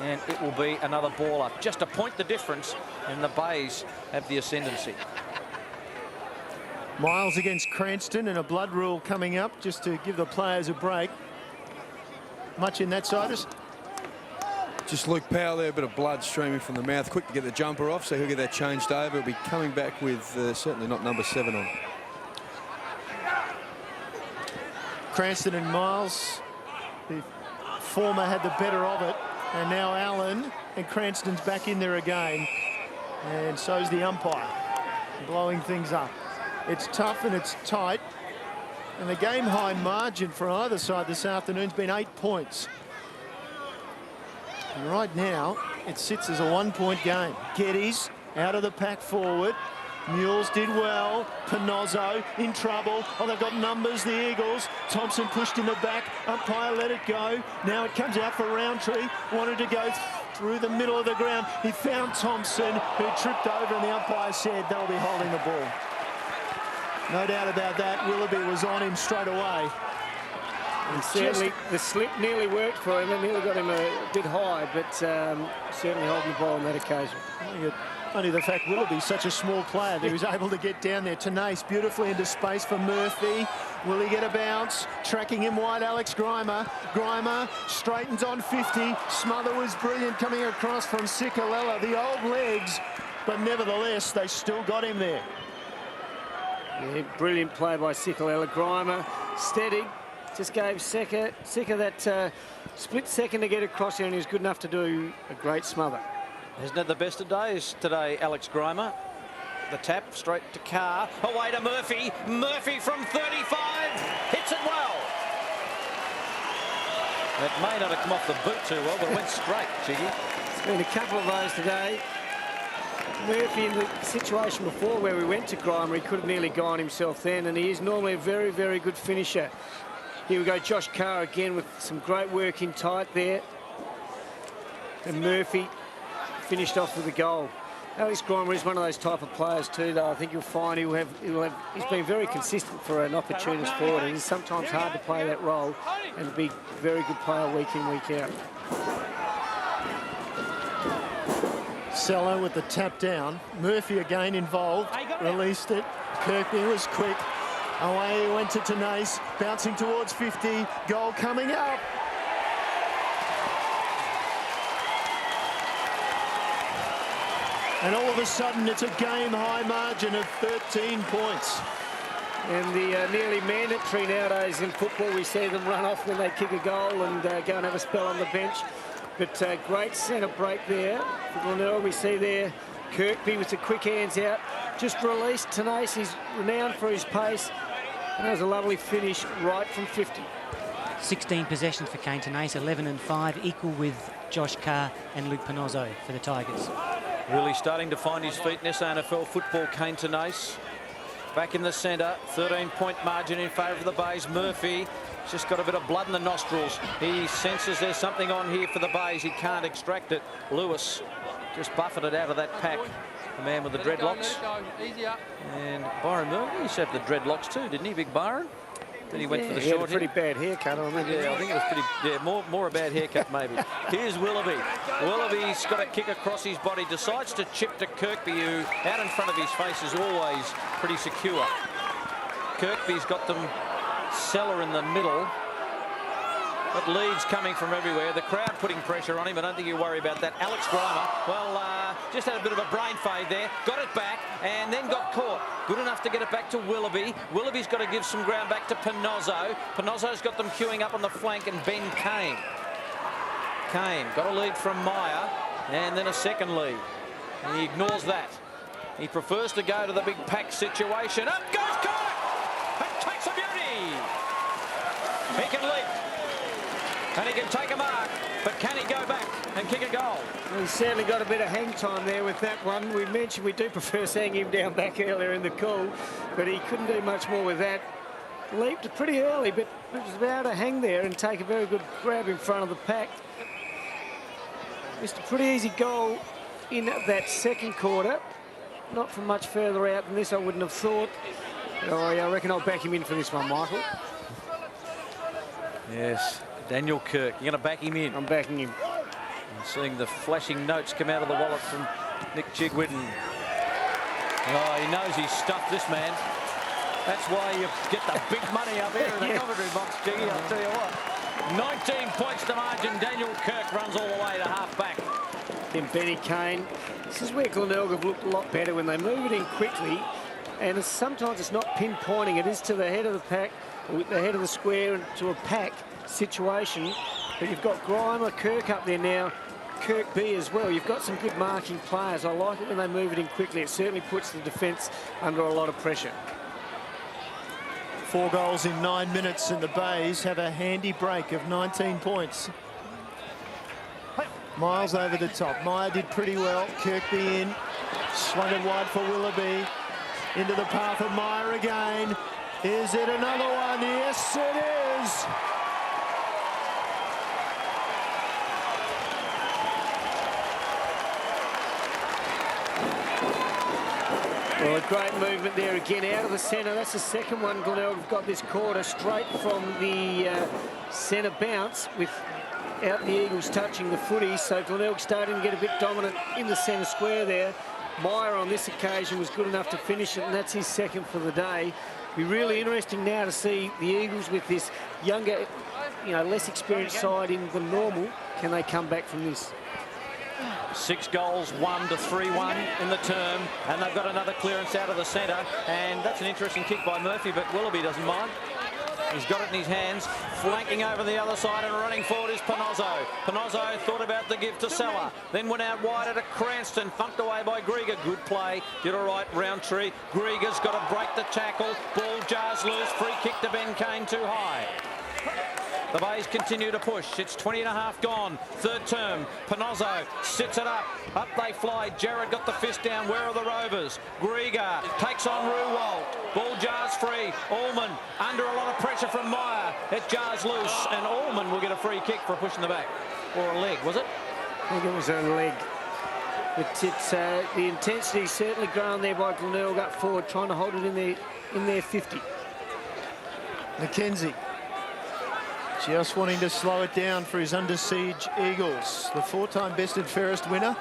And it will be another ball up. Just a point the difference, and the Bays have the ascendancy. Miles against Cranston and a blood rule coming up just to give the players a break. Much in that side? Just Luke Powell there, a bit of blood streaming from the mouth. Quick to get the jumper off, so he'll get that changed over. He'll be coming back with certainly not number 7 on. Cranston and Miles, the former had the better of it, and now Allen and Cranston's back in there again, and so's the umpire, blowing things up. It's tough and it's tight, and the game high margin for either side this afternoon's been 8 points. And right now, it sits as a 1-point game. Geddes out of the pack forward. Mules did well. Panozzo in trouble. Oh, they've got numbers, the Eagles. Thompson pushed in the back. Umpire let it go. Now it comes out for Roundtree. Wanted to go through the middle of the ground. He found Thompson, who tripped over, and the umpire said they'll be holding the ball. No doubt about that. Willoughby was on him straight away. And certainly the slip nearly worked for him. It nearly got him a bit high, but certainly holding the ball on that occasion. Only the fact Willoughby's such a small player that he was able to get down there. Tenace beautifully into space for Murphy. Will he get a bounce? Tracking him wide, Alex Grimer. Grimer straightens on 50. Smother was brilliant coming across from Sikalella. The old legs, but nevertheless, they still got him there. Yeah, brilliant play by Sikalella. Grimer steady. Just gave Secker that split second to get across here, and he was good enough to do a great smother. Hasn't had the best of days today, Alex Grimer. The tap straight to Carr. Away to Murphy. Murphy from 35. Hits it well. It may not have come off the boot too well, but it went straight, Jiggy. There's been a couple of those today. Murphy in the situation before where we went to Grimer, he could have nearly gone himself then, and he is normally a very, very good finisher. Here we go, Josh Carr again with some great work in tight there. And Murphy finished off with a goal. Alex Grimer is one of those type of players too, though. I think you'll find he's been very consistent for an opportunist forward, and it's sometimes hard to play that role and be a very good player week in, week out. Sello with the tap down. Murphy again involved. Released it. Kirkby was quick. Away he went to Tenace, bouncing towards 50. Goal coming up. And all of a sudden, it's a game-high margin of 13 points. And the nearly mandatory nowadays in football, we see them run off when they kick a goal and go and have a spell on the bench. But great centre break there for Glenelg. We see there Kirkby with the quick hands out. Just released Tenace. He's renowned for his pace. And that was a lovely finish right from 50. 16 possessions for Kane Tenace, 11 and 5, equal with Josh Carr and Luke Panozzo for the Tigers. Really starting to find his feet in SANFL football, Kane Tenace. Back in the centre, 13-point margin in favour of the Bays. Murphy just got a bit of blood in the nostrils. He senses there's something on here for the Bays. He can't extract it. Lewis just buffeted out of that pack. The man with the dreadlocks. And Byron Murphy used to have the dreadlocks too, didn't he, Big Byron? Then he went for the he short had a pretty bad haircut. I remember. Yeah, I think it was pretty. Yeah, more a bad haircut maybe. Here's Willoughby. Willoughby's got a kick across his body. Decides to chip to Kirkby, who out in front of his face is always pretty secure. Kirkby's got them cellar in the middle. But leads coming from everywhere. The crowd putting pressure on him. I don't think you worry about that. Alex Grimer, well, just had a bit of a brain fade there. Got it back and then got caught. Good enough to get it back to Willoughby. Willoughby's got to give some ground back to Panozzo. Panozzo's got them queuing up on the flank, and Ben Kane. Kane got a lead from Meyer and then a second lead. And he ignores that. He prefers to go to the big pack situation. Up goes Court! That takes a beauty! He can leap. And he can take a mark, but can he go back and kick a goal? Well, he's certainly got a bit of hang time there with that one. We mentioned we do prefer seeing him down back earlier in the call, but he couldn't do much more with that. Leaped pretty early, but it was about to hang there and take a very good grab in front of the pack. Just a pretty easy goal in that second quarter. Not from much further out than this, I wouldn't have thought. Oh, yeah, I reckon I'll back him in for this one, Michael. Yes. Daniel Kirk, you're going to back him in. I'm backing him. I'm seeing the flashing notes come out of the wallet from Nick Chigwin. Oh, he knows he's stuffed this man. That's why you get the big money up here in the commentary box, Jiggy, I'll tell you what. 19 points to margin. Daniel Kirk runs all the way to half back. Then Benny Kane. This is where Glenelg have looked a lot better when they move it in quickly. And sometimes it's not pinpointing. It is to the head of the pack, or the head of the square, and to a pack situation. But you've got Grimer, Kirk up there now, Kirkby as well. You've got some good marking players. I like it when they move it in quickly. It certainly puts the defence under a lot of pressure. 4 goals in 9 minutes, and the Bays have a handy break of 19 points. Miles over the top. Meyer did pretty well. Kirkby in. Swung it wide for Willoughby. Into the path of Meyer again. Is it another one? Yes, it is. Well, a great movement there again out of the centre. That's the second one Glenelg have got this quarter, straight from the centre bounce without the Eagles touching the footy. So Glenelg starting to get a bit dominant in the centre square there. Meyer on this occasion was good enough to finish it, and that's his second for the day. Be really interesting now to see the Eagles with this younger, less experienced side in the normal. Can they come back from this? 6 goals, 1 to 3-1 in the term, and they've got another clearance out of the centre, and that's an interesting kick by Murphy, but Willoughby doesn't mind. He's got it in his hands, flanking over the other side, and running forward is Panozzo. Panozzo thought about the give to Sella, then went out wide at Cranston, funked away by Grieger. Good play, did all right, Roundtree. Grieger's got to break the tackle, ball jars loose, free kick to Ben Kane, too high. The Bays continue to push. It's 20.5 gone. Third term. Panozzo sits it up. Up they fly. Jared got the fist down. Where are the Rovers? Grieger takes on Ruwald. Ball jars free. Allman under a lot of pressure from Meyer. It jars loose, and Allman will get a free kick for pushing the back. Or a leg, was it? I think it was a leg. But it's the intensity certainly grown there by Glenelg up forward, trying to hold it in their 50. McKenzie. Just wanting to slow it down for his under siege Eagles. The 4-time best and fairest winner.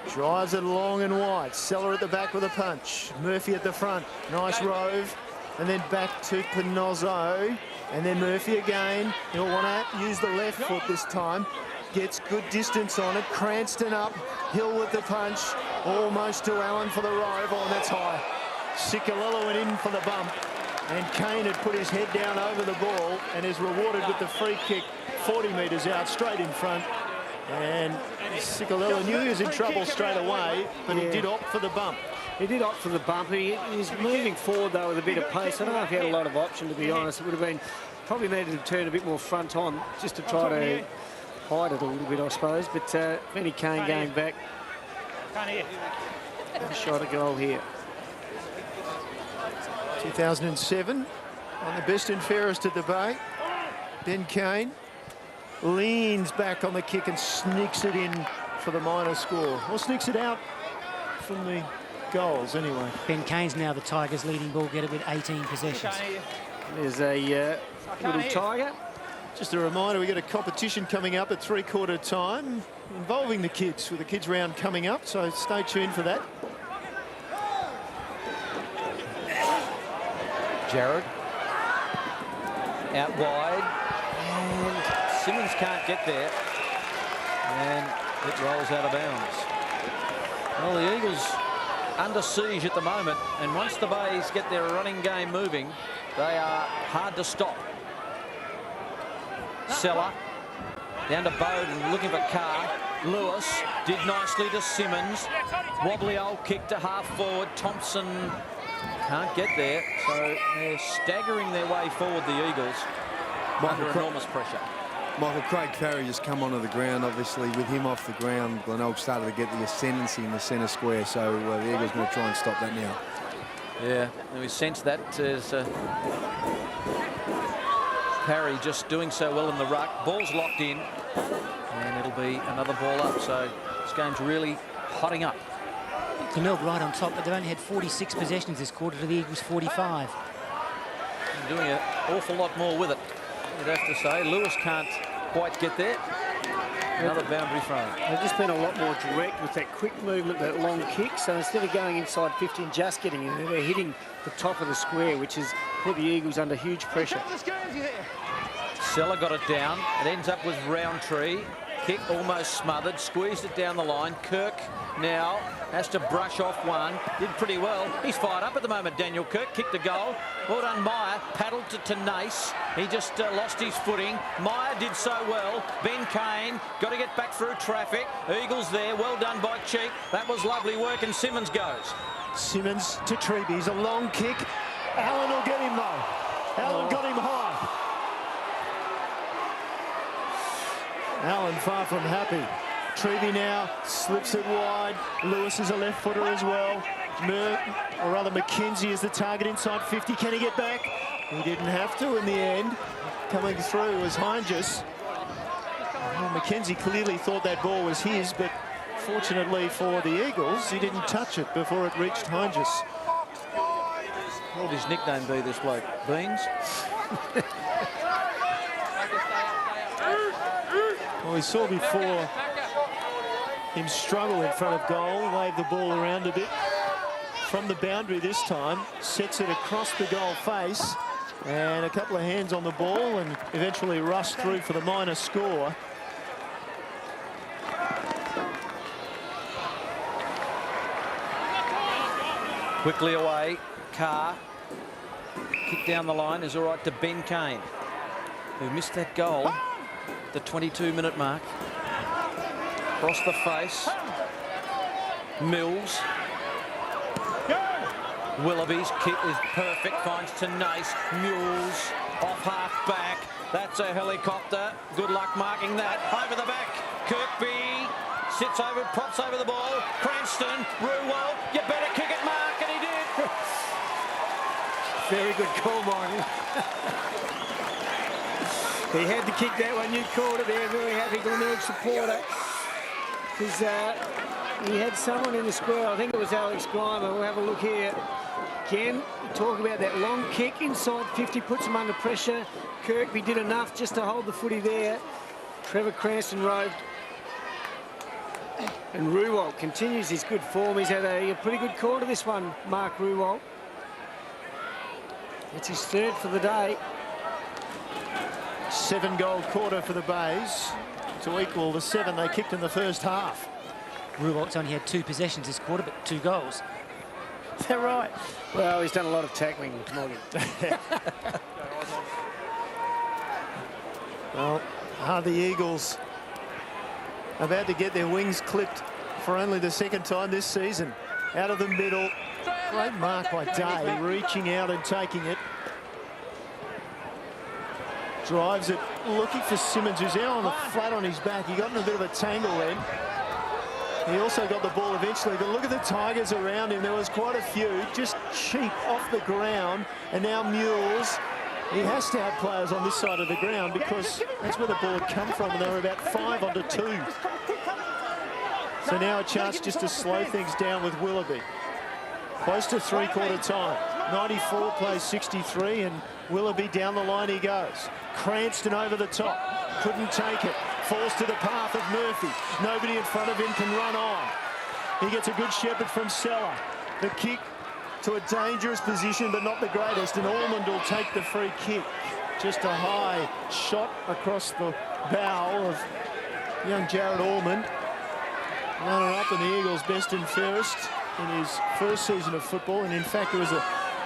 Drives it long and wide. Seller at the back with a punch. Murphy at the front. Nice rove. And then back to Panozzo. And then Murphy again. He'll want to use the left foot this time. Gets good distance on it. Cranston up. Hill with the punch. Almost to Allen for the rove. Oh, and that's high. Ciccalello went in for the bump. And Kane had put his head down over the ball and is rewarded with the free kick 40 metres out, straight in front. And Sicolella knew he was in trouble straight away, but he did opt for the bump. He did opt for the bump. He's moving forward, though, with a bit of pace. I don't know if he had a lot of option, to be honest. It would have been probably needed to turn a bit more front on just to try to hide it a little bit, I suppose. But Benny Kane going back. A shot a goal here. 2007, on the best and fairest of the Bay. Ben Kane leans back on the kick and sneaks it in for the minor score. Or sneaks it out from the goals, anyway. Ben Kane's now the Tigers' leading ball getter with 18 possessions. There's a little Tiger. Just a reminder, we've got a competition coming up at three-quarter time involving the kids, with the kids round coming up, so stay tuned for that. Jared out wide, and Simmons can't get there, and it rolls out of bounds. Well, the Eagles under siege at the moment, and once the Bays get their running game moving, they are hard to stop. Seller down to Bowden, looking for Carr. Lewis did nicely to Simmons. Wobbly old kick to half forward. Thompson can't get there, so they're staggering their way forward, the Eagles, under enormous pressure. Michael, Craig Parry just come onto the ground, obviously. With him off the ground, Glenelg started to get the ascendancy in the centre square, so the Eagles going to try and stop that now. Yeah, and we sense that as Parry just doing so well in the ruck. Ball's locked in, and it'll be another ball up, so this game's really hotting up. Glenelg right on top, but they've only had 46 possessions this quarter to the Eagles' 45. And doing an awful lot more with it, you'd have to say. Lewis can't quite get there. Another boundary throw. They've just been a lot more direct with that quick movement, that long kick. So instead of going inside 50 and just getting in, they're hitting the top of the square, which has put the Eagles under huge pressure. Seller got it down. It ends up with Roundtree. Kick almost smothered, squeezed it down the line. Kirk now has to brush off one. Did pretty well. He's fired up at the moment, Daniel Kirk. Kicked a goal. Well done, Meyer. Paddled to Nace. He just lost his footing. Meyer did so well. Ben Kane got to get back through traffic. Eagles there. Well done by Cheek. That was lovely work, and Simmons goes. Simmons to Treby's. A long kick. Allen will get him, though. Allen got him high. Allen far from happy. Treby now slips it wide. Lewis is a left footer as well. McKenzie is the target inside 50. Can he get back? He didn't have to in the end. Coming through was Heinges. Well, McKenzie clearly thought that ball was his, but fortunately for the Eagles, he didn't touch it before it reached Heinges. What would his nickname be, this bloke? Beans? Well, we saw before him struggle in front of goal, wave the ball around a bit. From the boundary this time, sets it across the goal face, and a couple of hands on the ball, and eventually rushed through for the minor score. Quickly away, Carr. Kick down the line is all right to Ben Kane, who missed that goal at the 22-minute mark. Across the face. Mills. Willoughby's kick is perfect, finds to Nace. Mules off half back. That's a helicopter. Good luck marking that. Over the back. Kirkby sits over, props over the ball. Cranston, Ruwell, you better kick it, Mark, and he did. Very good call, Martin. He had to kick that one. You called it there. Very happy Glenelg supporter. Because he had someone in the square. I think it was Alex Gleimer. We'll have a look here. Again, talk about that long kick inside 50, puts him under pressure. Kirkby did enough just to hold the footy there. Trevor Cranston roved. And Ruwell continues his good form. He's had a pretty good call to this one, Mark Ruwell. It's his third for the day. 7-goal quarter for the Bays to equal the 7 they kicked in the first half. Ruwell's only had 2 possessions this quarter, but 2 goals. Is that right? Well, he's done a lot of tackling, Morgan. Well, are the Eagles about to get their wings clipped for only the second time this season. Out of the middle. Great mark by Day, reaching out and taking it. Drives it, looking for Simmons, who's out on the flat on his back. He got in a bit of a tangle then. He also got the ball eventually, but look at the Tigers around him. There was quite a few, just cheap off the ground. And now Mules, he has to have players on this side of the ground because that's where the ball had come from, and they were about 5 onto 2. So now a chance just to slow things down with Willoughby. Close to three-quarter time. 94 plays 63, and Willoughby down the line he goes. Cranston over the top. Couldn't take it. Falls to the path of Murphy. Nobody in front of him can run on. He gets a good shepherd from Sella. The kick to a dangerous position, but not the greatest, and Ormond will take the free kick. Just a high shot across the bow of young Jared Ormond. Runner-up and the Eagles' best and fairest in his first season of football, and in fact it was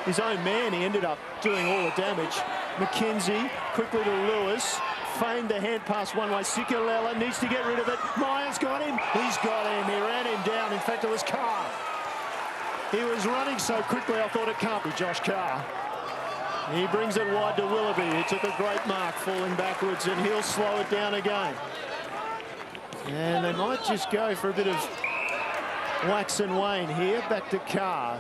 his own man. He ended up doing all the damage. McKenzie quickly to Lewis, feigned the hand pass one way. Sikalella needs to get rid of it. Myers got him. He's got him. He ran him down. In fact, it was Carr. He was running so quickly I thought it can't be Josh Carr. He brings it wide to Willoughby. He took a great mark falling backwards, and he'll slow it down again. And they might just go for a bit of wax and wane here. Back to Carr.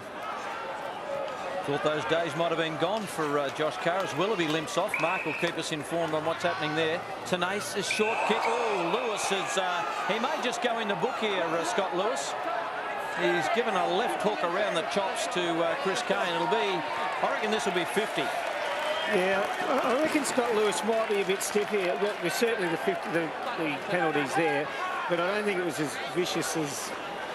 Thought those days might have been gone for Josh Carr as Willoughby limps off. Mark will keep us informed on what's happening there. Tenace, a short kick. Oh, Lewis is, he may just go in the book here, Scott Lewis. He's given a left hook around the chops to Chris Kane. It'll be, I reckon this will be 50. Yeah, I reckon Scott Lewis might be a bit stiff here. There's certainly the penalties there, but I don't think it was as vicious as,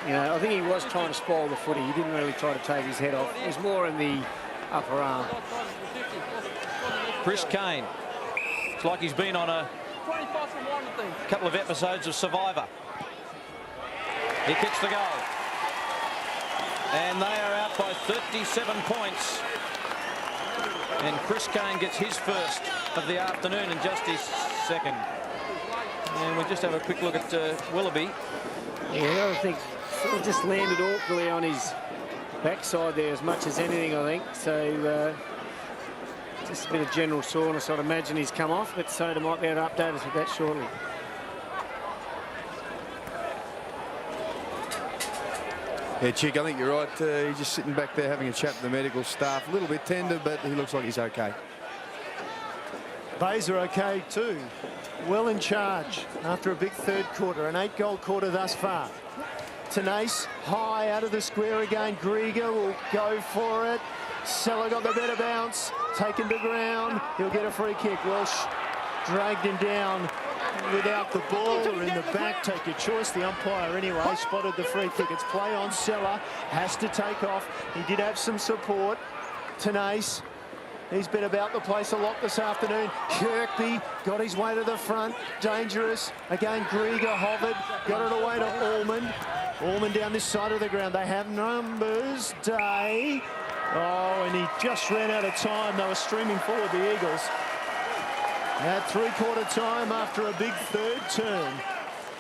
you know, I think he was trying to spoil the footy. He didn't really try to take his head off. It was more in the upper arm. Chris Kane. It's like he's been on a couple of episodes of Survivor. He kicks the goal. And they are out by 37 points. And Chris Kane gets his first of the afternoon and just his second. And we'll just have a quick look at Willoughby. Yeah, I think he just landed awkwardly on his backside there as much as anything, I think. So just a bit of general soreness, I'd imagine he's come off, but Soda might be able to update us with that shortly. Yeah, Chick, I think you're right. He's just sitting back there having a chat with the medical staff. A little bit tender, but he looks like he's okay. Bays are okay too. Well in charge after a big third quarter, an 8-goal quarter thus far. Tenace, high out of the square again. Grieger will go for it. Sella got the better bounce. Taken to ground. He'll get a free kick. Welsh dragged him down without the ball or in the back. Take your choice. The umpire anyway spotted the free kick. It's play on Sella. Has to take off. He did have some support. Tenace. He's been about the place a lot this afternoon. Kirkby got his way to the front. Dangerous. Again, Grieger hovered. Got it away to Ormond. Ormond down this side of the ground. They have numbers. Day. Oh, and he just ran out of time. They were streaming forward, the Eagles. At three-quarter time after a big third term,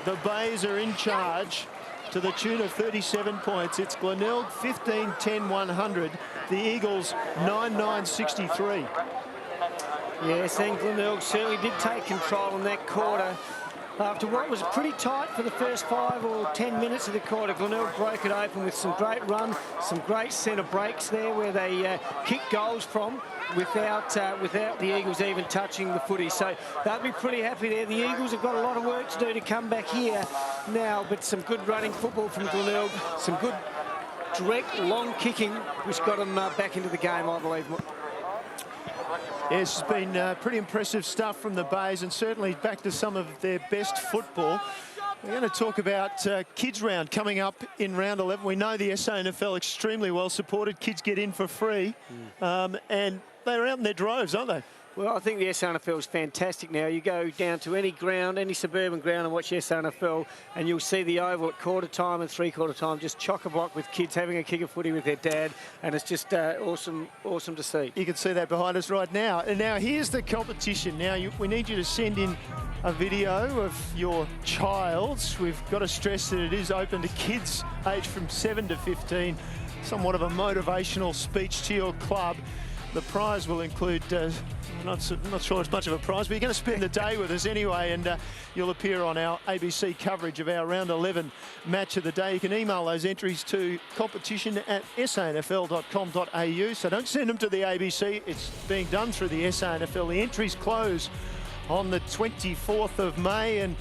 the Bays are in charge to the tune of 37 points. It's Glenelg 15-10-100. The Eagles 9-9-63. Yes, and Glenelg certainly did take control in that quarter. After what was pretty tight for the first 5 or 10 minutes of the quarter, Glenelg broke it open with some great run, some great centre breaks there where they kicked goals from without the Eagles even touching the footy. So they'll be pretty happy there. The Eagles have got a lot of work to do to come back here now, but some good running football from Glenelg, some good direct long kicking, which got them back into the game, I believe. Yes, it's been pretty impressive stuff from the Bays, and certainly back to some of their best football. We're going to talk about Kids Round coming up in round 11. We know the SANFL extremely well supported. Kids get in for free, and they're out in their droves, aren't they? Well, I think the SANFL is fantastic now. You go down to any ground, any suburban ground, and watch the SANFL, and you'll see the oval at quarter time and three-quarter time just chock-a-block with kids having a kick of footy with their dad, and it's just awesome to see. You can see that behind us right now. And now here's the competition. Now we need you to send in a video of your child. We've got to stress that it is open to kids aged from 7 to 15. Somewhat of a motivational speech to your club. The prize will include, I'm not sure it's much of a prize, but you're going to spend the day with us anyway, and you'll appear on our ABC coverage of our Round 11 match of the day. You can email those entries to competition@sanfl.com.au, so don't send them to the ABC. It's being done through the SANFL. The entries close on the 24th of May, and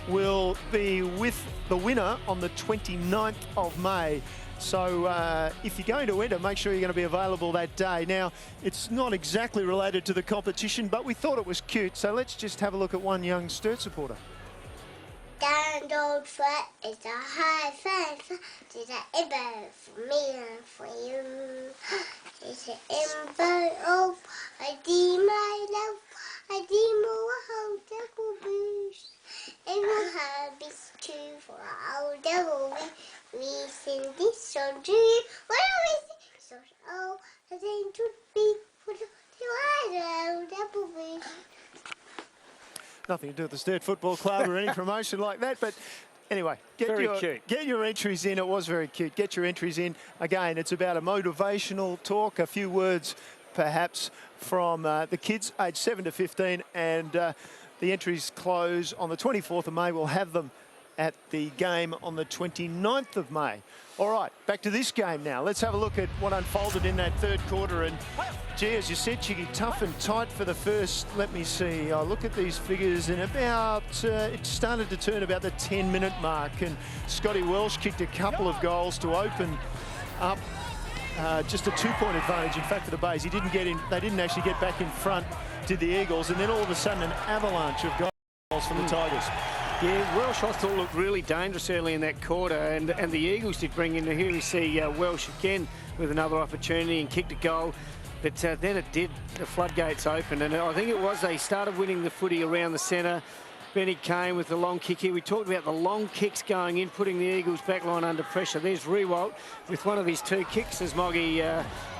will be with the winner on the 29th of May. So if you're going to enter, make sure you're going to be available that day. Now, it's not exactly related to the competition, but we thought it was cute. So let's just have a look at one young Sturt supporter. Down old foot is a high five. There's an elbow for me and for you. There's an elbow of I do my love. I do more whole double boost. And we'll have this too for our double we sing this song to you. What are we sing? Oh, I think to be for the double boost. Nothing to do with the Sturt Football Club or any promotion like that, but anyway, get your entries in. It was very cute. Get your entries in. Again, it's about a motivational talk, a few words perhaps from the kids aged 7 to 15, and the entries close on the 24th of May. We'll have them at the game on the 29th of May. All right, back to this game now. Let's have a look at what unfolded in that third quarter. And gee, as you said, Chiggy, tough and tight for the first, let me see, I look at these figures, and about, it started to turn about the 10-minute mark, and Scotty Welsh kicked a couple of goals to open up just a 2-point advantage, in fact, for the Bays. He didn't get in, they didn't actually get back in front, did the Eagles, and then all of a sudden an avalanche of goals from the Tigers. Yeah, Welsh I thought looked really dangerous early in that quarter, and the Eagles did bring in. Here we see Welsh again with another opportunity and kicked a goal, but then it did, the floodgates opened, and I think it was they started winning the footy around the centre. Benny Kane with the long kick here. We talked about the long kicks going in, putting the Eagles back line under pressure. There's Rewalt with one of his 2 kicks, as Moggy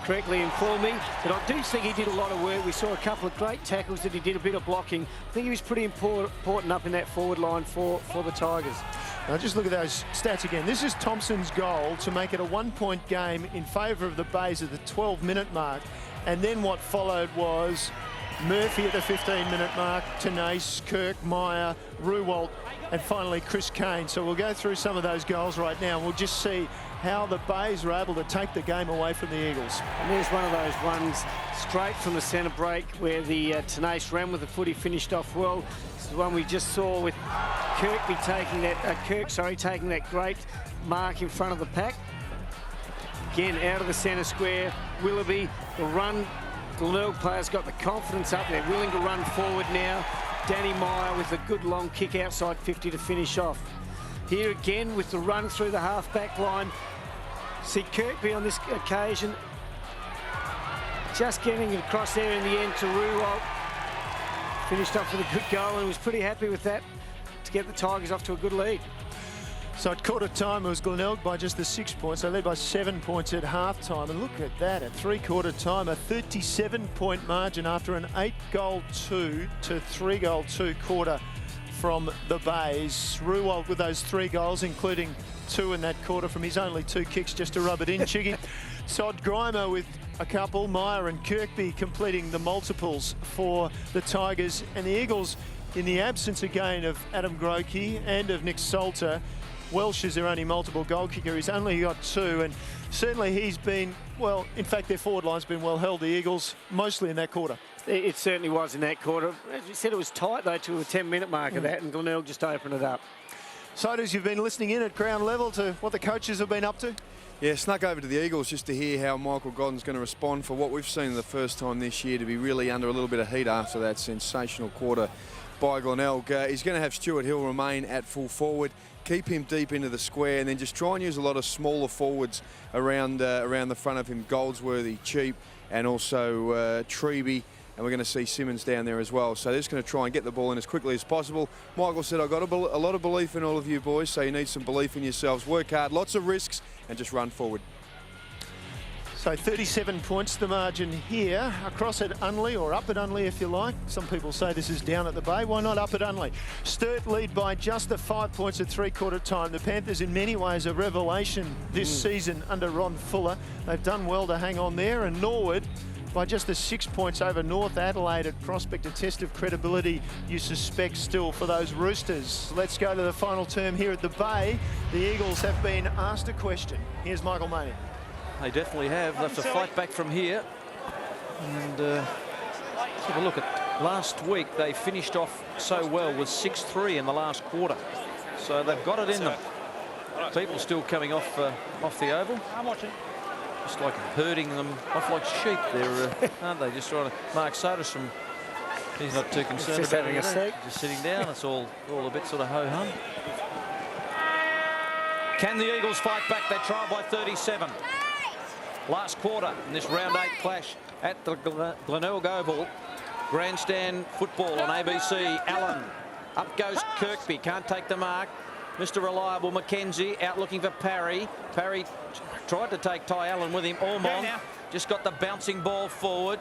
correctly informed me. But I do think he did a lot of work. We saw a couple of great tackles that he did, a bit of blocking. I think he was pretty important up in that forward line for the Tigers. Now just look at those stats again. This is Thompson's goal to make it a 1-point game in favour of the Bays at the 12-minute mark. And then what followed was Murphy at the 15-minute mark, Tenace, Kirk, Meyer, Rewalt, and finally Chris Kane. So we'll go through some of those goals right now, and we'll just see how the Bays were able to take the game away from the Eagles. And there's one of those ones straight from the centre break where the Tenace ran with the footy, finished off well. This is the one we just saw with Kirk taking that great mark in front of the pack. Again, out of the centre square, Willoughby, the run. Glenelg players got the confidence up. They're willing to run forward now. Danny Meyer with a good long kick outside 50 to finish off. Here again with the run through the half-back line. See Kirkby on this occasion just getting it across there in the end to Rewalt. Finished off with a good goal and was pretty happy with that to get the Tigers off to a good lead. So at quarter time, it was Glenelg by just the 6 points. They led by 7 points at half time. And look at that, at 3-quarter time, a 37-point margin after an 8-goal 2 to 3-goal 2 quarter from the Bays. Rewalt with those 3 goals, including 2 in that quarter from his only 2 kicks just to rub it in, Chiggy. Sod Grimer with a couple, Meyer and Kirkby completing the multiples for the Tigers. And the Eagles, in the absence again of Adam Grokey and of Nick Salter, Welsh is their only multiple goal kicker. He's only got 2, and certainly he's been, well, in fact, their forward line's been well held, the Eagles, mostly in that quarter. It certainly was in that quarter. As you said, it was tight, though, to a 10-minute mark of that, and Glenelg just opened it up. Siders, you've been listening in at ground level to what the coaches have been up to? Yeah, snuck over to the Eagles just to hear how Michael Godden's going to respond for what we've seen the first time this year, to be really under a little bit of heat after that sensational quarter by Glenelg. He's going to have Stuart Hill remain at full forward, keep him deep into the square, and then just try and use a lot of smaller forwards around the front of him. Goldsworthy, Cheap, and also Treby and we're going to see Simmons down there as well. So they're just going to try and get the ball in as quickly as possible. Michael said, I've got a lot of belief in all of you boys, so you need some belief in yourselves. Work hard, lots of risks, and just run forward. So 37 points the margin here, across at Unley, or up at Unley if you like. Some people say this is down at the Bay. Why not up at Unley? Sturt lead by just the 5 points at three-quarter time. The Panthers in many ways a revelation this season under Ron Fuller. They've done well to hang on there, and Norwood by just the 6 points over North Adelaide at Prospect, a test of credibility you suspect still for those Roosters. Let's go to the final term here at the Bay. The Eagles have been asked a question. Here's Michael Maney. They definitely have. They'll have to fight back from here. And let's have a look at last week. They finished off so well with 6-3 in the last quarter. So they've got it in them. People still coming off the oval. I'm watching. Just like herding them off like sheep. They're, aren't they? Just trying to. Mark Sodas from. He's not too concerned just about having a seat. Just sitting down. It's all a bit sort of ho-hum. Can the Eagles fight back? They trail by 37. Last quarter in this round 8 clash at the Glenelg Oval. Grandstand football on ABC. Allen. Up goes Kirkby. Can't take the mark. Mr. Reliable McKenzie out looking for Parry. Parry tried to take Ty Allen with him. Ormond just got the bouncing ball forward.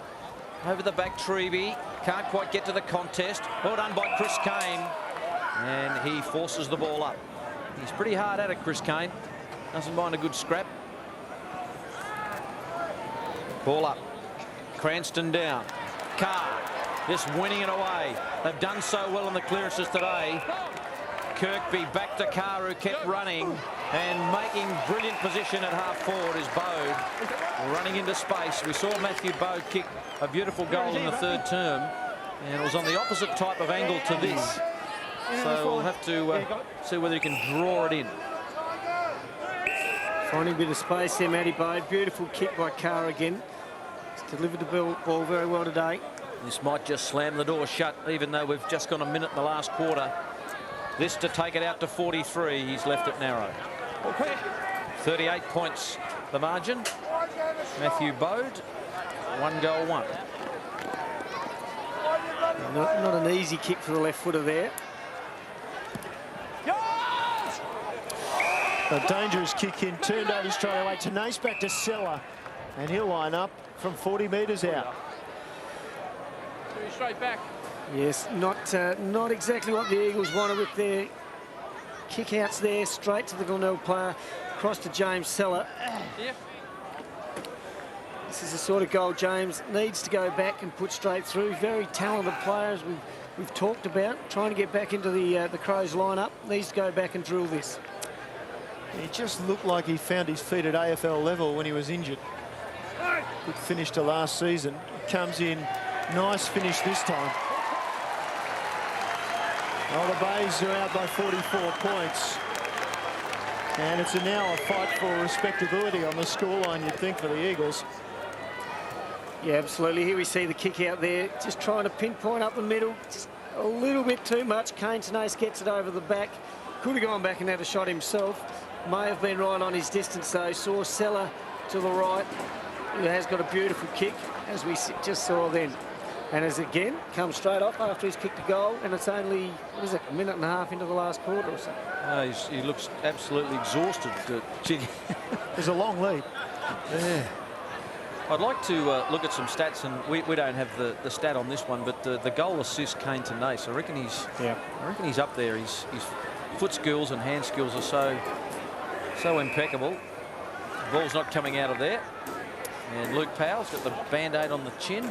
Over the back, Treby. Can't quite get to the contest. Well done by Chris Kane. And he forces the ball up. He's pretty hard at it, Chris Kane. Doesn't mind a good scrap. Ball up. Cranston down. Carr just winning it away. They've done so well in the clearances today. Kirkby back to Carr, who kept running and making brilliant position at half forward is Bode. Running into space. We saw Matthew Bode kick a beautiful goal in the third term, and it was on the opposite type of angle to this. So we'll have to see whether he can draw it in. Finding a bit of space there, Matty Bode. Beautiful kick by Carr again. He's delivered the ball very well today. This might just slam the door shut, even though we've just gone a minute in the last quarter. This to take it out to 43. He's left it narrow. 38 points the margin. Matthew Bode, 1 goal, 1. Not an easy kick for the left footer there. A dangerous kick in, turned over straight away. Tenace back to Sella, and he'll line up from 40 metres out. Straight back. Yes, not exactly what the Eagles wanted with their kick-outs there. Straight to the Glenelg player, across to James Sella. This is the sort of goal James needs to go back and put straight through. Very talented players we've talked about, trying to get back into the Crows lineup. Needs to go back and drill this. He just looked like he found his feet at AFL level when he was injured. Good finish to last season. Comes in, nice finish this time. Well, the Bays are out by 44 points. And it's now a fight for respectability on the scoreline, you'd think, for the Eagles. Yeah, absolutely. Here we see the kick out there, just trying to pinpoint up the middle. Just a little bit too much. Kane Tenace gets it over the back. Could have gone back and had a shot himself. May have been right on his distance, though. Saw Sella to the right, who has got a beautiful kick, as we just saw then. And as again, comes straight off after he's kicked a goal, and it's only, what is it, a minute and a half into the last quarter or so. He looks absolutely exhausted. There's a long lead. Yeah. I'd like to look at some stats, and we don't have the stat on this one, but the goal assist Kane Tenace, I reckon he's up there. His foot skills and hand skills are so impeccable. The ball's not coming out of there. And Luke Powell's got the band-aid on the chin.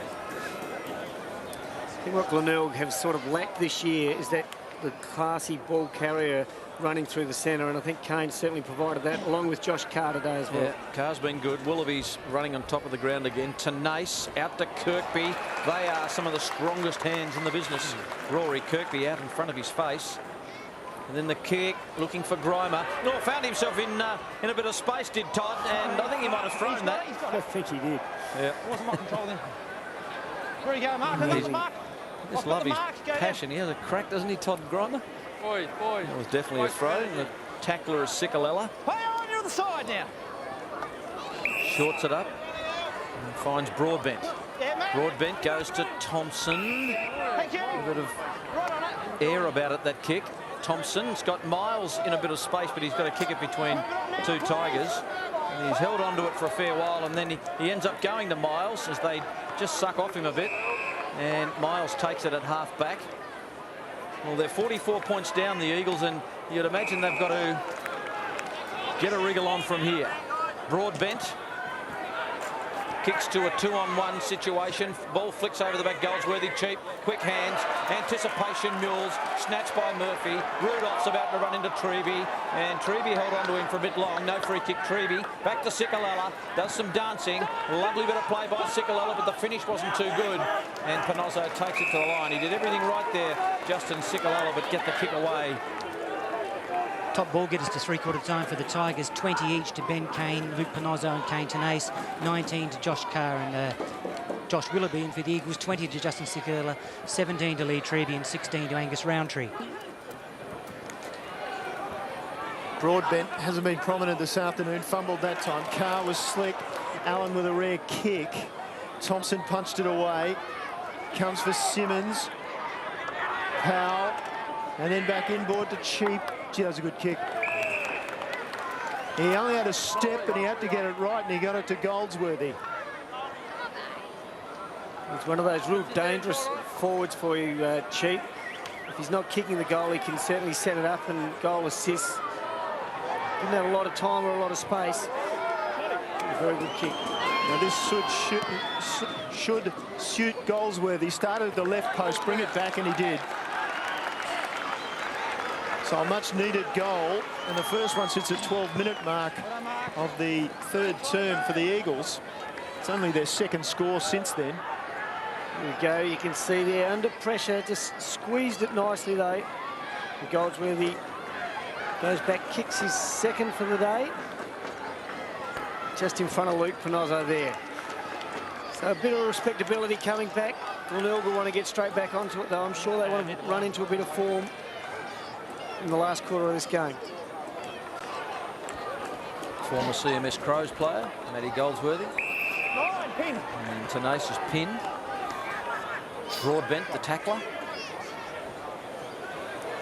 I think what Glenelg have sort of lacked this year is that the classy ball carrier running through the centre, and I think Kane certainly provided that, along with Josh Carr today as well. Yeah, Carr's been good. Willoughby's running on top of the ground again. Tenace out to Kirkby. They are some of the strongest hands in the business. Rory Kirkby out in front of his face. And then the kick, looking for Grimer. No, found himself in a bit of space, did Todd, and I think he might have thrown that. I think he did. Yeah. It wasn't my control then. Where you go, Mark? That's Mark. I just love his passion. He has a crack, doesn't he, Todd Grimer? Boy. That was definitely a throw. And the tackler is Sikalella. Hey, on your other side now. Shorts it up and finds Broadbent. Yeah, man. Broadbent goes to Thompson. A bit of air about it, that kick. Thompson's got Miles in a bit of space, but he's got to kick it between two Tigers. And he's held onto it for a fair while, and then he ends up going to Miles as they just suck off him a bit. And Miles takes it at half back. Well, they're 44 points down, the Eagles, and you'd imagine they've got to get a wriggle on from here. Broadbent kicks to a 2-on-1 situation. Ball flicks over the back. Goldsworthy cheap. Quick hands. Anticipation. Mules. Snatched by Murphy. Rudolph's about to run into Treby. And Treby held on to him for a bit long. No free kick. Treby back to Sikalala. Does some dancing. Lovely bit of play by Sikalala, but the finish wasn't too good. And Panozzo takes it to the line. He did everything right there, Justin Sikalala, but get the kick away. Top ball getters to three-quarter time for the Tigers. 20 each to Ben Kane, Luke Panozzo and Kane Tenace. 19 to Josh Carr and Josh Willoughby. And for the Eagles, 20 to Justin Sikalala, 17 to Lee Treby and 16 to Angus Roundtree. Broadbent hasn't been prominent this afternoon. Fumbled that time. Carr was slick. Allen with a rare kick. Thompson punched it away. Comes for Simmons. Powell. And then back inboard to Cheap. Gee, that was a good kick. He only had a step, and he had to get it right, and he got it to Goldsworthy. It's one of those real dangerous forwards for you, Cheap. If he's not kicking the goal, he can certainly set it up and goal assists. Didn't have a lot of time or a lot of space. A very good kick. Now this should suit Goldsworthy. Started at the left post, bring it back, and he did. So a much needed goal, and the first one sits at 12-minute mark of the third term for the Eagles. It's only their second score since then. There we go, you can see there under pressure, just squeezed it nicely though. And Goldsworthy goes back, kicks his second for the day. Just in front of Luke Panozzo there. So a bit of respectability coming back. Glenelg will want to get straight back onto it though. I'm sure they want to run into a bit of form in the last quarter of this game. Former CMS Crows player, Matty Goldsworthy. And Tenacious pin. Broadbent, the tackler.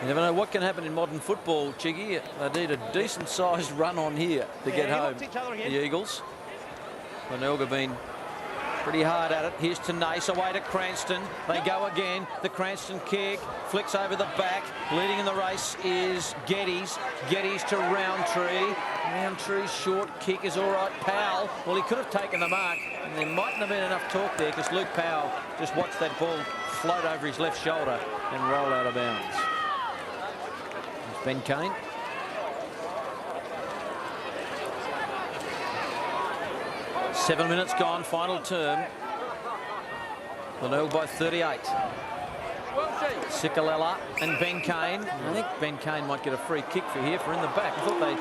You never know what can happen in modern football, Chiggy. They need a decent-sized run on here to get home, the Eagles. Glenelg have been pretty hard at it. Here's Tenace away to Cranston. They go again. The Cranston kick flicks over the back. Leading in the race is Geddes. Geddes to Roundtree. Roundtree's short kick is all right. Powell, well, he could have taken the mark, and there mightn't have been enough talk there because Luke Powell just watched that ball float over his left shoulder and roll out of bounds. There's Ben Kane. Seven minutes gone, final term. Glenelg by 38. Sikalala and Ben Kane. I think Ben Kane might get a free kick for here for in the back. I thought they...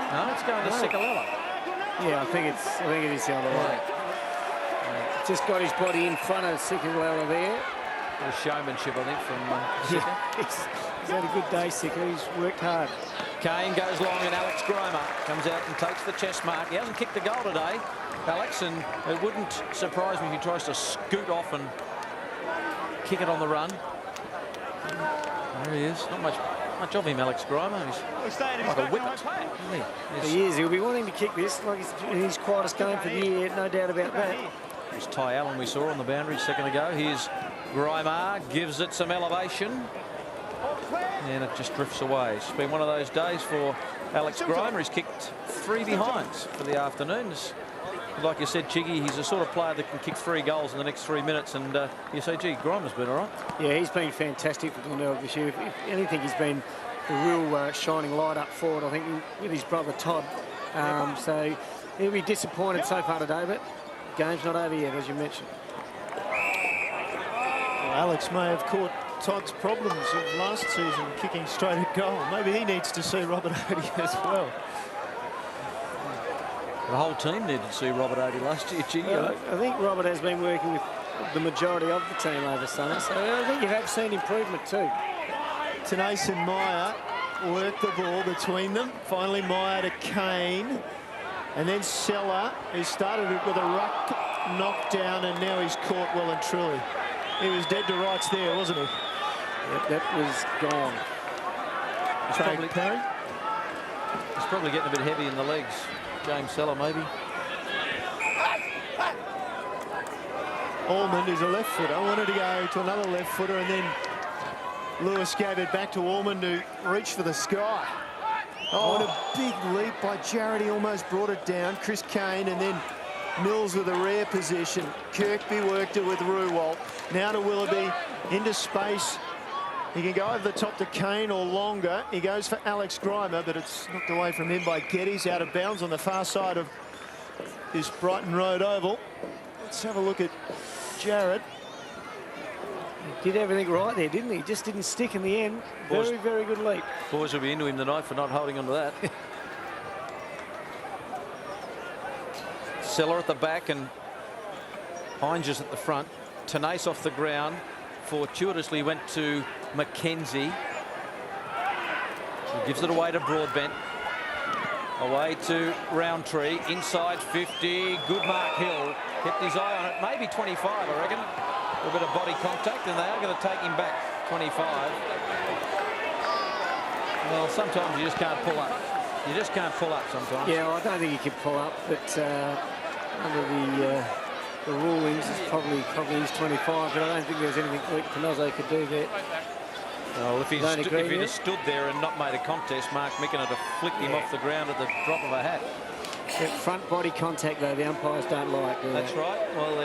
No, it's going to Sikalala. Yeah, I think it is the other way. Just got his body in front of Sikalala there. A showmanship, I think, from Sika. He's had a good day, Sika. He's worked hard. Kane goes long and Alex Gromer comes out and takes the chest mark. He hasn't kicked the goal today, Alex, and it wouldn't surprise me if he tries to scoot off and kick it on the run. There he is. Not much of him, Alex Gromer. He's like a whippet. He is. He'll be wanting to kick this like his quietest game for the year, no doubt about that. There's Ty Allen we saw on the boundary a second ago. Here's Gromer, gives it some elevation. And it just drifts away. It's been one of those days for Alex Gromer. He's kicked 3 behinds for the afternoon. Like you said, Chiggy, he's the sort of player that can kick 3 goals in the next 3 minutes. And you say, gee, Gromer's been all right. Yeah, he's been fantastic for Glenelg this year. If anything, he's been a real shining light up forward, I think, with his brother Todd. So he'll be disappointed so far today, but the game's not over yet, as you mentioned. Well, Alex may have caught Todd's problems of last season, kicking straight at goal. Maybe he needs to see Robert Odie as well. The whole team needed to see Robert Odie last year, Chiggy. I think Robert has been working with the majority of the team over summer, so I think you have seen improvement too. Tenace and Meyer work the ball between them. Finally, Meyer to Kane. And then Seller, who started it with a ruck knocked down, and now he's caught well and truly. He was dead to rights there, wasn't he? Yep, that was gone. Craig Perry. He's probably getting a bit heavy in the legs. James Seller, maybe. Allman, who's a left footer, wanted to go to another left footer, and then Lewis gave it back to Allman to reach for the sky. Oh, what a big leap by Jarrett. He almost brought it down. Chris Kane, and then Mills with a rare position. Kirkby worked it with Ruwalt. Now to Willoughby, into space. He can go over the top to Kane or longer. He goes for Alex Grimer, but it's knocked away from him by Geddes, out of bounds on the far side of this Brighton Road Oval. Let's have a look at Jarrett. He did everything right there, didn't he? Just didn't stick in the end. Very, very good leap. Boys will be into him tonight for not holding on to that. Seller at the back and Hinges at the front. Tenace off the ground. Fortuitously went to McKenzie. He gives it away to Broadbent. Away to Roundtree. Inside 50. Good mark, Hill. Kept his eye on it. Maybe 25, I reckon. A little bit of body contact, and they are going to take him back 25. Well, sometimes you just can't pull up. You just can't pull up sometimes. Yeah, well, I don't think he can pull up, but under the rulings, it's probably is 25, but I don't think there's anything Panozzo could do there. Well, if he'd have stood there and not made a contest, Mark Micken would have flicked him off the ground at the drop of a hat. That front body contact, though, the umpires don't like. That's right. Well,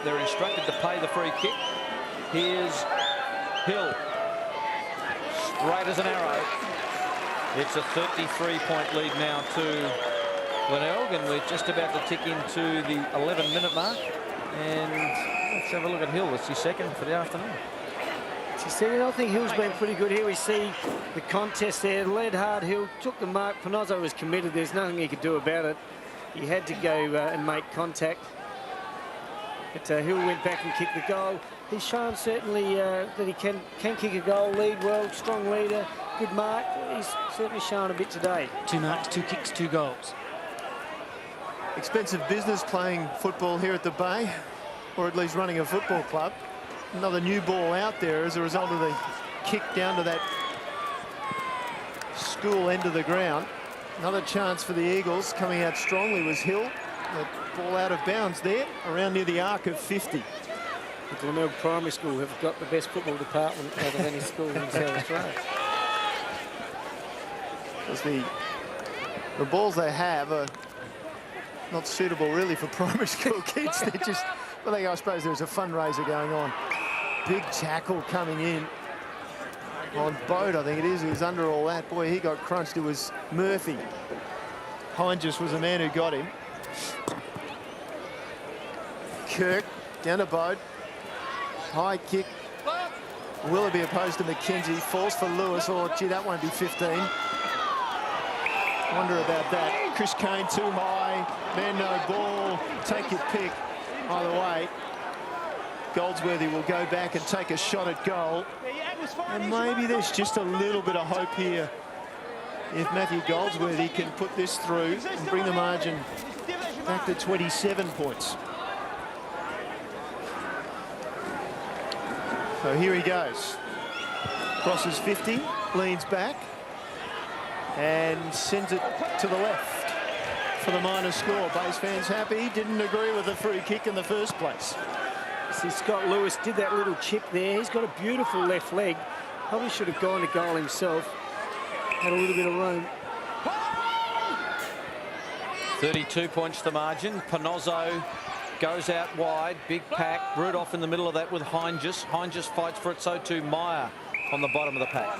they're instructed to pay the free kick. Here's Hill. Straight as an arrow. It's a 33-point lead now to Glenelg, and we're just about to tick into the 11-minute mark. And let's have a look at Hill. It's his second for the afternoon. I think Hill's been pretty good here. We see the contest there. Led hard. Hill took the mark. Panozzo was committed. There's nothing he could do about it. He had to go and make contact. But Hill went back and kicked the goal. He's shown certainly that he can kick a goal, lead well, strong leader, good mark. He's certainly shown a bit today. 2 marks, 2 kicks, 2 goals. Expensive business playing football here at the Bay, or at least running a football club. Another new ball out there as a result of the kick down to that school end of the ground. Another chance for the Eagles. Coming out strongly was Hill. The ball out of bounds there, around near the arc of 50. The Glenelg Primary School have got the best football department out of any school in South Australia. Because the balls they have are not suitable really for primary school kids. They're just, well, I suppose there's a fundraiser going on. Big tackle coming in on Boat, I think it is. He was under all that. Boy, he got crunched. It was Murphy. Hinges was the man who got him. Kirk down to Boat. High kick. Willoughby opposed to McKenzie. Falls for Lewis. Oh, gee, that won't be 15. Wonder about that. Chris Kane too high. Man, no ball. Take your pick. Either way, Goldsworthy will go back and take a shot at goal. And maybe there's just a little bit of hope here if Matthew Goldsworthy can put this through and bring the margin back to 27 points. So here he goes. Crosses 50, leans back, and sends it to the left for the minor score. Base fans happy. Didn't agree with the free kick in the first place. See, Scott Lewis did that little chip there. He's got a beautiful left leg. Probably should have gone to goal himself. Had a little bit of room. 32 points the margin. Panozzo goes out wide. Big pack. Rudolph in the middle of that with Hinges. Hinges fights for it. So too Meyer on the bottom of the pack.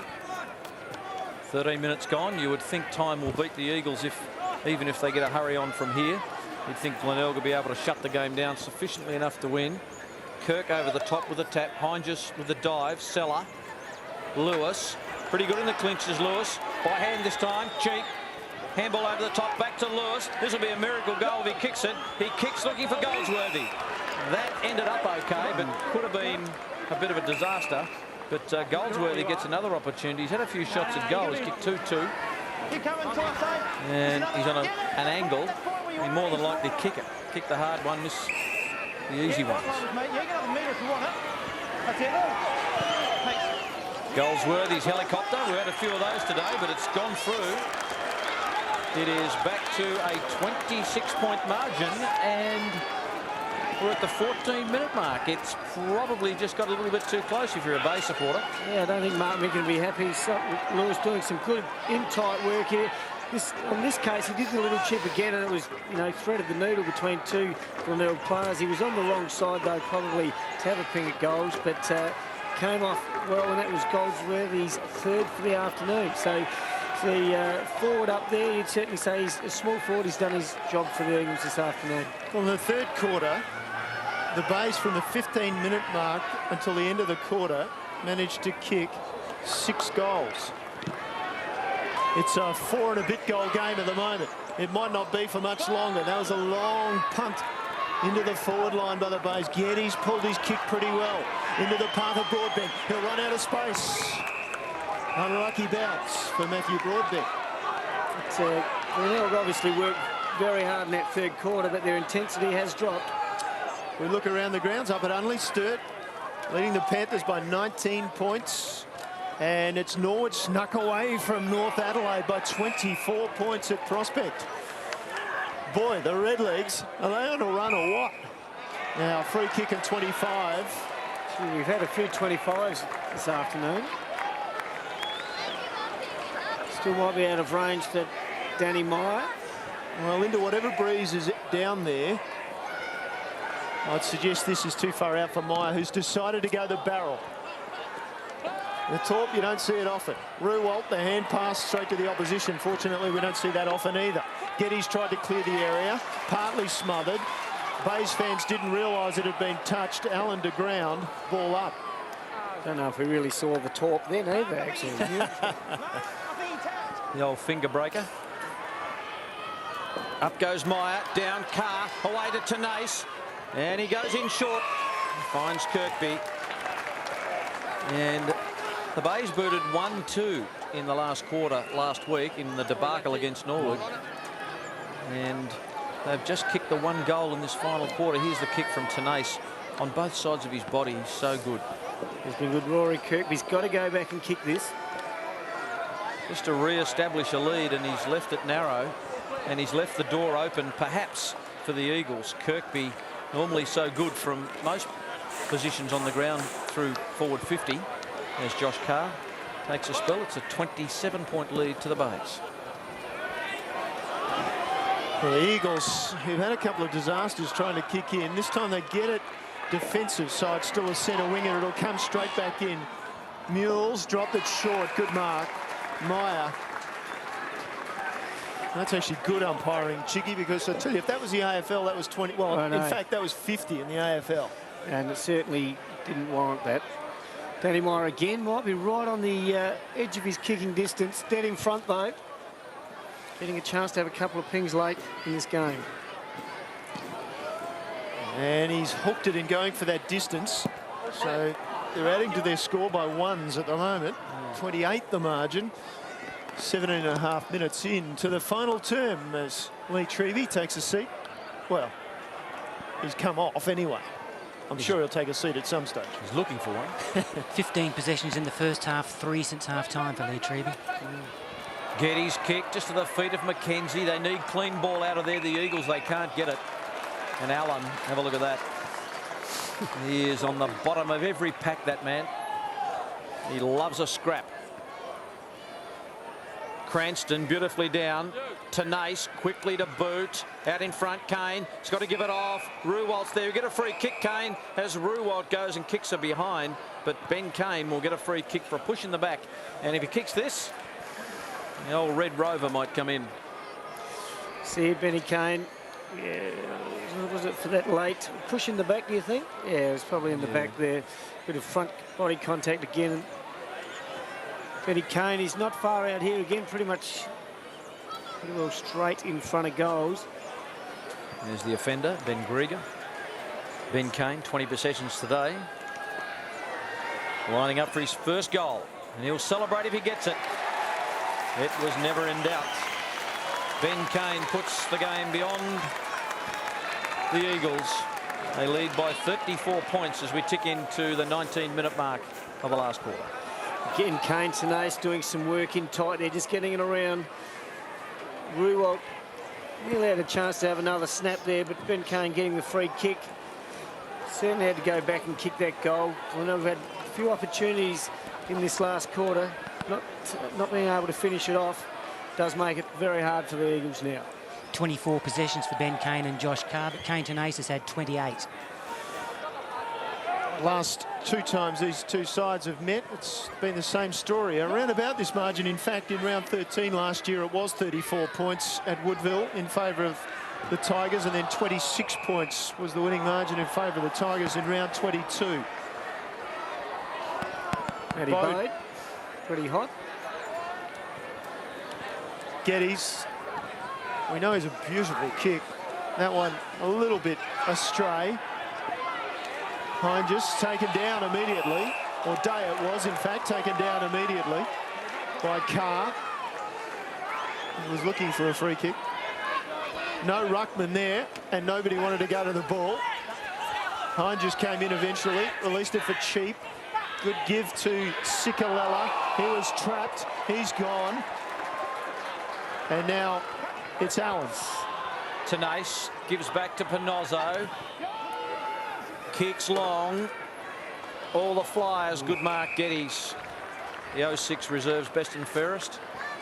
13 minutes gone. You would think time will beat the Eagles even if they get a hurry on from here. You'd think Glenelg will be able to shut the game down sufficiently enough to win. Kirk over the top with a tap. Hinges with the dive. Seller. Lewis. Pretty good in the clinches, Lewis. By hand this time. Cheap. Handball over the top. Back to Lewis. This will be a miracle goal if he kicks it. He kicks looking for Goldsworthy. That ended up okay, but could have been a bit of a disaster. But Goldsworthy gets another opportunity. He's had a few shots at goal. He's kicked 2-2. And he's on an angle. He more than likely kick it. Kick the hard one. the easy ones. Goldsworthy's helicopter. We had a few of those today, but it's gone through. It is back to a 26-point margin, and we're at the 14-minute mark. It's probably just got a little bit too close if you're a Bay supporter. Yeah, I don't think Mark Mick can be happy. Lewis doing some good in-tight work here. On this case, he did a little chip again, and it was, threaded the needle between two Glenelg players. He was on the wrong side, though, probably to have a ping at goals, but came off well, and that was Goldsworthy's third for the afternoon. So the forward up there, you'd certainly say he's a small forward. He's done his job for the Eagles this afternoon. Well, in the third quarter, the Bays from the 15-minute mark until the end of the quarter managed to kick 6 goals. It's a 4 and a bit goal game at the moment. It might not be for much longer. That was a long punt into the forward line by the Bays. Geddes pulled his kick pretty well into the path of Broadbent. He'll run out of space. Unlucky bounce for Matthew Broadbent. Glenelg obviously worked very hard in that third quarter, but their intensity has dropped. We look around the grounds up at Unley. Sturt leading the Panthers by 19 points. And it's Norwich snuck away from North Adelaide by 24 points at Prospect. Boy, the Redlegs, are they on a run or what? Now, free kick at 25. Gee, we've had a few 25s this afternoon. Still might be out of range for Danny Meyer. Well, into whatever breeze is down there, I'd suggest this is too far out for Meyer, who's decided to go the barrel. The torp, you don't see it often. Ruwalt, the hand pass straight to the opposition. Fortunately, we don't see that often either. Geddes tried to clear the area, partly smothered. Bays fans didn't realise it had been touched. Allen to ground, ball up. Don't know if we really saw the torp then either, actually. The old finger breaker. Up goes Meyer, down Carr, away to Tenace, and he goes in short. Finds Kirkby. And the Bays booted 1-2 in the last quarter last week in the debacle against Norwood. And they've just kicked the 1 goal in this final quarter. Here's the kick from Tenace on both sides of his body. He's so good. He's been good. Rory Kirkby's got to go back and kick this. Just to re-establish a lead, and he's left it narrow. And he's left the door open, perhaps, for the Eagles. Kirkby, normally so good from most positions on the ground through forward 50. As Josh Carr takes a spell. It's a 27-point lead to the Bays. Well, the Eagles, who've had a couple of disasters trying to kick in, this time they get it defensive side, still a centre winger. It'll come straight back in. Mules dropped it short. Good mark. Meyer. That's actually good umpiring, Chicky, because I tell you, if that was the AFL, that was 20. Well, in fact, that was 50 in the AFL. And it certainly didn't warrant that. Danny Meyer again might be right on the edge of his kicking distance. Dead in front, though. Getting a chance to have a couple of pings late in this game. And he's hooked it in going for that distance. So they're adding to their score by 1s at the moment. 28 the margin. 17.5 minutes in to the final term as Lee Trevey takes a seat. Well, he's come off anyway. I'm sure he'll take a seat at some stage. He's looking for one. 15 possessions in the first half, 3 since half-time for Lee Trevey. Geddes kick just to the feet of McKenzie. They need clean ball out of there. The Eagles, they can't get it. And Allen, have a look at that. He is on the bottom of every pack, that man. He loves a scrap. Cranston beautifully down. Tenace quickly to boot. Out in front, Kane. He's got to give it off. Ruwalt's there. You get a free kick, Kane, as Ruwalt goes and kicks her behind. But Ben Kane will get a free kick for a push in the back. And if he kicks this, the old Red Rover might come in. See Benny Kane. Yeah, was it for that late push in the back, do you think? Yeah, it was probably in the back there. Bit of front body contact again. Benny Kane, he's not far out here again, pretty much pretty well straight in front of goals. There's the offender, Ben Grieger. Ben Kane, 20 possessions today. Lining up for his first goal. And he'll celebrate if he gets it. It was never in doubt. Ben Kane puts the game beyond the Eagles. They lead by 34 points as we tick into the 19-minute mark of the last quarter. Again, Kane Tenace doing some work in tight there, just getting it around. Ruwalt really had a chance to have another snap there, but Ben Kane getting the free kick. Certainly had to go back and kick that goal. I know we've had a few opportunities in this last quarter. Not being able to finish it off does make it very hard for the Eagles now. 24 possessions for Ben Kane and Josh Carr, but Kane Tenace has had 28. Last two times these two sides have met, it's been the same story. Around about this margin, in fact, in round 13 last year, it was 34 points at Woodville in favour of the Tigers, and then 26 points was the winning margin in favour of the Tigers in round 22. Matty Bode, pretty hot. Geddes, we know he's a beautiful kick. That one a little bit astray. Hines taken down immediately, or Day it was, in fact, taken down immediately by Carr. He was looking for a free kick. No ruckman there, and nobody wanted to go to the ball. Hines just came in eventually, released it for Cheap. Good give to Sikalella. He was trapped, he's gone. And now it's Allen. Tenace gives back to Panozzo. Kicks long. All the flyers. Good mark, Geddes. The 06 reserves best and fairest.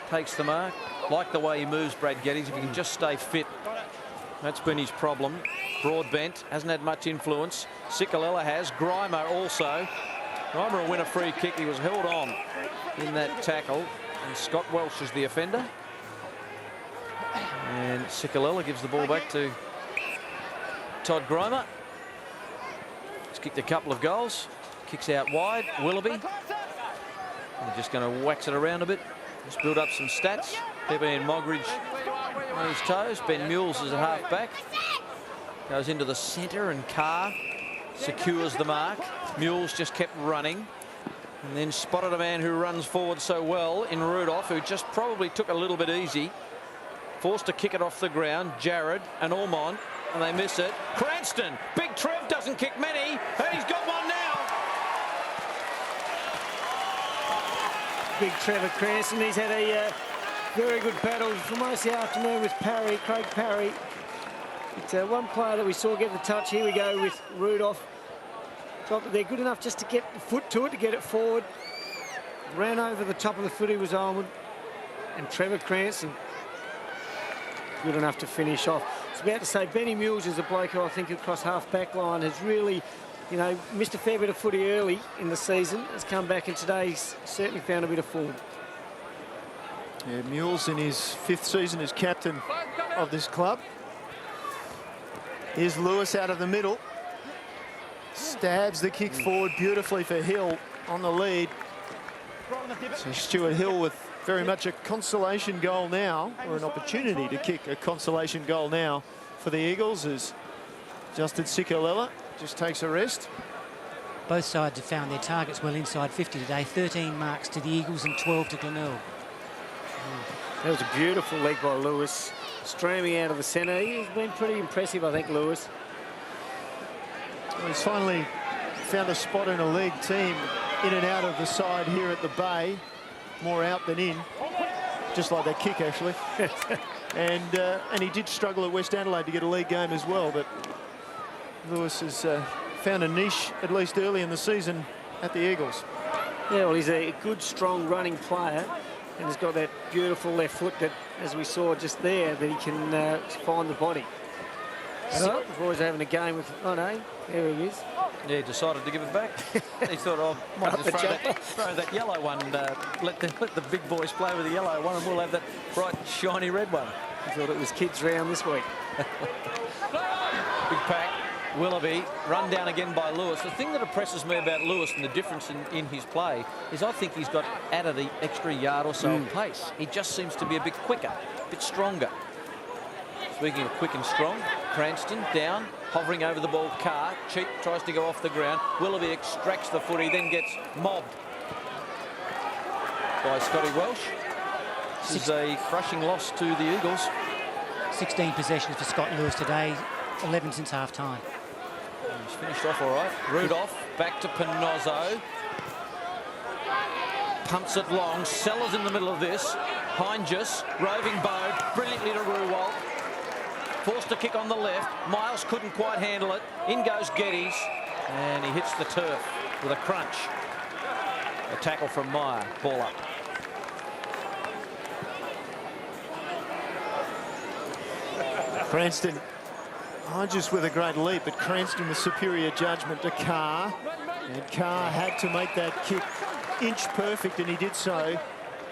Takes the mark. Like the way he moves, Brad Geddes. If he can just stay fit. That's been his problem. Broad bent. Hasn't had much influence. Sikalella has. Grimer also. Grimer will win a free kick. He was held on in that tackle. And Scott Welsh is the offender. And Sikalella gives the ball back to Todd Grimer. He's kicked a couple of goals. Kicks out wide. Willoughby. They're just going to wax it around a bit. Just build up some stats. People in Mogridge on his toes. Ben Mules is at half back. Goes into the centre and Carr secures the mark. Mules just kept running. And then spotted a man who runs forward so well in Rudolph, who just probably took a little bit easy. Forced to kick it off the ground. Jared and Ormond, and they miss it. Cranston, Big Trev doesn't kick many, and he's got one now. Big Trevor Cranston, he's had a very good battle for most of the afternoon with Parry, Craig Parry. It's one player that we saw get the touch. Here we go with Rudolph. They're good enough just to get the foot to it, to get it forward. Ran over the top of the footy was Almond. And Trevor Cranston, good enough to finish off. I was about to say, Benny Mules is a bloke who I think across half-back line has really, you know, missed a fair bit of footy early in the season, has come back, and today he's certainly found a bit of form. Yeah, Mules in his 5th season as captain of this club. Here's Lewis out of the middle. Stabs the kick forward beautifully for Hill on the lead. So Stuart Hill with very much a consolation goal now, or an opportunity to kick a consolation goal now for the Eagles, as Justin Sikalella just takes a rest. Both sides have found their targets well inside 50 today. 13 marks to the Eagles and 12 to Glenelg. That was a beautiful leg by Lewis, streaming out of the centre. He's been pretty impressive, I think, Lewis. Well, he's finally found a spot in a league team in and out of the side here at the Bay. More out than in, just like that kick, actually. and he did struggle at West Adelaide to get a league game as well, but Lewis has found a niche, at least early in the season, at the Eagles. Yeah, well, he's a good, strong running player, and he's got that beautiful left foot that, as we saw just there, that he can find the body. So, the boys are having a game with, oh no, there he is. Yeah, he decided to give it back. He thought, oh, might just throw that yellow one. Let the big boys play with the yellow one, and we'll have that bright, shiny red one. He thought it was kids' round this week. Big pack. Willoughby run down again by Lewis. The thing that impresses me about Lewis and the difference in his play is I think he's got added an extra yard or so of pace. He just seems to be a bit quicker, a bit stronger. Speaking of quick and strong, Cranston down, hovering over the ball. Carr, Cheap tries to go off the ground. Willoughby extracts the footy, then gets mobbed by Scotty Welsh. This is a crushing loss to the Eagles. 16 possessions for Scott Lewis today, 11 since half-time. He's finished off all right. Rudolph back to Pinozzo. Pumps it long. Sellers in the middle of this. Heinges, roving bow, brilliantly to Ruwald. Forced a kick on the left. Miles couldn't quite handle it. In goes Geddes, and he hits the turf with a crunch. A tackle from Meyer. Ball up. Cranston, just with a great leap, but Cranston with superior judgment to Carr. And Carr had to make that kick inch perfect, and he did so.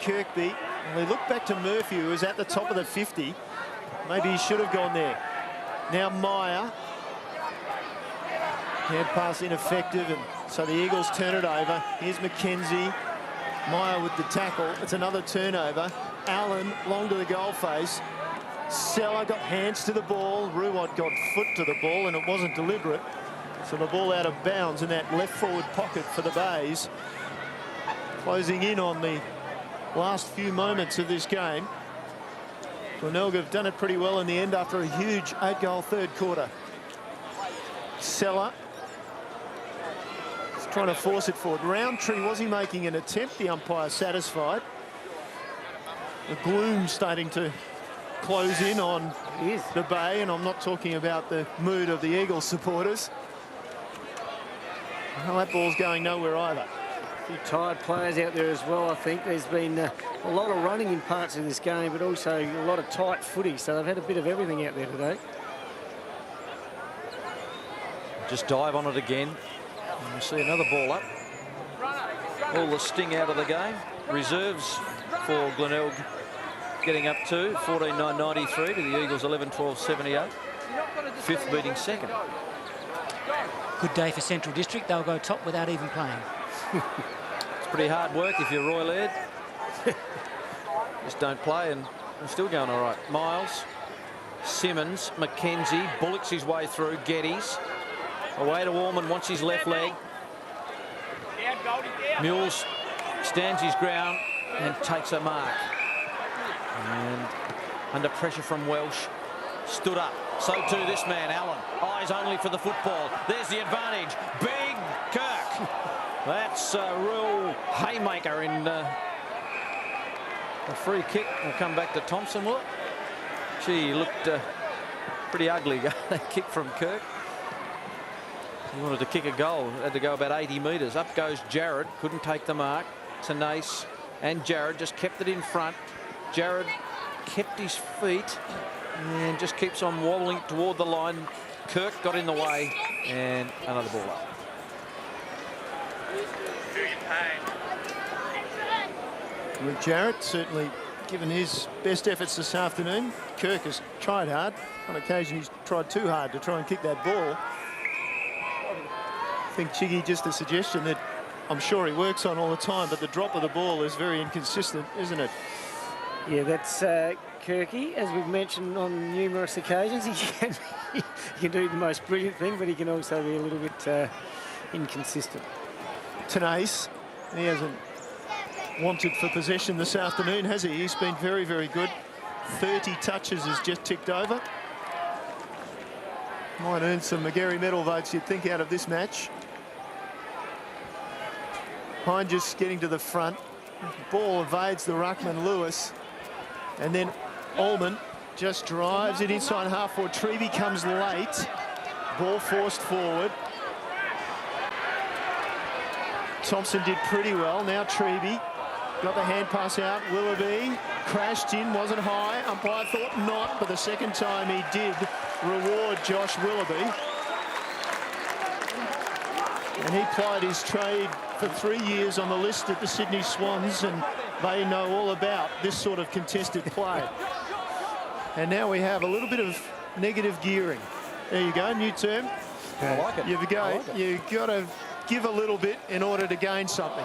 Kirkby, and we look back to Murphy, who was at the top of the 50. Maybe he should have gone there. Now Meyer. Hand pass ineffective, and so the Eagles turn it over. Here's McKenzie. Meyer with the tackle. It's another turnover. Allen long to the goal face. Seller got hands to the ball. Ruwad got foot to the ball, and it wasn't deliberate. So the ball out of bounds in that left forward pocket for the Bays. Closing in on the last few moments of this game. Glenelg have done it pretty well in the end after a huge 8-goal third quarter. Seller is trying to force it forward. Roundtree, was he making an attempt? The umpire satisfied. The gloom starting to close in on the Bay, and I'm not talking about the mood of the Eagles supporters. Well, that ball's going nowhere either. A few tired players out there as well, I think. There's been a lot of running in parts of this game, but also a lot of tight footy, so they've had a bit of everything out there today. Just dive on it again. And we'll see another ball up. All the sting out of the game. Reserves for Glenelg getting up to 14.993 to the Eagles 11.12.78. Fifth beating second. Good day for Central District. They'll go top without even playing. It's pretty hard work if you're Roy Laird. Just don't play, and we're still going all right. Miles, Simmons, McKenzie bullocks his way through. Geddes away to Warman, wants his left leg. Mules stands his ground and takes a mark. And under pressure from Welsh, stood up. So too this man, Allen. Eyes only for the football. There's the advantage. Big Kirk. That's a real haymaker in a free kick. Will come back to Thompson. Look, gee, looked pretty ugly. That kick from Kirk. He wanted to kick a goal. Had to go about 80 metres. Up goes Jared. Couldn't take the mark. Tenace and Jared just kept it in front. Jared kept his feet and just keeps on wobbling toward the line. Kirk got in the way, and another ball up. With Jarrett certainly given his best efforts this afternoon. Kirk has tried hard. On occasion he's tried too hard to try and kick that ball. I think Chiggy, just a suggestion that I'm sure he works on all the time, but the drop of the ball is very inconsistent, isn't it? Yeah, that's Kirky, as we've mentioned on numerous occasions. He can do the most brilliant thing, but he can also be a little bit inconsistent. Tenace, he hasn't wanted for possession this afternoon, has he? He's been very, very good. 30 touches has just ticked over. Might earn some McGarry medal votes, you'd think, out of this match. Hine just getting to the front. Ball evades the ruckman, Lewis. And then Allman just drives it inside half forward. Treby comes late. Ball forced forward. Thompson did pretty well. Now Treby got the hand pass out. Willoughby crashed in, wasn't high. Umpire thought not, but the second time he did reward Josh Willoughby. And he plied his trade for 3 years on the list at the Sydney Swans, and they know all about this sort of contested play. And now we have a little bit of negative gearing. There you go, new term. I like it. You've got to give a little bit in order to gain something.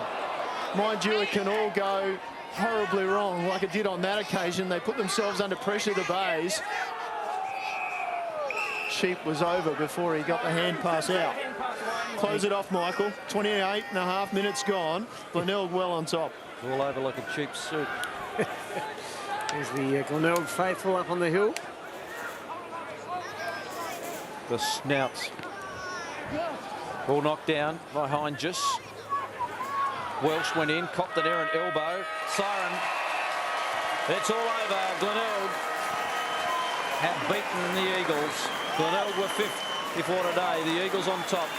Mind you, it can all go horribly wrong, like it did on that occasion. They put themselves under pressure, the Bays. Sheep was over before he got the hand pass out. Close it off, Michael. 28.5 minutes gone. Glenelg well on top. All over like a cheap suit. There's the Glenelg faithful up on the hill. The snouts Ball knocked down by Heinges. Welsh went in, copped an errant elbow. Siren. It's all over. Glenelg have beaten the Eagles. Glenelg were 5th before today. The Eagles on top.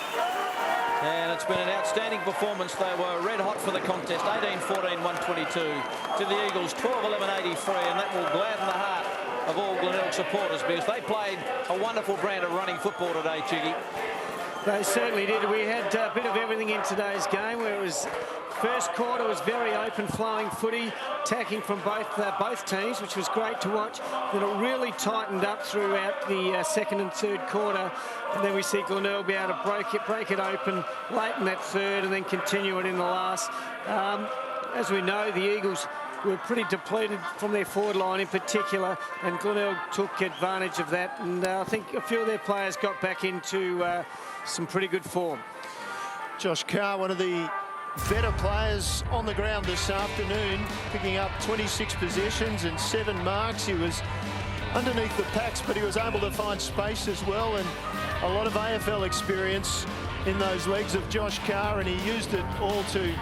And it's been an outstanding performance. They were red hot for the contest. 18-14, 122 to the Eagles. 12-11, 83. And that will gladden the heart of all Glenelg supporters because they played a wonderful brand of running football today, Chiggy. They certainly did. We had a bit of everything in today's game where it was first quarter was very open flowing footy, attacking from both teams, which was great to watch. Then it really tightened up throughout the second and third quarter. And then we see Glenelg be able to break it open late in that third and then continue it in the last. As we know, the Eagles were pretty depleted from their forward line in particular, and Glenelg took advantage of that. And I think a few of their players got back into some pretty good form. Josh Carr, one of the better players on the ground this afternoon, picking up 26 possessions and 7 marks. He was underneath the packs, but he was able to find space as well, and a lot of AFL experience in those legs of Josh Carr, and he used it all to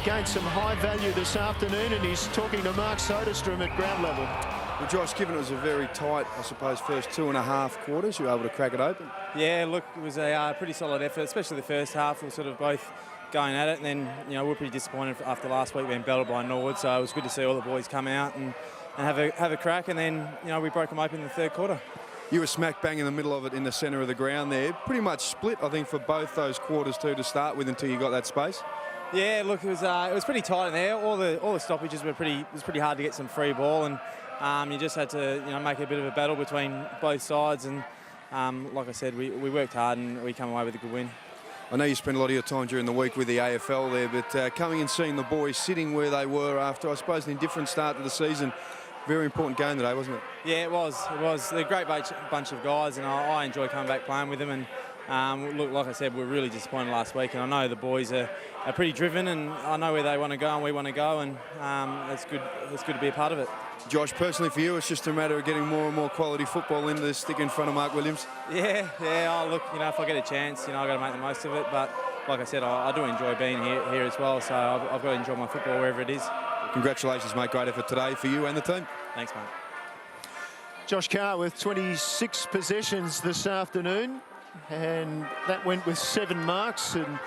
gain some high value this afternoon, and he's talking to Mark Soderstrom at ground level. Well, Josh, given it was a very tight, I suppose, first 2.5 quarters, you were able to crack it open. Yeah, look, it was a pretty solid effort, especially the first half. We were sort of both going at it, and then, you know, we were pretty disappointed after last week being belted by Norwood, so it was good to see all the boys come out and have a crack, and then, you know, we broke them open in the third quarter. You were smack bang in the middle of it in the centre of the ground there. Pretty much split, I think, for both those quarters too to start with until you got that space. Yeah, look, it was pretty tight in there. All the stoppages were it was pretty hard to get some free ball, and you just had to, you know, make a bit of a battle between both sides, and like I said, we worked hard and we come away with a good win. I know you spent a lot of your time during the week with the AFL there, but coming and seeing the boys sitting where they were after, I suppose, an indifferent start to the season, very important game today, wasn't it? Yeah, it was. It was. They're a great bunch of guys, and I enjoy coming back playing with them. And look, like I said, we're really disappointed last week, and I know the boys are pretty driven, and I know where they want to go and we want to go, and it's good. It's good to be a part of it. Josh, personally for you, it's just a matter of getting more and more quality football into the stick in front of Mark Williams. Yeah. Oh, look, you know, if I get a chance, you know, I've got to make the most of it. But like I said, I do enjoy being here as well, so I've got to enjoy my football wherever it is. Congratulations, mate. Great effort today for you and the team. Thanks, mate. Josh Carr with 26 possessions this afternoon, and that went with 7 marks, and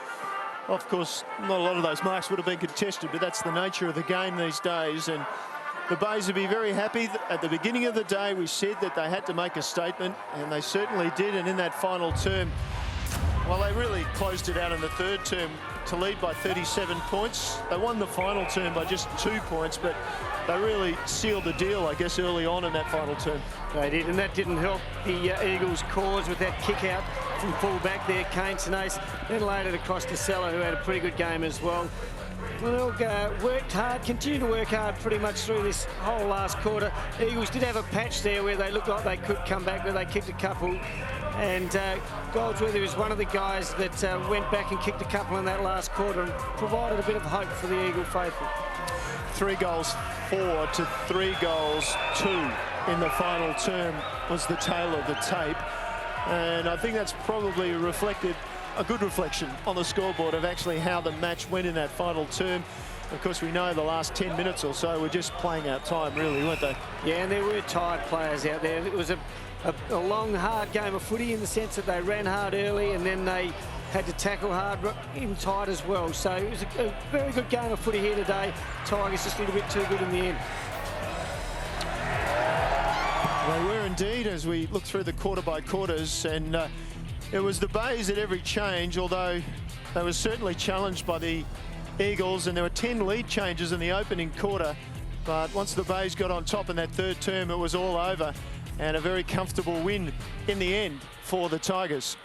of course not a lot of those marks would have been contested, but that's the nature of the game these days. And the Bays would be very happy. At the beginning of the day we said that they had to make a statement, and they certainly did. And in that final term, well, they really closed it out in the third term to lead by 37 points. They won the final term by just 2 points, but they really sealed the deal, I guess, early on in that final term. They did, and that didn't help the Eagles' cause with that kick out from full-back there, Kane Tenace, then laid it across to Seller, who had a pretty good game as well. Glenelg worked hard, continued to work hard pretty much through this whole last quarter. Eagles did have a patch there where they looked like they could come back, where they kicked a couple. And Goldsworthy was one of the guys that went back and kicked a couple in that last quarter and provided a bit of hope for the Eagle faithful. 3 goals 4 to 3 goals 2 in the final term was the tale of the tape. And I think that's probably reflected a good reflection on the scoreboard of actually how the match went in that final term. Of course, we know the last 10 minutes or so were just playing out time, really, weren't they? Yeah, and there were tired players out there. It was a long, hard game of footy in the sense that they ran hard early and then they had to tackle hard in tight as well. So it was a very good game of footy here today. Tigers just a little bit too good in the end. They were indeed, as we look through the quarter by quarters, and it was the Bays at every change, although they were certainly challenged by the Eagles, and there were 10 lead changes in the opening quarter. But once the Bays got on top in that third term, it was all over, and a very comfortable win in the end for the Tigers.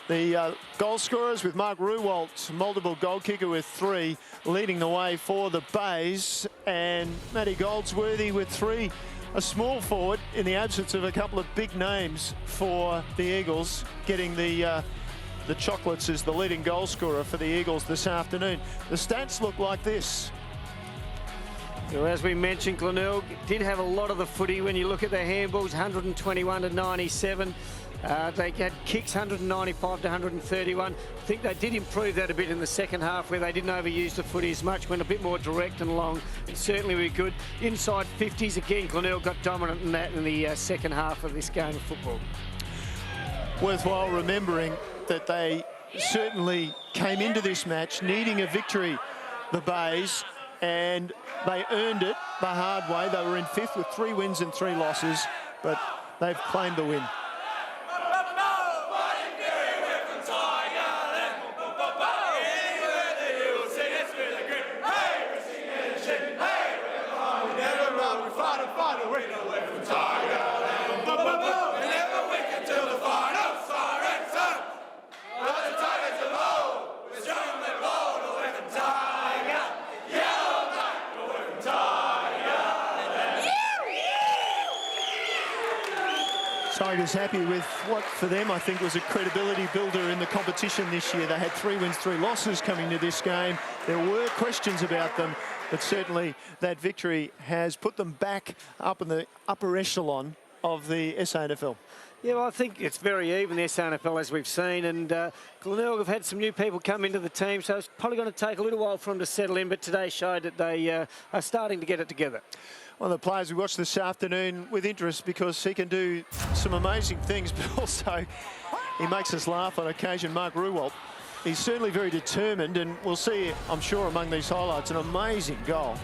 The goal scorers with Mark Ruwalt, multiple goal kicker with 3, leading the way for the Bays, and Matty Goldsworthy with 3. A small forward in the absence of a couple of big names for the Eagles, getting the chocolates as the leading goal scorer for the Eagles this afternoon. The stats look like this. Well, as we mentioned, Glenelg did have a lot of the footy when you look at their handballs, 121 to 97. They had kicks 195 to 131. I think they did improve that a bit in the second half, where they didn't overuse the footy as much, went a bit more direct and long. It certainly were good. Inside 50s again, Glenelg got dominant in that in the second half of this game of football. Worthwhile remembering that they certainly came into this match needing a victory, the Bays, and they earned it the hard way. They were in 5th with 3 wins and 3 losses, but they've claimed the win. Tigers happy with what for them I think was a credibility builder in the competition this year. They had 3 wins, 3 losses coming to this game. There were questions about them, but certainly that victory has put them back up in the upper echelon of the SANFL. Yeah, well, I think it's very even, the SANFL, as we've seen, and Glenelg have had some new people come into the team, so it's probably going to take a little while for them to settle in, but today showed that they are starting to get it together. One of the players we watched this afternoon with interest, because he can do some amazing things, but also he makes us laugh on occasion, Mark Ruwalt. He's certainly very determined, and we'll see, I'm sure, among these highlights, an amazing goal.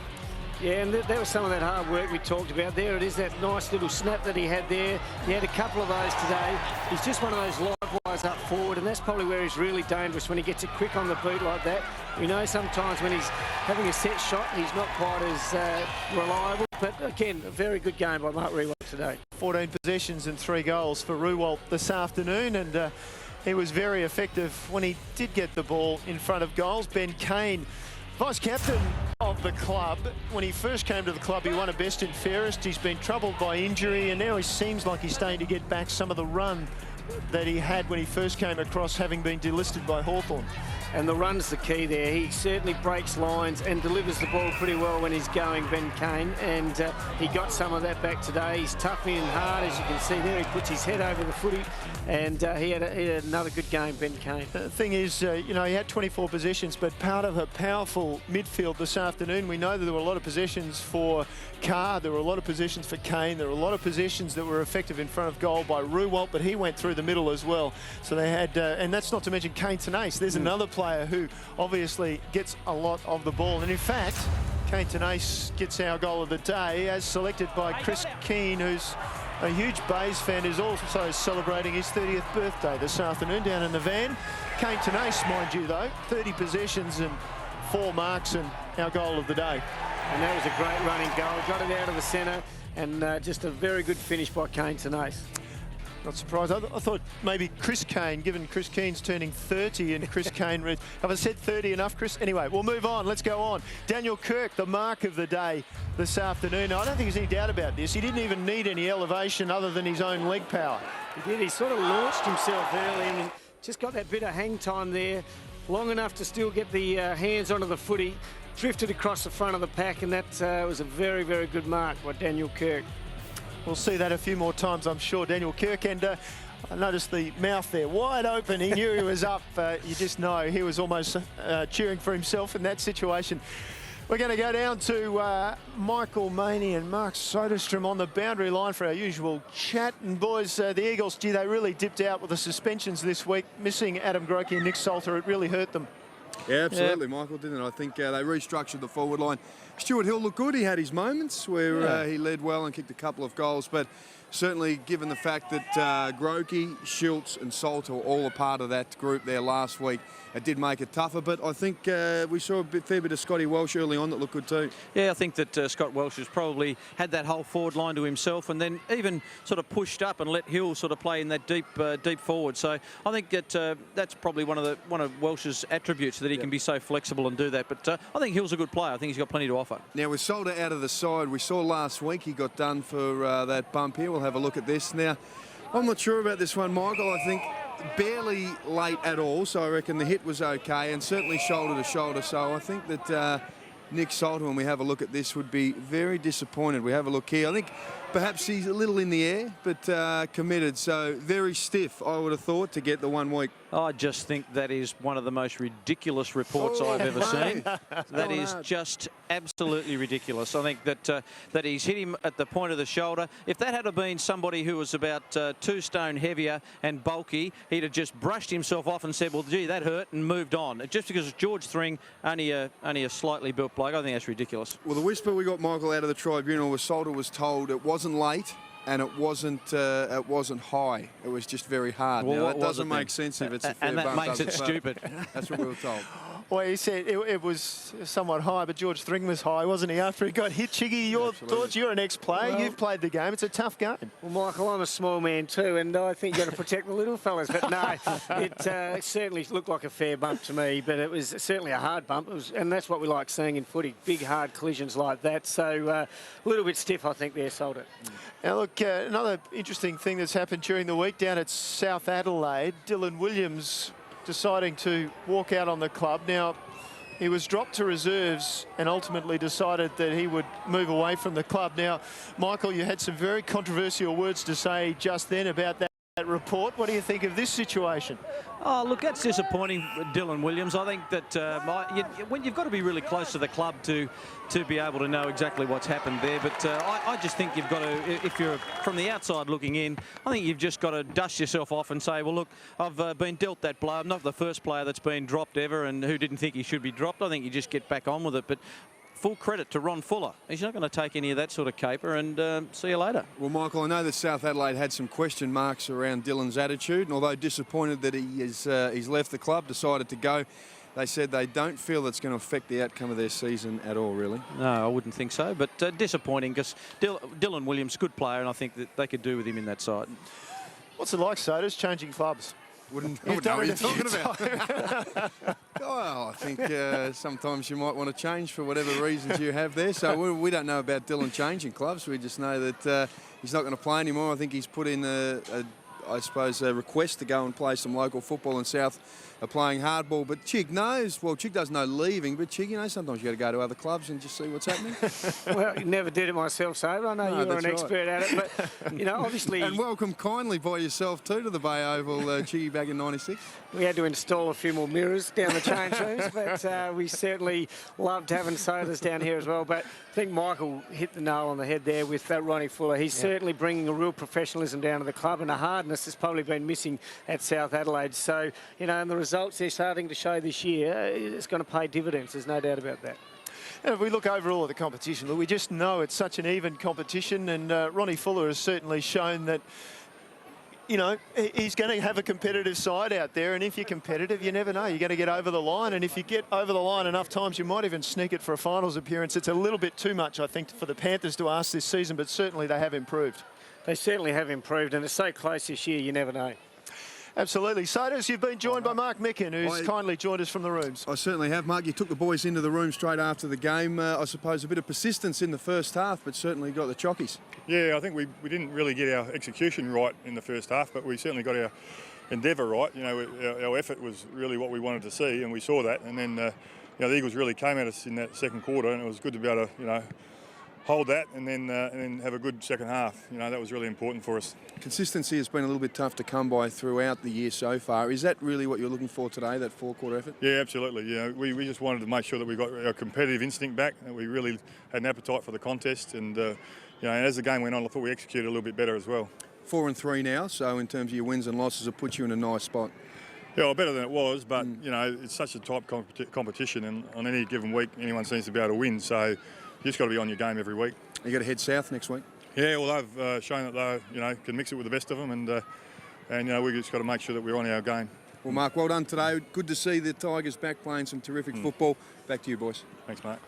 Yeah, and that was some of that hard work we talked about. There it is, that nice little snap that he had there. He had a couple of those today. He's just one of those live wires up forward, and that's probably where he's really dangerous, when he gets it quick on the boot like that. We know sometimes when he's having a set shot, he's not quite as reliable. But again, a very good game by Mark Ruwalt today. 14 possessions and 3 goals for Ruwalt this afternoon, and he was very effective when he did get the ball in front of goals. Ben Kane, vice-captain of the club. When he first came to the club, he won a best and fairest. He's been troubled by injury, and now he seems like he's starting to get back some of the run that he had when he first came across, having been delisted by Hawthorn. And the run's the key there. He certainly breaks lines and delivers the ball pretty well when he's going, Ben Kane, and he got some of that back today. He's tough and hard, as you can see there. He puts his head over the footy, and he had another good game, Ben Kane. The thing is, you know, he had 24 possessions, but part of a powerful midfield this afternoon. We know that there were a lot of possessions for Carr, there were a lot of possessions for Kane, there were a lot of possessions that were effective in front of goal by Ruwalt, but he went through the middle as well. So they had, and that's not to mention Kane Tenace. There's another player who obviously gets a lot of the ball. And in fact, Kane Tenace gets our goal of the day, as selected by Chris Keane, who's a huge Bays fan, who's also celebrating his 30th birthday this afternoon down in the van. Kane Tenace, mind you, though, 30 possessions and 4 marks, and our goal of the day. And that was a great running goal. Got it out of the centre, and just a very good finish by Kane Tenace. Not surprised. I thought maybe Chris Kane, given Chris Keane's turning 30 and Chris Kane... Have I said 30 enough, Chris? Anyway, we'll move on. Let's go on. Daniel Kirk, the mark of the day this afternoon. Now, I don't think there's any doubt about this. He didn't even need any elevation other than his own leg power. He did. He sort of launched himself early and just got that bit of hang time there, long enough to still get the hands onto the footy, drifted across the front of the pack, and that was a very, very good mark by Daniel Kirk. We'll see that a few more times, I'm sure, Daniel Kirk. And I noticed the mouth there, wide open. He knew he was up. You just know he was almost cheering for himself in that situation. We're going to go down to Michael Maney and Mark Soderstrom on the boundary line for our usual chat. And boys, the Eagles, gee, they really dipped out with the suspensions this week. Missing Adam Grokey and Nick Salter, it really hurt them. Yeah, absolutely, Michael, didn't it? I think they restructured the forward line. Stuart Hill looked good. He had his moments where he led well and kicked a couple of goals, but certainly given the fact that Grokey, Schultz and Salter were all a part of that group there last week, it did make it tougher, but I think we saw a fair bit of Scotty Welsh early on that looked good too. Yeah, I think that Scott Welsh has probably had that whole forward line to himself, and then even sort of pushed up and let Hill sort of play in that deep forward. So I think that that's probably one of Welsh's attributes, that he can be so flexible and do that. But I think Hill's a good player. I think he's got plenty to offer. Now with Salter out of the side, we saw last week he got done for that bump here. We'll have a look at this now. I'm not sure about this one, Michael. I think barely late at all, so I reckon the hit was okay, and certainly shoulder to shoulder. So I think that Nick Salter, when we have a look at this, would be very disappointed. We have a look here. I think perhaps he's a little in the air, but committed. So very stiff, I would have thought, to get the 1 week. I just think that is one of the most ridiculous reports I've ever seen. That is just absolutely ridiculous. I think that he's hit him at the point of the shoulder. If that had been somebody who was about 2 stone heavier and bulky, he'd have just brushed himself off and said, well, gee, that hurt, and moved on. Just because George Thring, only a slightly built bloke, I think that's ridiculous. Well, the whisper we got, Michael, out of the tribunal was Salter was told it wasn't late and it wasn't high. It was just very hard. Well, now, that doesn't make sense if it's a fair and that bump, makes it stupid. That's what we were told. Well, he said it was somewhat high, but George Thring was high, wasn't he, after he got hit? Chiggy, your thoughts? You're an ex-player. Well, you've played the game. It's a tough game. Well, Michael, I'm a small man too, and I think you've got to protect the little fellas. But no, it certainly looked like a fair bump to me, but it was certainly a hard bump. And that's what we like seeing in footy, big, hard collisions like that. So a little bit stiff, I think, there, Salter. Now, look, another interesting thing that's happened during the week down at South Adelaide, Dylan Williams deciding to walk out on the club. Now, he was dropped to reserves and ultimately decided that he would move away from the club. Now, Michael, you had some very controversial words to say just then about that report. What do you think of this situation? Oh, look, that's disappointing, Dylan Williams. I think that when you've got to be really close to the club to be able to know exactly what's happened there. But I just think you've got to, if you're from the outside looking in, I think you've just got to dust yourself off and say, well, look, I've been dealt that blow. I'm not the first player that's been dropped ever and who didn't think he should be dropped. I think you just get back on with it. But full credit to Ron Fuller. He's not going to take any of that sort of caper, and see you later. Well, Michael, I know that South Adelaide had some question marks around Dylan's attitude, and although disappointed that he's left the club, decided to go, they said they don't feel it's going to affect the outcome of their season at all, really. No, I wouldn't think so, but disappointing because Dylan Williams, good player, and I think that they could do with him in that side. What's it like, Sodas, changing clubs? I wouldn't know what you're talking about. Well, I think sometimes you might want to change for whatever reasons you have there. So we don't know about Dylan changing clubs. We just know that he's not going to play anymore. I think he's put in I suppose, a request to go and play some local football in South, playing hardball. But Chig knows, well, Chig doesn't know leaving, but Chig, you know, sometimes you got to go to other clubs and just see what's happening. Well, never did it myself, Sabre. I know you're an expert at it, but, you know, obviously... And welcome kindly by yourself, too, to the Bay Oval, Chiggy, back in '96. We had to install a few more mirrors down the change rooms, but we certainly loved having sodas down here as well. But I think Michael hit the nail on the head there with Ronnie Fuller. He's certainly bringing a real professionalism down to the club, and a hardness has probably been missing at South Adelaide. So, you know, and the results they're starting to show this year, it's going to pay dividends. There's no doubt about that. And if we look overall at the competition, look, we just know it's such an even competition, and Ronnie Fuller has certainly shown that, you know, he's going to have a competitive side out there, and if you're competitive, you never know. You're going to get over the line, and if you get over the line enough times, you might even sneak it for a finals appearance. It's a little bit too much, I think, for the Panthers to ask this season, but certainly they have improved. They certainly have improved, and it's so close this year, you never know. Absolutely. Sodas, you've been joined by Mark Micken, who's kindly joined us from the rooms. I certainly have, Mark. You took the boys into the room straight after the game. I suppose a bit of persistence in the first half, but certainly got the chockies. Yeah, I think we didn't really get our execution right in the first half, but we certainly got our endeavour right. You know, our effort was really what we wanted to see, and we saw that. And then, you know, the Eagles really came at us in that second quarter, and it was good to be able to, you know, hold that and then have a good second half. You know, that was really important for us. Consistency has been a little bit tough to come by throughout the year so far. Is that really what you're looking for today, that four-quarter effort? Yeah, absolutely. You know, we just wanted to make sure that we got our competitive instinct back, and we really had an appetite for the contest. And, you know, as the game went on, I thought we executed a little bit better as well. 4-3 now, so in terms of your wins and losses, it puts you in a nice spot. Yeah, well, better than it was, but, you know, it's such a tight competition, and on any given week, anyone seems to be able to win. So you just got to be on your game every week. You got to head south next week. Yeah, well, they've shown that they, you know, can mix it with the best of them, and you know, we just got to make sure that we're on our game. Well, Mark, well done today. Good to see the Tigers back playing some terrific football. Back to you, boys. Thanks, mate.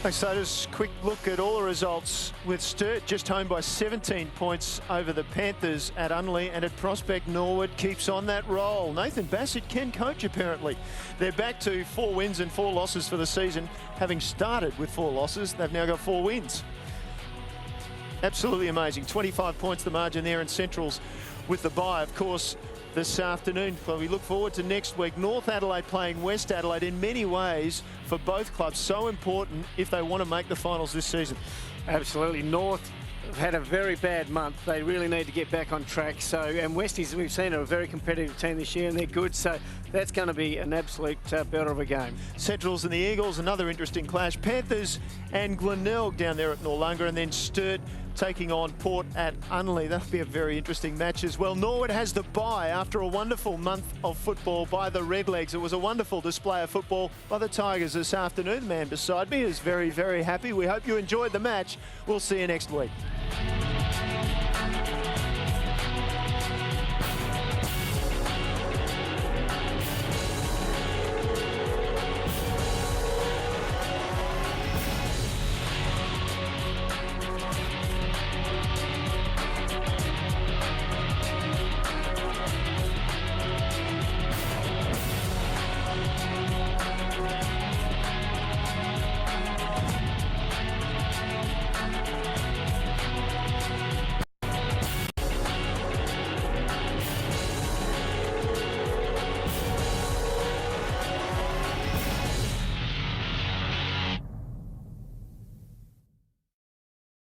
Thanks, Sodas. Quick look at all the results with Sturt just home by 17 points over the Panthers at Unley, and at Prospect, Norwood keeps on that roll. Nathan Bassett can coach, apparently. They're back to 4 wins and 4 losses for the season. Having started with 4 losses, they've now got 4 wins. Absolutely amazing. 25 points the margin there in Centrals with the bye. Of course, this afternoon. Well, we look forward to next week. North Adelaide playing West Adelaide. In many ways, for both clubs, so important if they want to make the finals this season. Absolutely. North have had a very bad month. They really need to get back on track. So, and Westies, we've seen, are a very competitive team this year, and they're good. So that's going to be an absolute belter of a game. Centrals and the Eagles, another interesting clash. Panthers and Glenelg down there at Noarlunga, and then Sturt taking on Port at Unley. That'll be a very interesting match as well. Norwood has the bye after a wonderful month of football by the Redlegs. It was a wonderful display of football by the Tigers this afternoon. The man beside me is very, very happy. We hope you enjoyed the match. We'll see you next week.